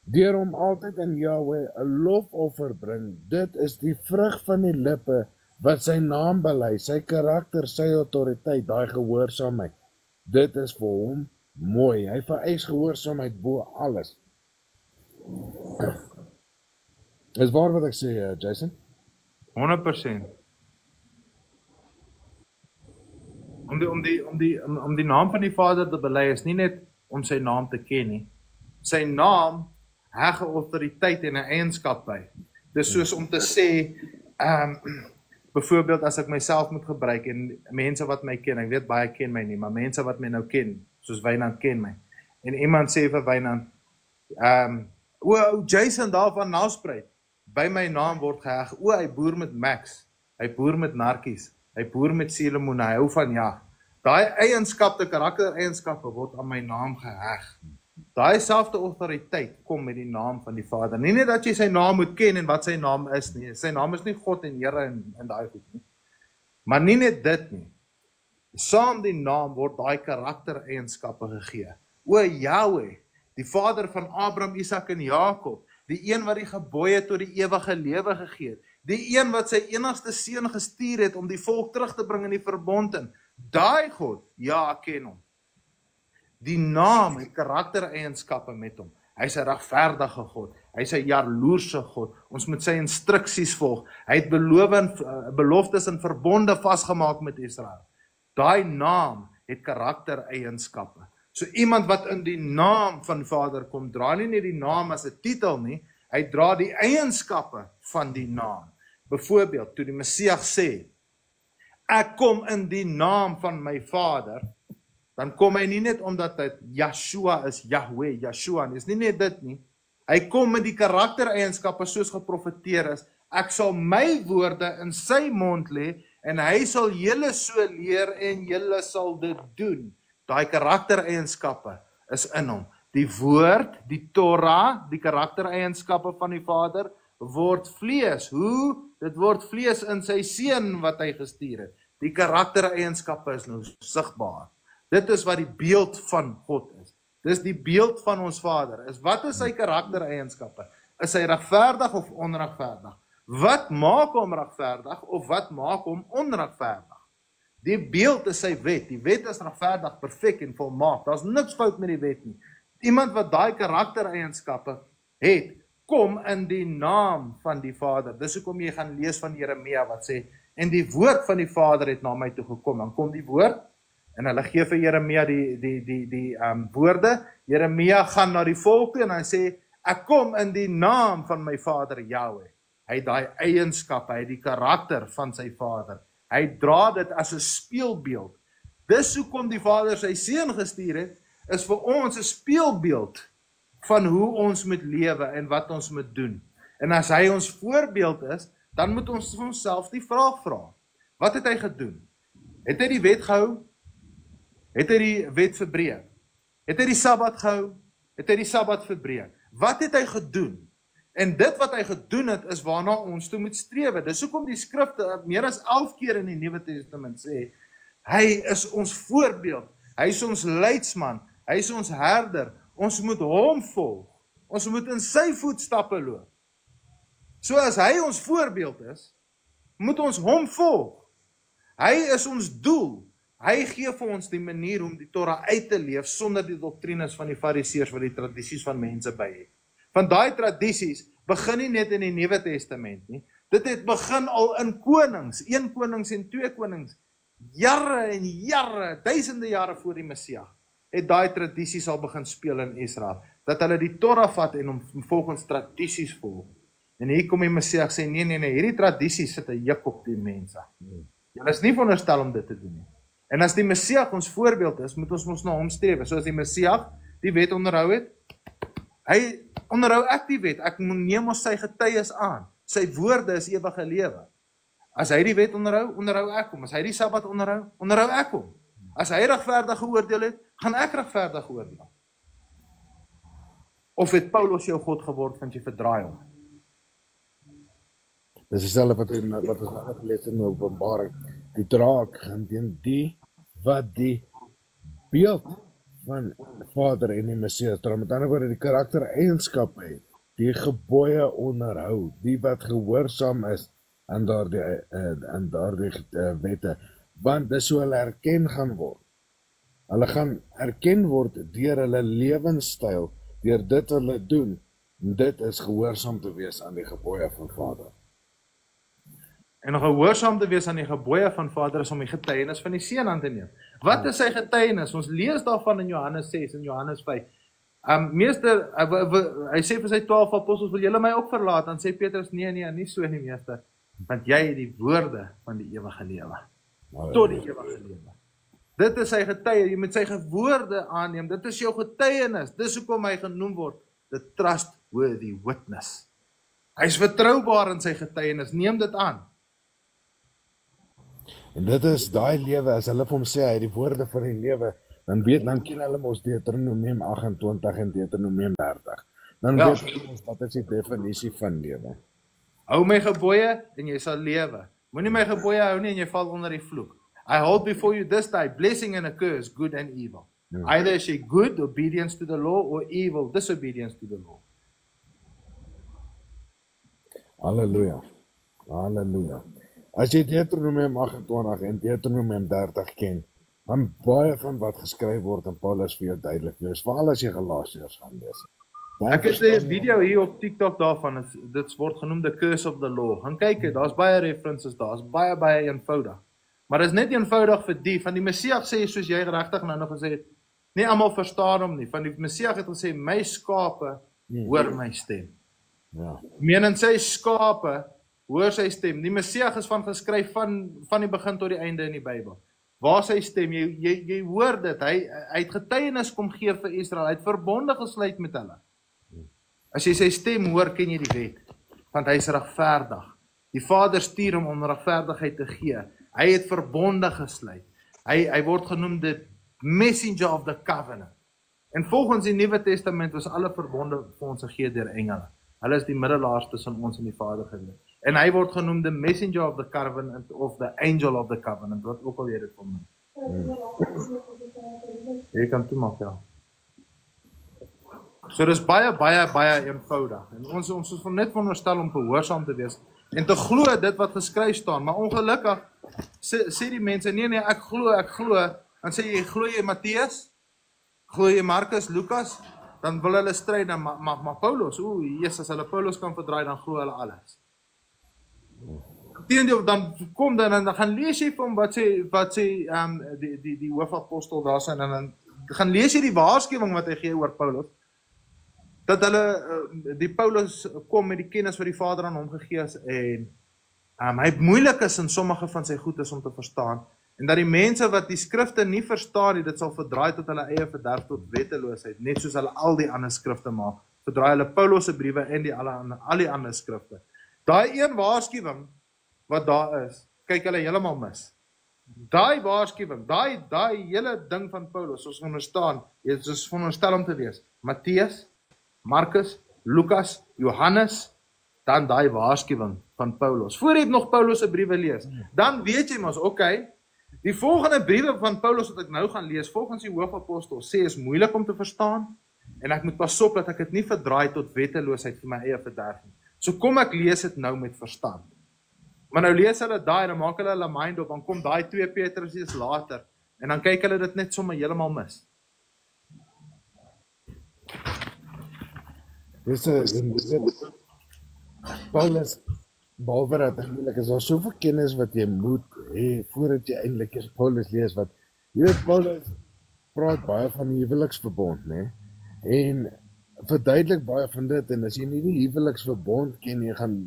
deur hom altyd aan Jahwe 'n lofoffer bring. Dit is die vrug van die lippe wat sy naam bely, sy karakter, sy autoriteit, daai gehoorsaamheid. Dit is vir hom mooi. Hy vereis gehoorsaamheid bo alles. Is waar wat ek sê, Jason? 100%. Om die naam van die Vader te bely is nie net om sy naam te ken nie. Sy naam heg 'n autoriteit en 'n eienskap by. Dis soos om te sê, byvoorbeeld as ek myself moet gebruik en mense wat my ken, ek weet baie ken my nie, maar mense wat my nou ken, soos Wynand ken my. En iemand sê vir Wynand, Jason daar van Nelspruit, by my naam word geheg, hy boer met Max, hy boer met narkies, hy boer met seelemoene, hy hou van jag. Daai eienskappe, karaktereienskappe word aan my naam geheg. Daai selfde autoriteit kom met die naam van die Vader. Nie net dat jy sy naam moet ken en wat sy naam is nie. Sy naam is nie God en Here en daai goed nie. Maar nie net dit nie. Saam die naam word daai karaktereienskappe gegee. Jahwe, die Vader van Abraham, Isak en Jakob, die een wat die gebooie tot die ewige lewe gegee het, die een wat sy enigste seun gestuur het om die volk terug te bring in die verbond in, daai God, ja, ek ken hom. Die naam het karaktereienskappe met hom. Hy is 'n regverdige God, hy is 'n jaloerse God, ons moet sy instruksies volg, hy het beloftes en verbonde vasgemaak met Israel. Daai naam het karaktereienskappe. So iemand wat in die naam van Vader kom, dra nie net die naam as 'n titel nie, hy dra die eienskappe van die naam. Byvoorbeeld, toe die Messias sê, ek kom in die naam van my Vader, dan kom hy nie net omdat dit Yeshua is, Yahweh, Yeshua, dis nie net dit nie. Hy kom met die karaktereienskappe soos geprofeteer is, ek sal my woorde in sy mond lê, en hy sal julle so leer, en julle sal dit doen. Daai karaktereienskappe is in hom. Die woord, die Torah, die karaktereienskappe van die Vader, word vlees. Hoe? Dit word vlees in sy seun wat hy gestuur het. Die karaktereienskappe is nou sigbaar. Dit is wat die beeld van God is. Dis die beeld van ons Vader. Wat is sy karaktereienskappe? Is hy regverdig of onregverdig? Wat maak hom regverdig of wat maak hom onregverdig? Die beeld is sy wet. Die wet is regverdig, perfek en volmaak. Daar's niks fout met die wet nie. Iemand wat daai karaktereienskappe het, kom in die naam van die Vader. Dis hoekom jy gaan lees van Jeremia wat sê, en die woord van die Vader het na my toe gekom. Dan kom die woord, en hulle gee vir Jeremia die woorde. Jeremia gaan na die volk toe en hy sê, ek kom in die naam van my Vader Jahwe. Hy het daai eienskappe, hy het die karakter van sy Vader. Hy dra dit as 'n speelbeeld. Dis hoekom die Vader sy seun gestuur het, is vir ons 'n speelbeeld van hoe ons moet lewe en wat ons moet doen. En as hy ons voorbeeld is, dan moet ons vir onsself die vraag vra. Wat het hy gedoen? Het hy die wet gehou? Het hy die wet verbreek? Het hy die Sabbat gehou? Het hy die Sabbat verbreek? Wat het hy gedoen? En dit wat hy gedoen het, is waarna ons toe moet strewe. Dis hoekom die skrifte meer as 11 keer in die Nuwe Testament sê, hy is ons voorbeeld, hy is ons leidsman, hy is ons herder, ons moet hom volg, ons moet in sy voetstappe loop. So as hy ons voorbeeld is, moet ons hom volg. Hy is ons doel, hy gee vir ons die manier om die Torah uit te leef, sonder die doktrines van die Fariseërs, wat die tradisies van mense by het. Van daai tradisies begin nie net in die Nuwe Testament nie. Dit het begin al in konings, 1 konings en 2 konings, jare en jare, duisende jare voor die Messias, het daai tradisies al begin speel in Israel, dat hulle die Torah vat en hom volgens tradisies volg. En hier kom die Messias sê, nee, hierdie tradisies sit 'n juk op die mense. Julle is nie veronderstel om dit te doen nie. En as die Messias ons voorbeeld is, moet ons na hom streef. So as die Messias die wet onderhou het, hy onderhou ek die wet, ek neem ons sy getuies aan, sy woorde is ewige lewe. As hy die wet onderhou ek hom, as hy die Sabbat onderhou ek hom. As hy regverdig geoordeel het, gaan ek regverdig oordeel. Of het Paulus jou God geword, want jy verdraai hom? Dis dieselfde wat ons nou gelees het in Openbaring. Die draak gaan teen die wat die beeld van Vader en die Messias dra. Met ander woorde, die karaktereienskappe het, die gebooie onderhou, die wat gehoorsaam is aan daardie wette, want dis so hulle erken gaan word. Hulle gaan erken word deur hulle lewenstyl, deur dit wat hulle doen, en dit is gehoorsaam te wees aan die gebooie van Vader. En gehoorsaam te wees aan die gebooie van Vader is om die getuienis van die Seun aan te neem. Wat is sy getuienis? Ons lees daarvan in Johannes 6 en Johannes 5. Meester, hy sê vir sy 12 apostels, wil julle my ook verlaat? Dan sê Petrus, nee, nie so nie, meester, want jy het die woorde van die ewige lewe. Tot die ewige lewe. Dit is sy getuie, jy moet sy woorde aanneem, dit is jou getuienis, dis hoekom hy genoem word, the trustworthy witness. Hy is vertroubaar in sy getuienis, neem dit aan. En dit is daai lewe, as hulle vir hom sê, hy het die woorde van die lewe, dan ken hulle ons Deuteronomium 28 en Deuteronomium 30. Dan weet hulle ons wat is die definisie van lewe. Hou my gebooie en jy sal lewe. Moenie my gebooie hou nie en jy val onder die vloek. I hold before you this day blessing and a curse, good and evil. Either is it good obedience to the law or evil disobedience to the law. Halleluja. Halleluja. As jy Deuteronomium 28 en Deuteronomium 30 ken, dan baie van wat geskryf word in Paulus vir jou duidelik wees, veral as jy Galasiërs gaan lees. Ek het 'n video hier op TikTok daarvan, dit word genoem the curse of the law. Gaan kyk, daar's baie references daar, is baie eenvoudig. Maar dit is net eenvoudig vir die, van die Messias sê, soos jy regtig nou nog gesê het, nie almal verstaan hom nie, van die Messias het gesê, my skape hoor my stem. Ja. Menend sy skape hoor sy stem. Die Messias is van geskryf van die begin tot die einde in die Bybel. Waar sy stem, jy hoor dit, hy het getuienis kom gee vir Israel, hy het verbonde gesluit met hulle. As jy sy stem hoor, ken jy die wet, want hy is regverdig. Die Vader stuur hom om regverdigheid te gee. Hy het verbonde gesluit. Hy word genoem the messenger of the covenant. En volgens die Nuwe Testament was alle verbonde vir ons gegee deur engele. Hulle is die middelaars tussen ons en die Vader gewees. En hy word genoem the messenger of the covenant of the angel of the covenant, wat ook al jy dit kom noem. Jy kan toemaak, ja. So dis baie eenvoudig. En ons is net veronderstel om gehoorsaam te wees en te glo dit wat geskryf staan, maar ongelukkig sê die mense, nee, ek glo, dan sê jy, glo jy Matteus? Glo jy Markus, Lukas? Dan wil hulle stry, dan maar Paulus, Jesus, hulle Paulus kan verdraai, dan glo hulle alles. Teendeel, dan gaan lees jy van wat sê die hoofapostel daar sê, en dan gaan lees jy die waarskuwing wat hy gee oor Paulus, dat hulle, die Paulus kom met die kennis wat die Vader aan hom gegee is, en hy moeilik is in sommige van sy goed is om te verstaan, En dat die mense wat die skrifte nie verstaan nie, dit sal verdraai tot hulle eie verderf tot wetteloosheid, net soos hulle al die ander skrifte maak. Verdraai hulle Paulus se briewe en al die ander skrifte. Daai een waarskuwing wat daar is, kyk hulle heeltemal mis. Daai waarskuwing, daai hele ding van Paulus, ons verstaan, dit is veronderstel om te wees. Matteus, Markus, Lukas, Johannes, dan daai waarskuwing van Paulus. Voor jy nog Paulus se briewe lees, dan weet jy mos, okay, die volgende briewe van Paulus wat ek nou gaan lees, volgens die hoofapostel, sê is moeilik om te verstaan, en ek moet pas op dat ek dit nie verdraai tot wetteloosheid vir my eie verderf nie. So kom ek lees dit nou met verstand. Maar nou lees hulle daai, dan maak hulle mind op, dan kom daai 2 Petrus eers later, en dan kyk hulle dit net sommer heeltemal mis. Dis Paulus, behalwe dat eintlik is daar soveel kennis wat jy moet hê voordat jy eintlik eers Paulus lees, wat jy weet, Paulus praat baie van die huweliksverbond, né? En verduidelik baie van dit, en as jy nie die huweliksverbond ken, jy gaan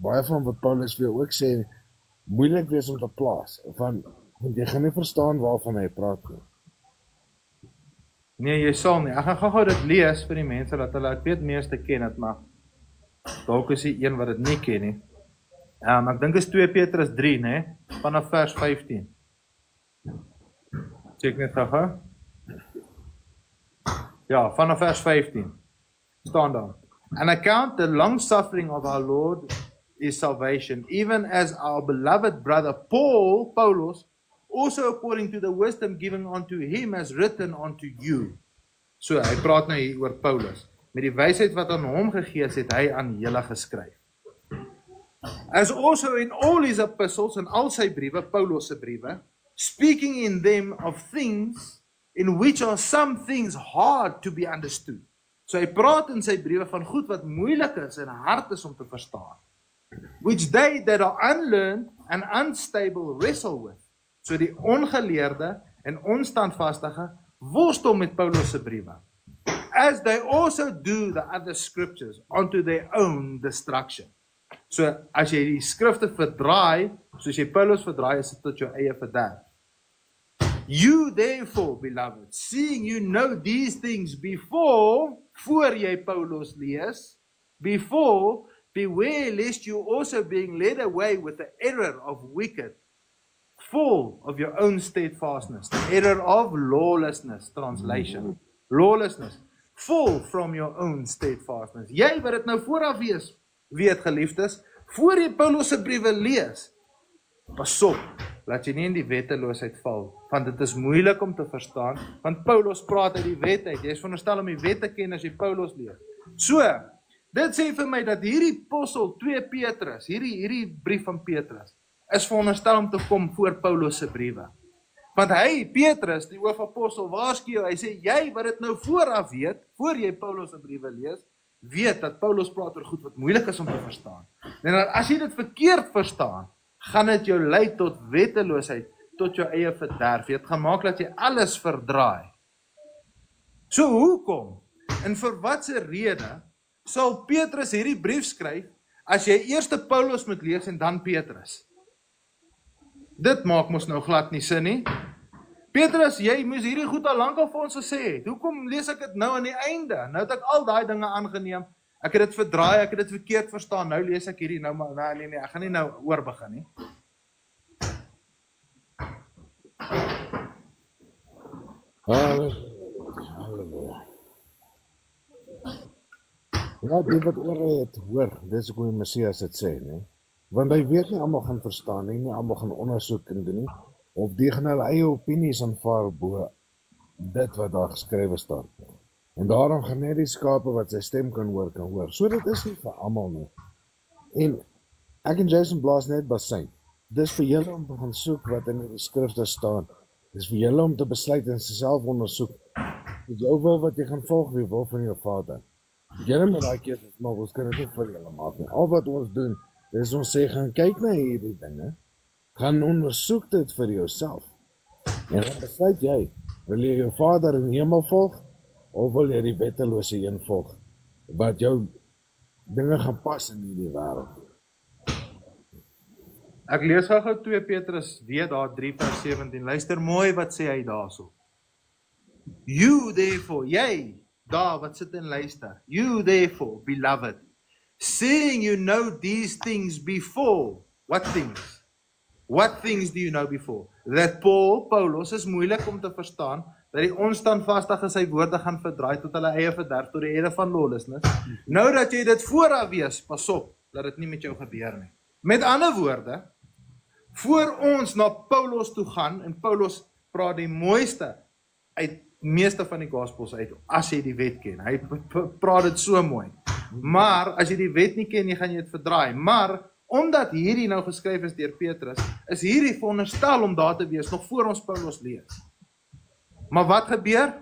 baie van wat Paulus vir jou ook sê, moeilik wees om te plaas, want jy gaan nie verstaan waarvan hy praat nie. Nee, jy sal nie. Ek gaan gou dit lees vir die mense, dat hulle, ek weet meeste ken het, maar dalk is die een wat dit nie ken nie. Ek dink is 2 Petrus 3, né? Vanaf vers 15. Check net gou. Ja, vanaf vers 15. Staan daar. And account the long suffering of our Lord is salvation, even as our beloved brother Paulus, also according to the wisdom given unto him, has written unto you. So, hy praat nou hier oor Paulus. Met die wysheid wat aan hom gegee is, het hy aan julle geskryf. As also in all his epistles, en al sy briewe, Paulus se briewe, speaking in them of things in which are some things hard to be understood. So hy praat in sy briewe van goed wat moeilik is en hard is om te verstaan. Which they that are unlearned and unstable wrestle with. So die ongeleerde en onstandvastige worstel met Paulus se briewe. As they also do the other scriptures unto their own destruction. So as jy die skrifte verdraai, soos jy Paulus verdraai, is dit tot jou eie verderf. You therefore, beloved, seeing you know these things before, voor jy Paulus lees, before, beware lest you also being led away with the error of wicked, full of your own steadfastness, the error of lawlessness, translation, lawlessness, full from your own steadfastness. Jy wat dit nou vooraf weet geliefdes, voor jy Paulus se briewe lees, pas op, laat jy nie in die wetteloosheid val, want dit is moeilik om te verstaan, want Paulus praat uit die wet uit, jy is veronderstel om die wet te ken as jy Paulus lees. So, dit sê vir my dat hierdie apostel 2 Petrus, hierdie brief van Petrus, is veronderstel om te kom voor Paulus se briewe. Want hy, Petrus, die hoofapostel, waarsku jou, hy sê, jy wat dit nou vooraf weet, voor jy Paulus se briewe lees, weet dat Paulus praat oor goed wat moeilik is om te verstaan. En as jy dit verkeerd verstaan, gaan dit jou lei tot wetteloosheid, tot jou eie verderf. Jy het gemaak dat jy alles verdraai. So hoekom, en vir watse rede, sal Petrus hierdie brief skryf, as jy eers Paulus moet lees en dan Petrus? Dit maak mos nou glad nie sin nie. Petrus, jy moes hierdie goed al lank al vir ons gesê het. Hoekom lees ek dit nou aan die einde? Nou het ek al daai dinge aangeneem. Ek het dit verdraai, ek het dit verkeerd verstaan. Nou lees ek hierdie nou maar nee, ek gaan nie nou oor begin nie. Halleluja. Ja, die wat oor het hoor, dis hoe die Messias het sê, nee. Want hy weet nie almal gaan verstaan nie, nie almal gaan ondersoek en doen nie, of die gaan hulle eie opinies aanvaar bo dit wat daar geskrywe staan. En daarom gaan net die skape wat sy stem kan hoor. So dit is nie vir almal nie. En ek en Jason blaas net basyn. Dis vir julle om te gaan soek wat in die skrifte staan. Dis vir julle om te besluit en self ondersoek. Dis jou wil wat jy gaan volg, wie wil van jou Vader. Julle moet daai keer maar ons kan dit nie vir julle maak nie. Al wat ons doen, dis ons sê gaan kyk na hierdie dinge. Gaan ondersoek dit vir jouself. En dan besluit jy, wil jy jou Vader in die hemel volg, of wil jy die wettelose een volg, wat jou dinge gaan pas in hierdie wêreld. Ek lees gou 2 Petrus weer daar 3 vers 17. Luister mooi wat sê hy daarso. You therefore, jy, daar wat sit en luister. You therefore, beloved, seeing you know these things before. What things? What things do you know before? That Paulus is moeilik om te verstaan, dat die onstandvastige sy woorde gaan verdraai tot hulle eie verderf tot die ere van lawlessness. Nou dat jy dit vooraf weet, pas op, dat dit nie met jou gebeur nie. Met ander woorde, voor ons na Paulus toe gaan, en Paulus praat die mooiste uit meeste van die gospels uit, as jy die wet ken. Hy praat dit so mooi. Maar, as jy die wet nie ken, jy gaan jy dit verdraai. Maar, omdat hierdie nou geskryf is deur Petrus, is hierdie veronderstel om daar te wees, nog voor ons Paulus lees. Maar wat gebeur?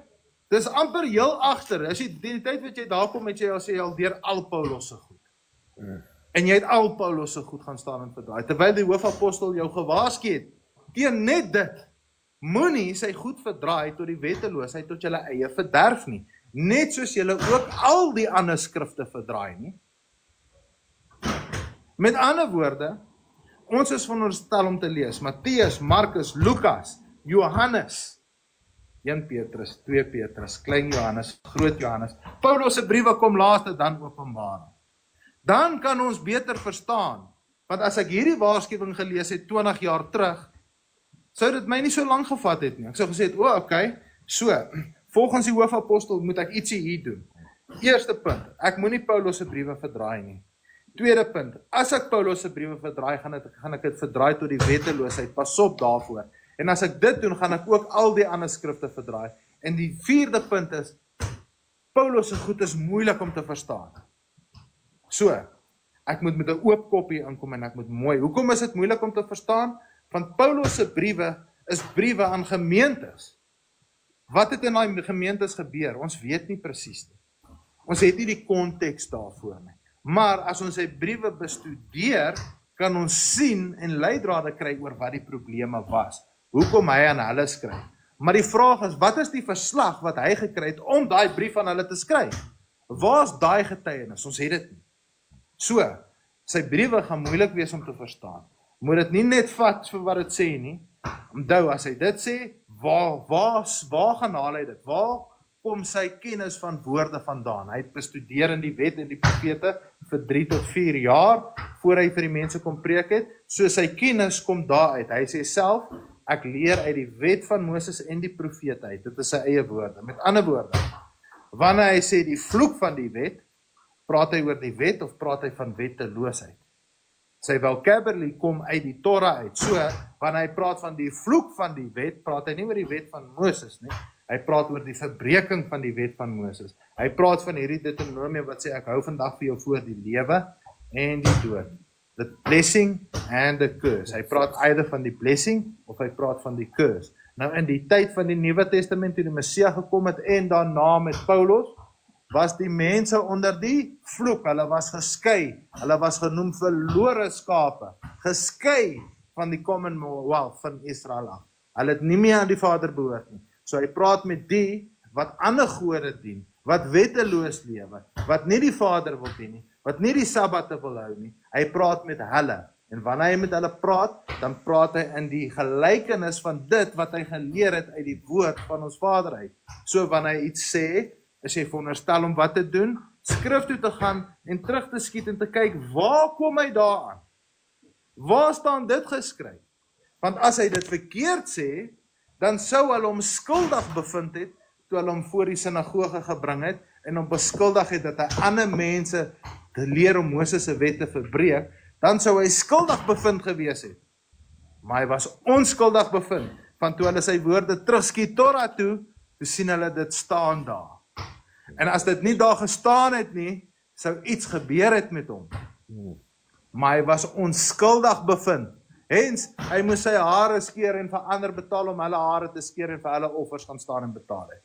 Dis amper heel agter. As jy die tyd wat jy daar kom, het jy al deur al Paulus se goed. En jy het al Paulus se goed gaan staan en verdraai. Terwyl die hoofapostel jou gewaarsku het, teen net dit, moenie sy goed verdraai tot die wetteloosheid, tot julle eie verderf nie. Net soos julle ook al die ander skrifte verdraai nie. Met ander woorde, ons is veronderstel om te lees, Matteus, Markus, Lukas, Johannes, 1 Petrus, 2 Petrus, klein Johannes, groot Johannes, Paulus se briewe kom laaste, dan Openbaring. Dan kan ons beter verstaan, want as ek hierdie waarskuwing gelees het 20 jaar terug, sou dit my nie so lank gevat het nie. Ek sou gesê het, okay, so, volgens die hoofapostel moet ek ietsie hier doen. Eerste punt, ek moenie Paulus se briewe verdraai nie. Tweede punt, as ek Paulus se briewe verdraai, gaan ek dit verdraai tot die wetteloosheid, pas op daarvoor. En as ek dit doen, gaan ek ook al die ander skrifte verdraai. En die vierde punt is, Paulus se goed is moeilik om te verstaan. So, ek moet met 'n oop kopie inkom en ek moet mooi. Hoekom is dit moeilik om te verstaan? Want Paulus se briewe is briewe aan gemeentes. Wat het in daai gemeentes gebeur? Ons weet nie presies nie. Ons het nie die konteks daarvoor nie. Maar as ons sy briewe bestudeer, kan ons sien en leidrade kry oor wat die probleme was. Hoekom hy aan hulle skryf. Maar die vraag is, wat is die verslag wat hy gekry het om daai brief aan hulle te skryf? Waar is daai getuienis? Ons het dit nie. So, sy briewe gaan moeilik wees om te verstaan. Moet dit nie net vat vir wat dit sê nie. Onthou, as hy dit sê, waar gaan haal hy dit? Waar kom sy kennis van woorde vandaan? Hy het bestudeer in die wet en die profete vir 3 tot 4 jaar, voor hy vir die mense kom preek het, so sy kennis kom daar uit. Hy sê self, ek leer uit die wet van Moses en die profete uit. Dit is sy eie woorde. Met ander woorde, wanneer hy sê die vloek van die wet, praat hy oor die wet of praat hy van wetteloosheid? Sy vocabulary kom uit die Torah uit. So, wanneer hy praat van die vloek van die wet, praat hy nie oor die wet van Moses nie. Hy praat oor die verbreeking van die wet van Moses. Hy praat van hierdie Deuteronomium wat sê, ek hou vandag vir jou voor die lewe en die dood. The blessing and the curse. Hy praat either van die blessing of hy praat van die curse. Nou in die tyd van die Nuwe Testament toe die Messia gekom het en daarna met Paulus, was die mense onder die vloek. Hulle was geskei. Hulle was genoem verlore skape. Geskei van die Commonwealth van Israel af. Hulle het nie meer aan die Vader behoort nie. So hy praat met die wat ander gode dien, wat wetteloos lewe, wat nie die Vader wil dien nie, wat nie die Sabbatte wil hou nie. Hy praat met hulle. En wanneer hy met hulle praat, dan praat hy in die gelykenis van dit wat hy geleer het uit die woord van ons Vader uit. So wanneer hy iets sê, is hy veronderstel om wat te doen? Skrif toe te gaan en terug te skiet en te kyk, waar kom hy daaraan? Waar staan dit geskryf? Want as hy dit verkeerd sê, dan sou hulle hom skuldig bevind het, toe hulle hom voor die sinagoge gebring het, en hom beskuldig het dat hy ander mense geleer om Moses se wet te verbreek, dan sou hy skuldig bevind gewees het. Maar hy was onskuldig bevind, want toe hulle sy woorde terugskiet Torah toe sien hulle dit staan daar. En as dit nie daar gestaan het nie, sou iets gebeur het met hom. Maar hy was onskuldig bevind. Hens, hy moes sy hare skeer en vir ander betaal om hulle hare te skeer en vir hulle offers gaan staan en betaal het.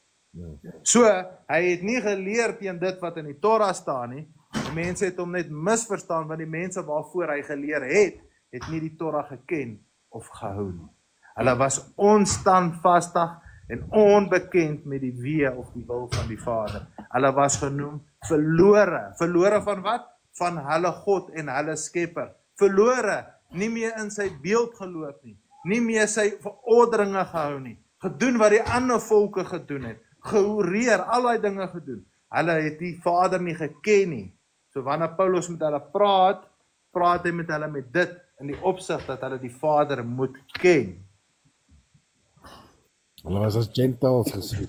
So, hy het nie geleer teen dit wat in die Torah staan nie. Die mense het hom net misverstaan, want die mense waarvoor hy geleer het nie die Torah geken of gehou nie. Hulle was onstandvastig en onbekend met die wee of die wil van die Vader. Hulle was genoem verlore. Verlore van wat? Van hulle God en hulle Skepper. Verlore nie meer in sy beeld geloop nie, nie meer sy verorderinge gehou nie, gedoen wat die ander volke gedoen het, gehoreer, al die dinge gedoen. Hulle het die Vader nie geken nie. So wanneer Paulus met hulle praat hy met hulle met dit, in die opsig dat hulle die Vader moet ken. Hulle was as Gentiles gesien.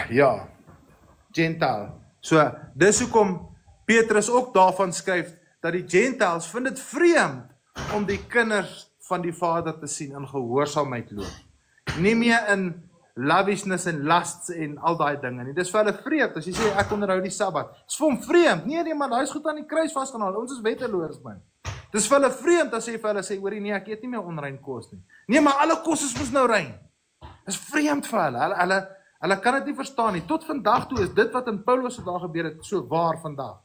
Ja, Gentile. So, dis hoekom Petrus ook daarvan skryf, dat die Gentiles vind dit vreemd om die kinders van die Vader te sien in gehoorsaamheid loop. Nie meer in lavishness en lusts en al daai dinge nie. Dis vir hulle vreemd, as jy sê, ek onderhou die Sabbat. Dis vir hom vreemd. Nee, man, hy is goed aan die kruis vasgenaal. Ons is wetteloos, man. Dis vir hulle vreemd as hy vir hulle sê, hoorie, nee, ek eet nie meer onrein kos nie. Nee, maar alle kos is mos nou rein. Dis vreemd vir hulle. Hulle kan dit nie verstaan nie. Tot vandag toe is dit wat in Paulus se dae gebeur het, so waar vandag.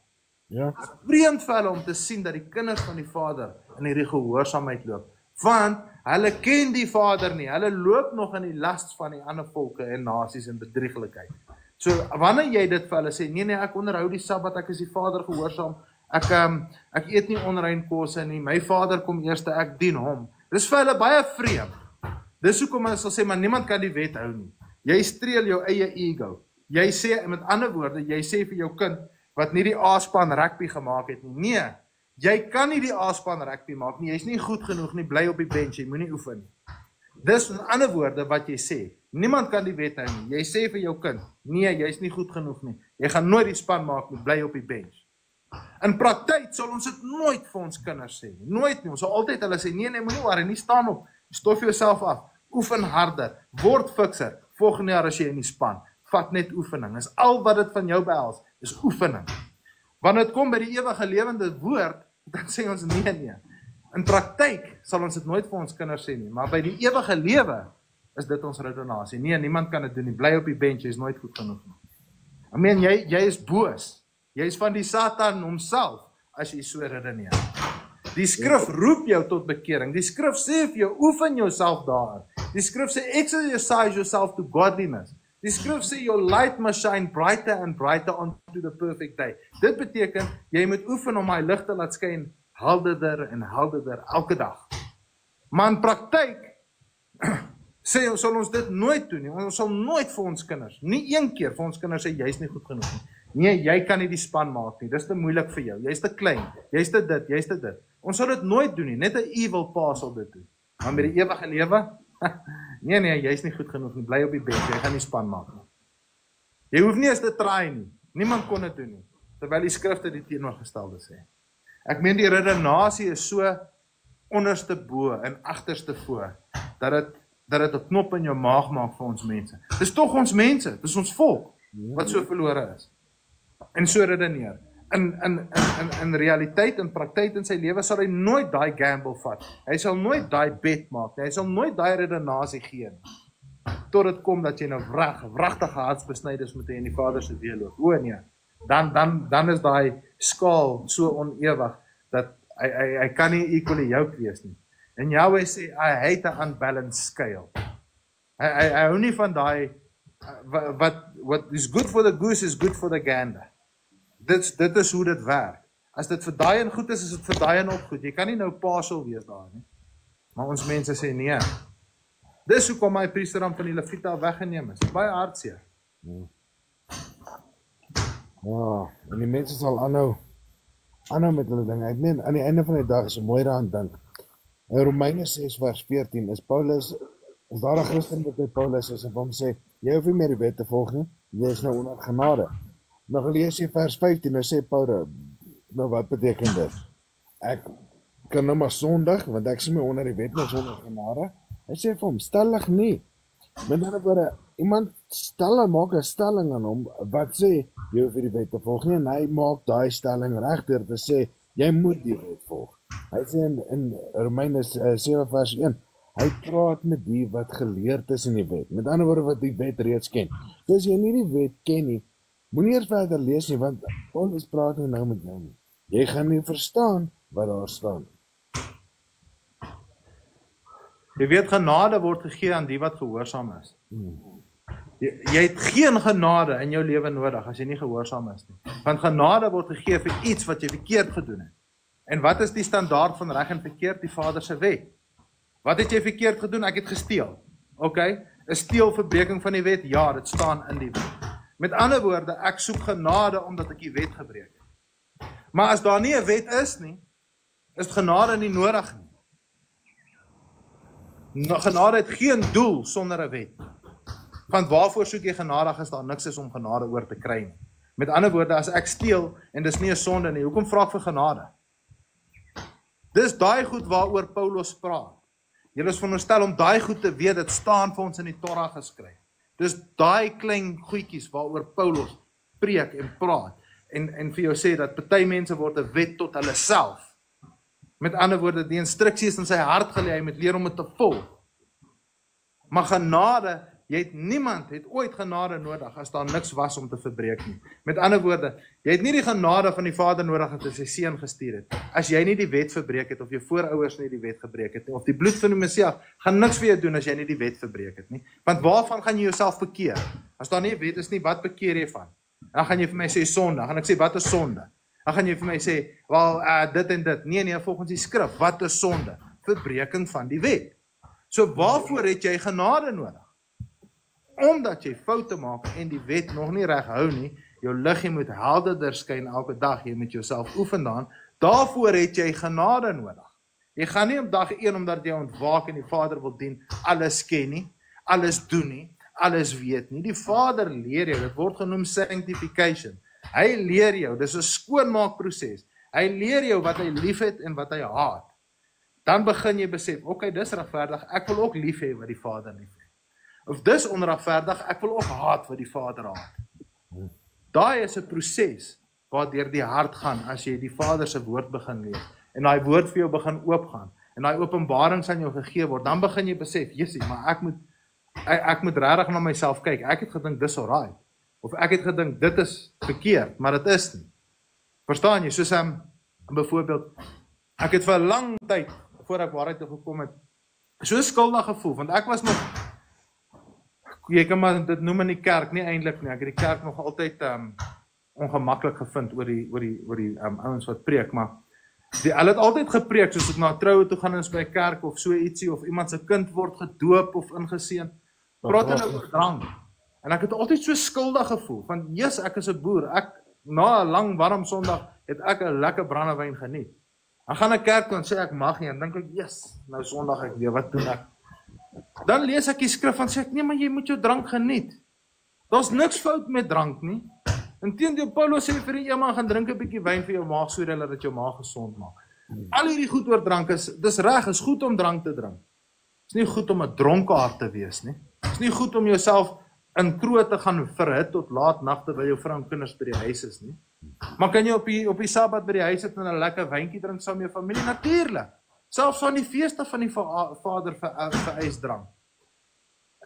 Ja. Dit is vreemd vir hulle om te sien dat die kinders van die Vader in hierdie gehoorsaamheid loop. Want hulle ken die Vader nie. Hulle loop nog in die last van die ander volke en nasies en bedrieglikheid. So wanneer jy dit vir hulle sê, nee, ek onderhou die Sabbat, ek is die Vader gehoorsaam. Ek eet nie onrein kosse nie. My Vader kom eerste, ek dien hom. Dis vir hulle baie vreemd. Dis hoekom hulle sal sê, maar niemand kan die wet hou nie. Jy streel jou eie ego. Jy sê, met ander woorde, jy sê vir jou kind wat nie die A-span rugby gemaak het nie. Nee, jy kan nie die A-span rugby maak nie. Jy's nie goed genoeg nie, bly op die bench, jy moenie oefen nie. Dis in ander woorde wat jy sê. Niemand kan die wet hou nie. Jy sê vir jou kind, nee, jy's nie goed genoeg nie. Jy gaan nooit die span maak nie, bly op die bench. In praktyk sal ons dit nooit vir ons kinders sê nie. Nooit nie. Ons sal altyd hulle sê, nee, moenie worry nie, staan op. Stof jouself af. Oefen harder. Word fikser. Volgende jaar as jy in die span, vat net oefening. Is al wat dit van jou behels, is oefening. Wanneer dit kom by die ewige lewende woord, dan sê ons nee. In praktyk sal ons dit nooit vir ons kinders sê nie, maar by die ewige lewe is dit ons redenasie. Nee, niemand kan dit doen nie. Bly op die bench, jy is nooit goed genoeg nie. Amen, jy is boos. Jy is van die Satan homself as jy so redeneer. Die skrif roep jou tot bekering. Die skrif sê vir jou, oefen jouself daarin. Die skrif sê, exercise yourself to godliness. Die skrif sê, your light must shine brighter and brighter onto the perfect day. Dit beteken, jy moet oefen om hy lig te laat skyn, helderder en helderder, elke dag. Maar in praktyk, sal ons dit nooit doen nie. Ons sal nooit vir ons kinders, nie een keer vir ons kinders sê, jy is nie goed genoeg nie. Nee, jy kan nie die span maak nie, dis te moeilik vir jou, jy is te klein, jy is te dit. Ons sal dit nooit doen nie, net 'n evil pa sal dit doen. Maar met die ewige lewe, nee, jy is nie goed genoeg nie, bly op die bench, jy gaan nie span maak nie. Jy hoef nie eens te try nie, niemand kon dit doen nie, terwyl die skrifte die teenoorgestelde sê. Ek meen die redenasie is so onderste bo en agterste voor, dat dit 'n knop in jou maag maak vir ons mense. Dis tog ons mense, dis ons volk, wat so verlore is. En so redeneer. In realiteit, in praktyk in sy lewe sal hy nooit daai gamble vat. Hy sal nooit daai bet maak nie. Hy sal nooit daai redenasie gee nie. Tot dit kom dat jy nou wragtige hartsbesnydings moet hê in die Vader se weë loop. O nee. Dan is daai skaal so onewig dat hy kan nie equally yoke wees nie. En Yahweh sê, I hate an unbalanced scale. Hy hou nie van daai what is good for the goose is good for the gander. Dit is hoe dit werk. As dit vir daai en goed is dit vir daai en ook goed. Jy kan nie nou partial wees daar nie. Maar ons mense sê nee. Dis hoekom my priesterdom van die Levite weggeneem is. Baie hartseer. Ja, en die mense sal aanhou met hulle dinge. Ek meen, aan die einde van die dag is mooi daaraan dink. In Romeine 6 vers 14 is daar 'n Christen wat by Paulus is en hom sê, jy hoef nie meer die wet te volg nie, jy is nou onder genade. Nou lees jy vers 15, nou sê Paulus, nou wat beteken dit? Ek kan nou maar sondig, want ek sê my onder die wet nou sonder genade. Hy sê vir hom, stellig nie. Met ander woorde, iemand maak 'n stelling aan hom, wat sê, jy hoef die wet te volg nie, en hy maak daai stelling reg deur te sê, jy moet die wet volg. Hy sê in Romeine 7 vers 1, hy praat met die wat geleerd is in die wet. Met ander woorde wat die wet reeds ken. So as jy nie die wet ken nie, moenie eers verder lees nie, want Paulus praat nou met jou nie. Jy gaan nie verstaan wat daar staan. Jy weet, genade word gegee aan die wat gehoorsaam is. Jy het geen genade in jou lewe nodig as jy nie gehoorsaam is nie. Want genade word gegee vir iets wat jy verkeerd gedoen het. En wat is die standaard van reg en verkeerd? Die Vader se wet. Wat het jy verkeerd gedoen? Ek het gesteel. Okay, is steel verbreeking van die wet? Ja, dit staan in die wet. Met ander woorde, ek soek genade omdat ek die wet gebreek het. Maar as daar nie 'n wet is nie, is genade nie nodig nie. Genade het geen doel sonder 'n wet. Want waarvoor soek jy genade as daar niks is om genade oor te kry nie? Met ander woorde, as ek steel en dis nie 'n sonde nie, hoekom vra ek vir genade? Dis daai goed waaroor Paulus praat. Julle is veronderstel om daai goed te weet, dit staan vir ons in die Torah geskryf. Dis daai klein goedjies waaroor Paulus preek en praat. En vir jou sê dat party mense word 'n wet tot hulle self. Met ander woorde, die instruksies in sy hart gelê, hy moet leer om dit te volg. Maar genade, niemand het ooit genade nodig as daar niks was om te verbreek nie. Met ander woorde, jy het nie die genade van die Vader nodig as hy sy seun gestuur het. As jy nie die wet verbreek het, of jou voorouers nie die wet gebreek het nie, of die bloed van die Messias gaan niks vir jou doen as jy nie die wet verbreek het nie. Want waarvan gaan jy jouself bekeer? As daar nie 'n wet is nie, wat bekeer jy van? Dan gaan jy vir my sê sonde. Dan gaan ek sê, wat is sonde? Dan gaan jy vir my sê, wel, dit en dit. Nee, volgens die skrif, wat is sonde? Verbreeking van die wet. So waarvoor het jy genade nodig? Omdat jy foute maak en die wet nog nie reg hou nie, jou liggie moet helderder skyn elke dag, jy moet jouself oefen daarvoor het jy genade nodig. Jy gaan nie op dag 1, omdat jy ontwaak en die Vader wil dien, alles ken nie, alles doen nie, alles weet nie. Die Vader leer jou, dit word genoem sanctification. Hy leer jou, dis 'n skoonmaakproses. Hy leer jou wat hy lief het en wat hy haat. Dan begin jy besef, okay, dis regverdig, ek wil ook lief hê wat die Vader lief het. Of dis onregverdig, ek wil ook haat wat die Vader haat. Daai is 'n proses waardeur die hart gaan as jy die Vader se woord begin lees en daai woord vir jou begin oopgaan en daai openbarings aan jou gegee word, dan begin jy besef, Jessie, maar ek moet regtig na myself kyk. Ek het gedink dis alright, of ek het gedink dit is verkeerd, maar dit is nie. Verstaan jy? Soos byvoorbeeld, ek het vir 'n lang tyd voor ek waarheid toe gekom het, so skuldig gevoel, want ek was nog, jy kan maar dit noem in die kerk, nie eintlik nie, ek het die kerk nog altyd ongemaklik gevind oor die ouens wat preek, maar hulle het altyd gepreek, soos ek na troue toe gaan ons by kerk, of so ietsie, of iemand se kind word gedoop of ingeseën, praat hulle oor drank, en ek het altyd so skuldig gevoel, van yes, ek is 'n boer, na 'n lang warm Sondag, het ek 'n lekker brandewyn geniet, dan gaan ek kerk toe en sê ek mag nie, en dink ek, yes, nou Sondag ek weer, wat doen ek? Dan lees ek die skrif en sê ek, nee, maar jy moet jou drank geniet. Daar's niks fout met drank nie. Inteendeel, Paulus sê vir die een man, gaan drink 'n bietjie wyn vir jou maag, sodat dit jou maag gesond maak. Al hierdie goed oor drank dis reg, is goed om drank te drink. Is nie goed om 'n dronkaard te wees nie. Is nie goed om jouself in kroeg te gaan verhit tot laat nag terwyl jou vrou en kinders by die huis is nie. Maar kan jy op die Sabbat by die huis sit en 'n lekker wyntjie drink saam met jou familie? Natuurlik. Selfs van die feeste van die Vader vereis drank.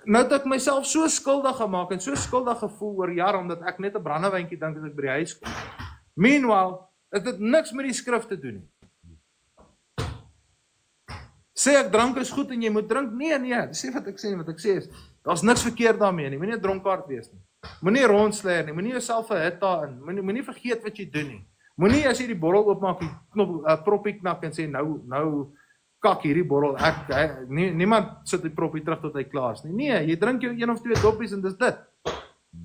Nou het ek myself so skuldig gemaak en so skuldig gevoel oor jare, omdat ek net 'n brandewyntjie drink as ek by die huis kom. Meanwhile, het dit niks met die skrif te doen nie. Sê ek drank is goed en jy moet drink? Nee, sê wat ek sê is, daar's niks verkeerd daarmee nie, moenie 'n dronkaard wees nie. Moenie rondsleier nie, moenie jouself verhit daarin, moenie vergeet wat jy doen nie. Moenie as jy die bottel oopmaak, die proppie knak en sê, nou kak hierdie bottel, niemand sit die proppie terug tot hy klaar is nie. Nee, jy drink jou 1 of 2 doppies en dis dit.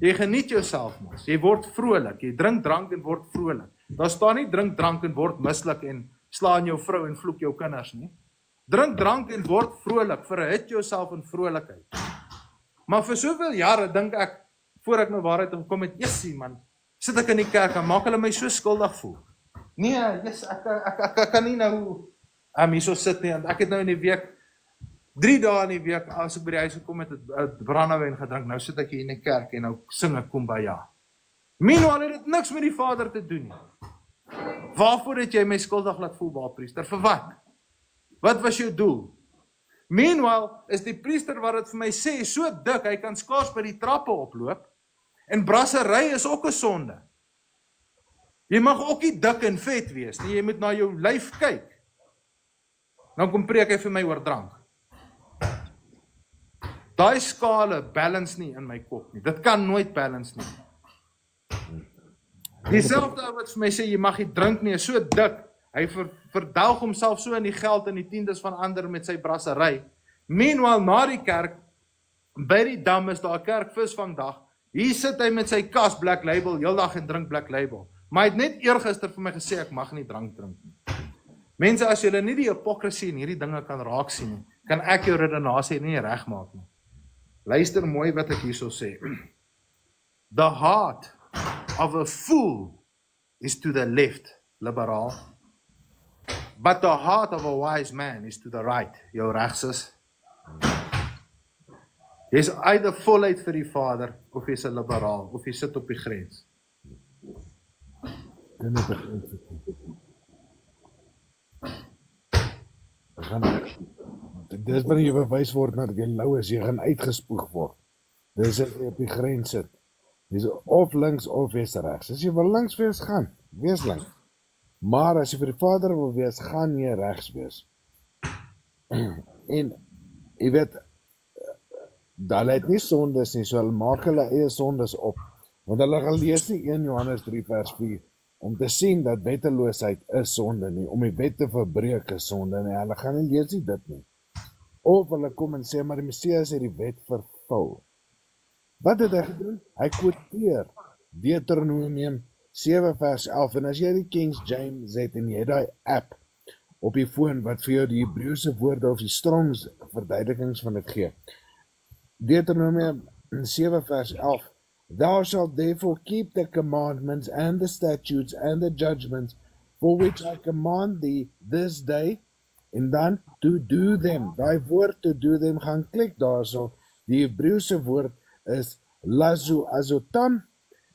Jy geniet jouself mos, jy word vrolik, jy drink drank en word vrolik. Daar staan nie drink drank en word mislik en slaan jou vrou en vloek jou kinders nie. Drink drank en word vrolik, verhit jouself in vrolikheid. Maar vir soveel jare dink ek, voor ek my waarheid gekom het, jessie man, sit ek in die kerk en maak hulle my so skuldig voel. Nee, ek kan nie nou hier so sit nie, want ek het nou in die week, 3 dae in die week, as ek by die huis gekom het, brandewyn gedrink, nou sit ek hier in die kerk en nou sing ek Kumbaya. Meanwhile het dit niks met die Vader te doen nie. Waarvoor het jy my skuldig laat voel, Baalpriester? Vir wat? Wat was jou doel? Meanwhile is die priester wat het vir my sê, so dik, hy kan skaars by die trappe oploop, en brassery is ook 'n sonde. Jy mag ook nie dik en vet wees nie, jy moet na jou lyf kyk. Nou kom preek hy vir my oor drank. Daai skale balance nie in my kop nie, dit kan nooit balance nie. Dieselfde ou wat vir my sê, jy mag nie drink nie, is so dik, Hy verdelg homself so in die geld en die tiendes van ander met sy brassery. Meanwhile, na die kerk, by die dam is daar 'n kerkvis vandag. Hier sit hy met sy kas Black Label, heeldag en drink Black Label. Maar hy het net eergister vir my gesê, ek mag nie drank drink nie. Mense, as julle nie die hipokrasie en hierdie dinge kan raak sien nie, kan ek jou redenasie nie regmaak nie. Luister mooi wat ek hierso sê. The heart of a fool is to the left, liberaal. But the heart of a wise man is to the right, jou regsis. Jy is either voluit vir die Vader, of jy is 'n liberaal, of jy sit op die grens. Dis wanneer jy bewys word dat jy lou is, jy gaan uitgespoeg word. Dis as jy op die grens sit. Jy is of links of wees regs. As jy wil links wees, gaan, wees links. Maar as jy vir die Vader wil wees, gaan jy regs wees. En, jy weet, hulle het nie sondes nie, so hulle maak hulle eie sondes op. Want hulle gaan lees nie 1 Johannes 3 vers 4, om te sien dat wetteloosheid is sonde nie, om die wet te verbreek is sonde nie, hulle gaan nie lees nie dit nie. Of hulle kom en sê, maar die Messias het die wet vervul. Wat het hy gedoen? Hy quoteer Deuteronomium 7 vers 11, en as jy die King James het en jy die app op die foon wat vir jou die Hebreëse woorde of die Strongs verduidelikings van dit gee. Deuteronomium 7 vers 11, Thou shalt therefore keep the commandments and the statutes and the judgments for which I command thee this day, en dan to do them. Daai woord to do them, gaan klik daarso. Die Hebreëse woord is lazu azotam,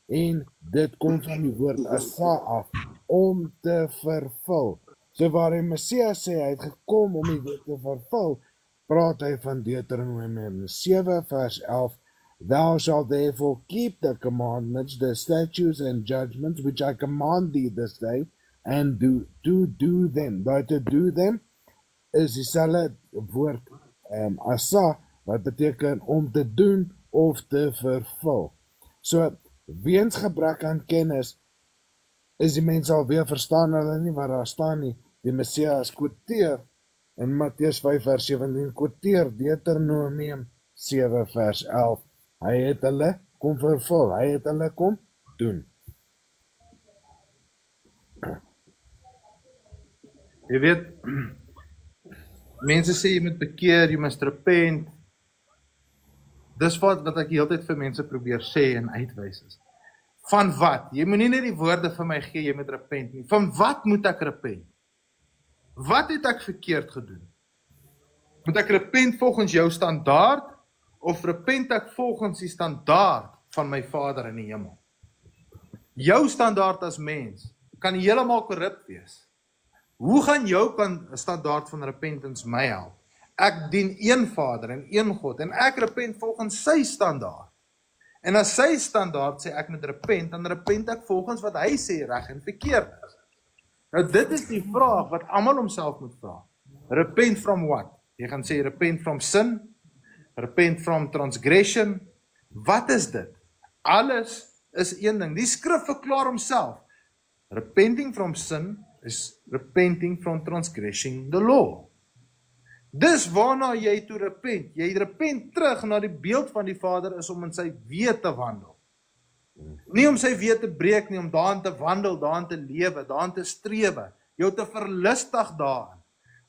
en dit kom van die woord asa af, om te vervul. So waar die Messias sê, hy het gekom om die wet te vervul, praat hy van Deuteronomium 7 vers 11, Thou shalt therefore keep the commandments, the statutes and judgments, which I command thee this day, and do them. By to do them, is dieselfde woord asa, wat beteken om te doen of te vervul. So, weens gebrek aan kennis, is die mense alweer verstaan hulle nie wat daar staan nie. Die Messias quoteer in Matteus 5 vers 17, quoteer Deuteronomium 7 vers 11. Hy het hulle kom vervul, hy het hulle kom doen. Jy weet, mense sê jy moet bekeer, jy must repent. Dis wat ek die hele tyd vir mense probeer sê en uitwys is. Van wat? Jy moet nie net die woorde vir my gee, jy moet repent nie. Van wat moet ek repent? Wat het ek verkeerd gedoen? Moet ek repent volgens jou standaard, of repent ek volgens die standaard van my Vader in die hemel? Jou standaard as mens kan heeltemal korrup wees. Hoe gaan jou standaard van repentance my help? Ek dien een Vader en een God, en ek repent volgens sy standaard. En as sy standaard sê ek moet repent, dan repent ek volgens wat hy sê reg en verkeerd is. Nou dit is die vraag wat almal homself moet vra. Repent from what? Jy gaan sê repent from sin, repent from transgression. Wat is dit? Alles is een ding. Die skrif verklaar homself. Repenting from sin is repenting from transgressing the law. Dis waarna jy toe repent. Jy repent terug na die beeld van die Vader is om in sy weë te wandel. Nie om sy weë te breek nie, om daarin te wandel, daarin te lewe, daarin te strewe, jou te verlustig daarin,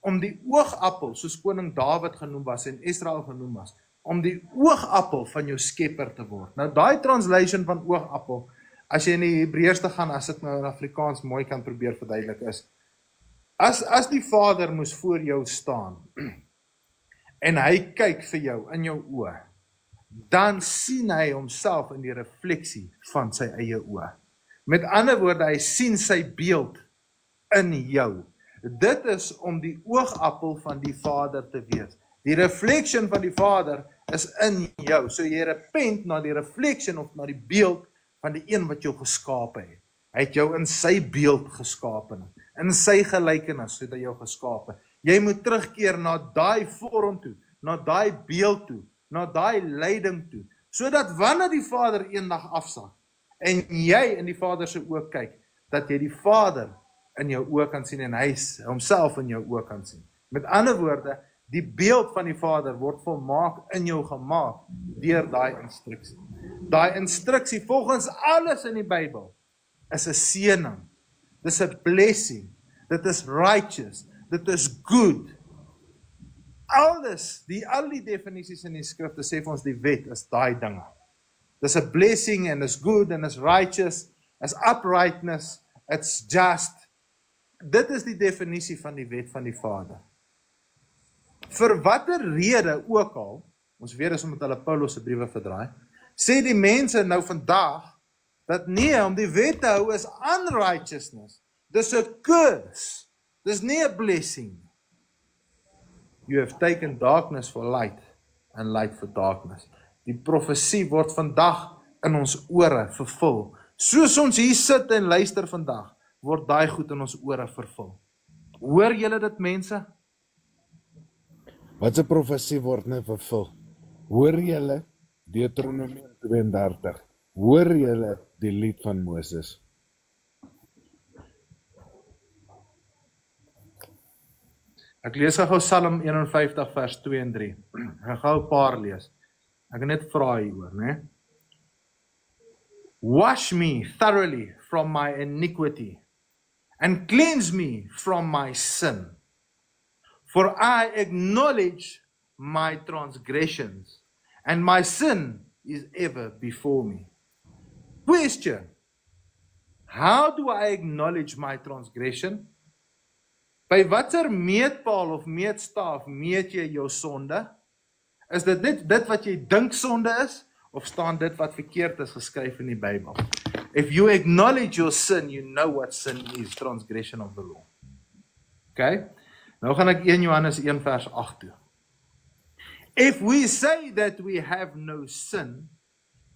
om die oogappel, soos koning Dawid genoem was en Israel genoem was, om die oogappel van jou skepper te word. Nou daai translation van oogappel, as jy in die Hebreërs te gaan, as dit nou in Afrikaans mooi kan probeer verduidelik is, as die Vader moes voor jou staan, en hy kyk vir jou in jou oë, dan sien hy homself in die refleksie van sy eie oë. Met ander woorde, hy sien sy beeld in jou. Dit is om die oogappel van die Vader te wees. Die reflection van die Vader is in jou. So jy repent na die reflection of na die beeld van die een wat jou geskape het. Hy het jou in sy beeld geskape. In sy gelykenis het hy jou geskape. Jy moet terugkeer na daai vorm toe, na daai beeld toe, na daai leiding toe, sodat wanneer die Vader eendag afsak, en jy in die Vader se oë kyk, dat jy die Vader in jou oë kan sien en hy homself in jou oë kan sien. Met ander woorde, die beeld van die Vader word volmaak in jou gemaak deur daai instruksie. Daai instruksie volgens alles in die Bybel is 'n seëning. Dis 'n blessing. Dit is righteous. Dit is good. Al die definisies in die skrifte sê vir ons die wet is daai dinge. Dis 'n blessing and is good and is righteous, is uprightness, it's just. Dit is die definisie van die wet van die Vader. Vir watter rede ook al, ons weet is omdat hulle Paulus se briewe verdraai, sê die mense nou vandag, dat nee, om die wet te hou is unrighteousness. Dis 'n curse. Dis nie 'n blessing. You have taken darkness for light and light for darkness. Die profesie word vandag in ons ore vervul. Soos ons hier sit en luister vandag, word daai goed in ons ore vervul. Hoor julle dit, mense? Wat 'n profesie word nou vervul? Hoor julle Deuteronomium 32? Hoor julle die lied van Moses? Ek lees gou Psalm 51 vers 2 en 3. Ek gaan 'n paar lees. Ek gaan net vra hieroor, né? Wash me thoroughly from my iniquity and cleanse me from my sin. For I acknowledge my transgressions, and my sin is ever before me. Question: how do I acknowledge my transgression? By watter meetpaal of meetstaaf meet jy jou sonde? Is dit net dit wat jy dink sonde is, of staan dit wat verkeerd is geskryf in die Bybel? If you acknowledge your sin, you know what sin is, transgression of the law. Okay? Nou gaan ek 1 Johannes 1 vers 8 toe. If we say that we have no sin,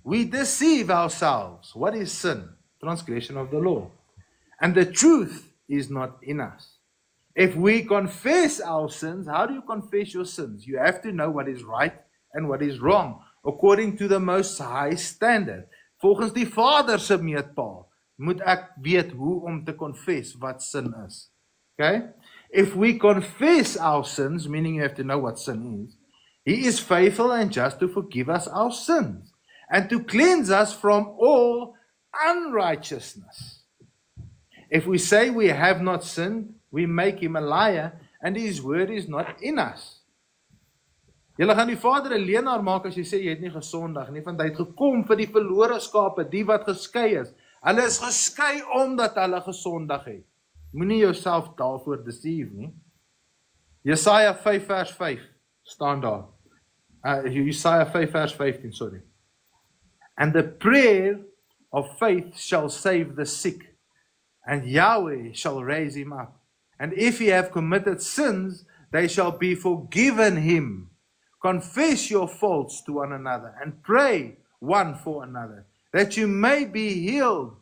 we deceive ourselves. What is sin? Transgression of the law. And the truth is not in us. If we confess our sins, how do you confess your sins? You have to know what is right and what is wrong, according to the most high standard. Volgens die Vader se meetpaal moet ek weet hoe om te confess wat sin is. Okay? If we confess our sins, meaning you have to know what sin is, He is faithful and just to forgive us our sins and to cleanse us from all unrighteousness. If we say we have not sinned, we make Him a liar and His word is not in us. Julle gaan die Vader 'n leenaar maak as jy sê jy het nie gesondig nie, want hy het gekom vir die verlore skape, die wat geskei is. Hulle is geskei omdat hulle gesondig het. Moenie jouself daarvoor deceive nie. Jesaja 5 vers 5 staan daar. Jesaja 5 vers 15, sorry. And the prayer of faith shall save the sick, and Yahweh shall raise him up. And if he have committed sins, they shall be forgiven him. Confess your faults to one another and pray one for another, that you may be healed.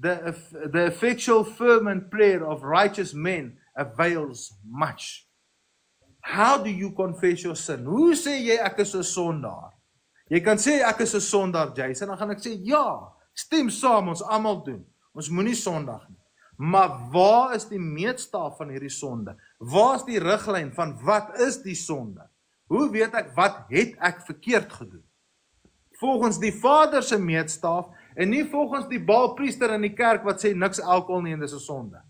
The effectual fervent prayer of righteous men avails much. How do you confess your sin? Hoe sê jy ek is 'n sondaar? Jy kan sê ek is 'n sondaar, Jason, dan gaan ek sê ja, stem saam, ons almal doen. Ons moenie sondig nie. Maar waar is die meetstaaf van hierdie sonde? Waar is die riglyn van wat is die sonde? Hoe weet ek wat het ek verkeerd gedoen? Volgens die Vader se meetstaaf en nie volgens die baalpriester in die kerk wat sê niks alkohol nie en dis 'n sonde.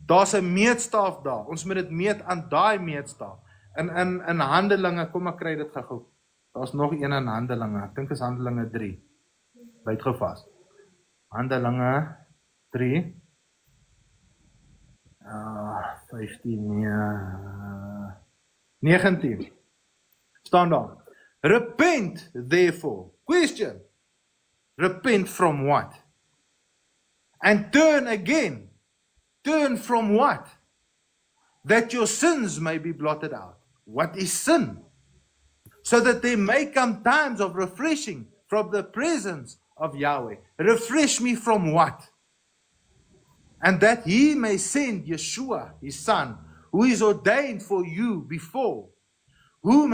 Daar's 'n meetstaaf daar. Ons moet dit meet aan daai meetstaaf. In Handelinge, kom ek kry dit gou. Daar's nog een in Handelinge. Ek dink is Handelinge 3. Byt gou vas. Handelinge 3. 15 19. Staan daar. Repent therefore. Question. Repent from what? And turn again. Turn from what? That your sins may be blotted out. What is sin? So that there may come times of refreshing from the presence of Yahweh. Refresh me from what? And that He may send Yeshua, His Son, who is ordained for you before, who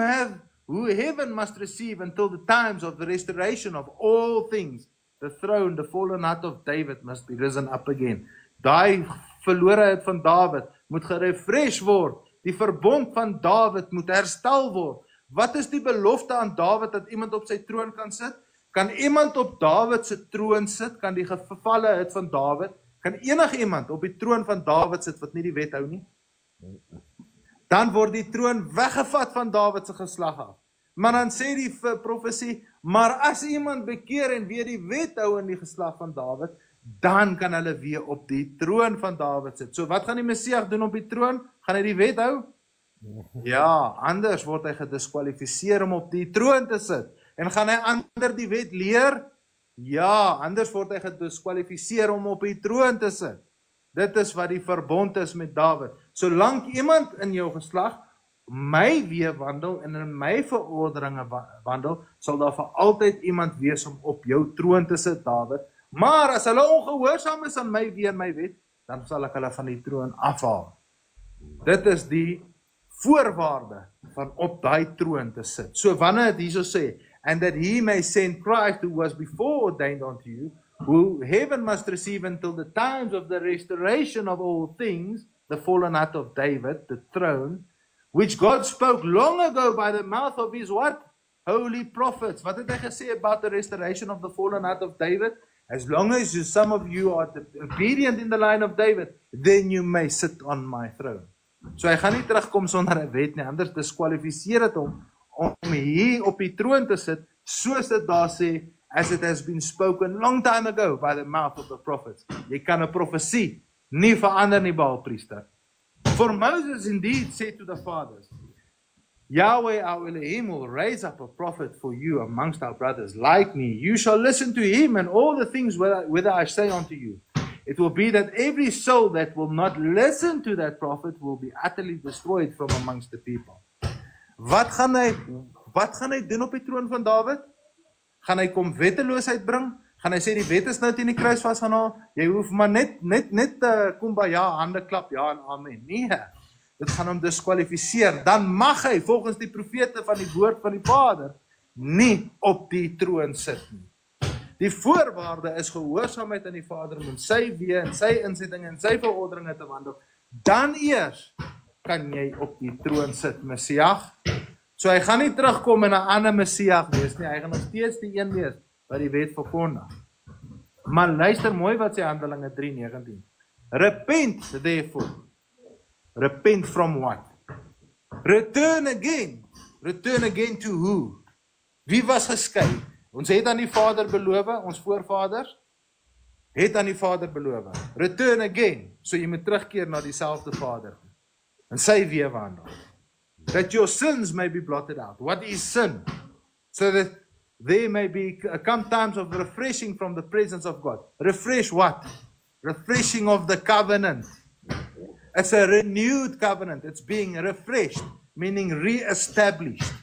heaven must receive until the times of the restoration of all things. The throne, the fallen house of David must be risen up again. daai verloreheid van Dawid moet gerefresh word. Die verbond van Dawid moet herstel word. Wat is die belofte aan Dawid dat iemand op sy troon kan sit? Kan iemand op Dawid se troon sit? Kan die gevalleheid van Dawid? Kan enige iemand op die troon van Dawid sit wat nie die wet hou nie? Dan word die troon weggevat van Dawid se geslag af. Maar dan sê die profesie, maar as iemand bekeer en weer die wet hou in die geslag van Dawid, dan kan hulle weer op die troon van Dawid sit. So wat gaan die Messias doen op die troon? Gaan hy die wet hou? Ja, anders word hy gediskwalifiseer om op die troon te sit. En gaan hy ander die wet leer? Ja, anders word hy gediskwalifiseer om op die troon te sit. Dit is wat die verbond is met Dawid. Solank iemand in jou geslag my weë wandel en in my verorderinge wandel, sal daar vir altyd iemand wees om op jou troon te sit, Dawid. Maar as hulle ongehoorsaam is aan my weë en my wet, dan sal ek hulle van die troon afhaal. Dit is die voorwaarde van op daai troon te sit. So wanneer het hierso sê, and that he may send Christ who was before ordained unto you, who heaven must receive until the times of the restoration of all things, the fallen out of David, the throne, which God spoke long ago by the mouth of his what? Holy prophets. Wat het hy gesê about the restoration of the fallen out of David? As long as some of you are obedient in the line of David, then you may sit on my throne. So hy gaan nie terugkom sonder 'n wet nie, anders diskwalifiseer dit hom om hier op die troon te sit, soos dit daar sê, as it has been spoken long time ago by the mouth of the prophets. Jy kan 'n profesie nie verander nie, Baalpriester. For Moses indeed said to the fathers, Yahweh our Elohim will raise up a prophet for you amongst our brothers like me. You shall listen to him and all the things whether I say unto you. It will be that every soul that will not listen to that prophet will be utterly destroyed from amongst the people. Wat gaan hy doen op die troon van Dawid? Gaan hy kom wetteloosheid bring? Gaan hy sê die wet is nou teen die kruis vasgehaal? Jy hoef maar net kom by ja, hande klap, ja en amen. Nee. Dit gaan hom diskwalifiseer. Dan mag hy volgens die profete van die woord van die Vader nie op die troon sit nie. Die voorwaarde is gehoorsaamheid aan die Vader om in sy weë en sy insettinge en sy verorderinge te wandel. Dan eers kan jy op die troon sit, Messias. So hy gaan nie terugkom en 'n ander Messias wees nie. Hy gaan nog steeds die een wees wat die wet verkondig. Maar luister mooi wat sê Handelinge 3:19. Repent therefore. Repent from what? Return again. Return again to who? Wie was geskei? Ons het aan die Vader beloof, ons voorvaders het aan die Vader beloof. Return again. So jy moet terugkeer na dieselfde Vader. En sy weë wandel. That your sins may be blotted out. What is sin? So that there may come times of refreshing from the presence of God. Refresh what? Refreshing of the covenant. It's a renewed covenant. It's being refreshed, meaning re-established.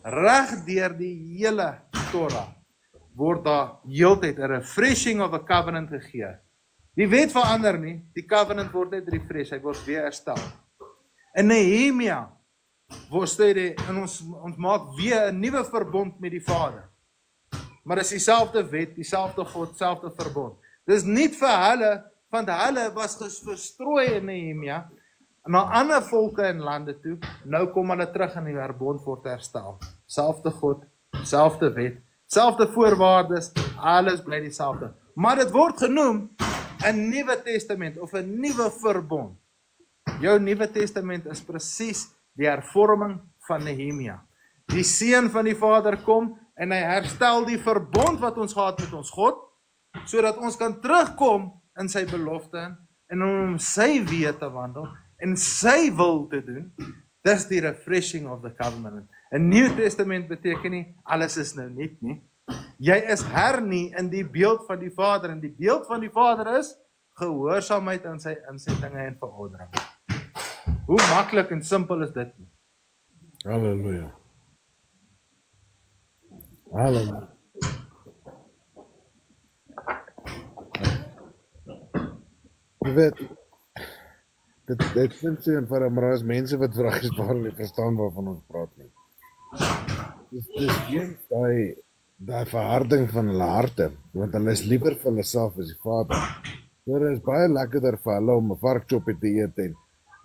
Reg deur die hele Torah word daar heeltyd 'n refreshing of a covenant gegee. Die wet verander nie, die covenant word net refresh, hy word weer herstel. In Nehemia word sê en ons maak weer 'n nuwe verbond met die Vader. Maar dis dieselfde wet, dieselfde God, dieselfde verbond. Dis nie vir hulle, want hulle was verstrooi in Nehemia na ander volke en lande toe. Nou kom hulle terug en die verbond word herstel. Selfde God, selfde wet, selfde voorwaardes, alles bly dieselfde. Maar dit word genoem 'n Nuwe Testament of 'n nuwe verbond. Jou Nuwe Testament is presies die hervorming van Nehemia. Die seun van die Vader kom en hy herstel die verbond wat ons gehad met ons God, sodat ons kan terugkom in sy belofte en om sy weë te wandel en sy wil te doen. Dis die refreshing of the covenant. 'n New Testament beteken nie alles is nou nuut nie. Jy is hernie in die beeld van die Vader en die beeld van die Vader is gehoorsaamheid aan sy insettinge en verordeninge. Hoe maklik en simpel is dit nie? Halleluja. Halleluja. Jy weet, dit klink so eenvoudig, maar as mense wat vragies waarlik verstaan waarvan ons praat nie. Dis geen daai verharding van hulle harte, want hulle is liever vir hulle self as die Vader. Dit is baie lekkerder vir hulle om 'n varkchoppie te eet en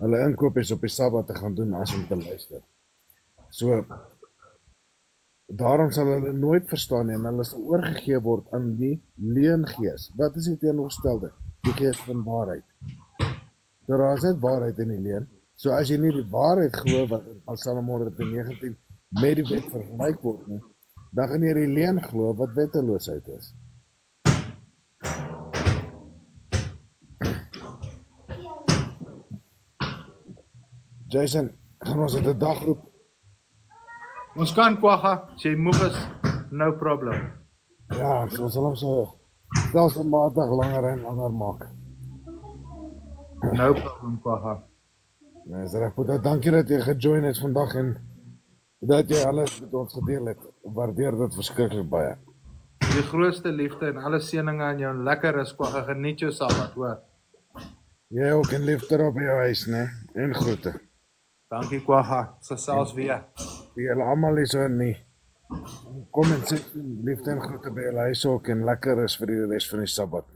hulle inkopies op die Sabbat te gaan doen as om te luister. So daarom sal hulle nooit verstaan nie en hulle sal oorgegee word aan die leengees. Wat is die teenoorgestelde? Die gees van waarheid. Daar is net waarheid in die leuen. So as jy nie die waarheid glo wat in Psalm 119 met die wet vergelyk word nie, dan gaan jy die leuen glo wat wetteloosheid is. Jason, gaan ons dit 'n dag roep? Ons kan Kwagga, as jy moeg is, no problem. Ja, so sal ons so stelselmatig langer en langer maak. No problem Kwagga. Dis reg, Boeta, dankie dat jy gejoin het vandag en dat jy alles met ons gedeel het. Waardeer dit verskriklik baie. Die grootste liefde en alle seëninge aan jou en lekker is Kwagga, geniet jou Sabbat, hoor. Jy ook en liefde op jou huis, né? En groete. Dankie Kwagga, gesels weer. Vir julle almal hier so in die comment section, liefde en groete by julle huis ook en lekker is vir die res van die Sabbat.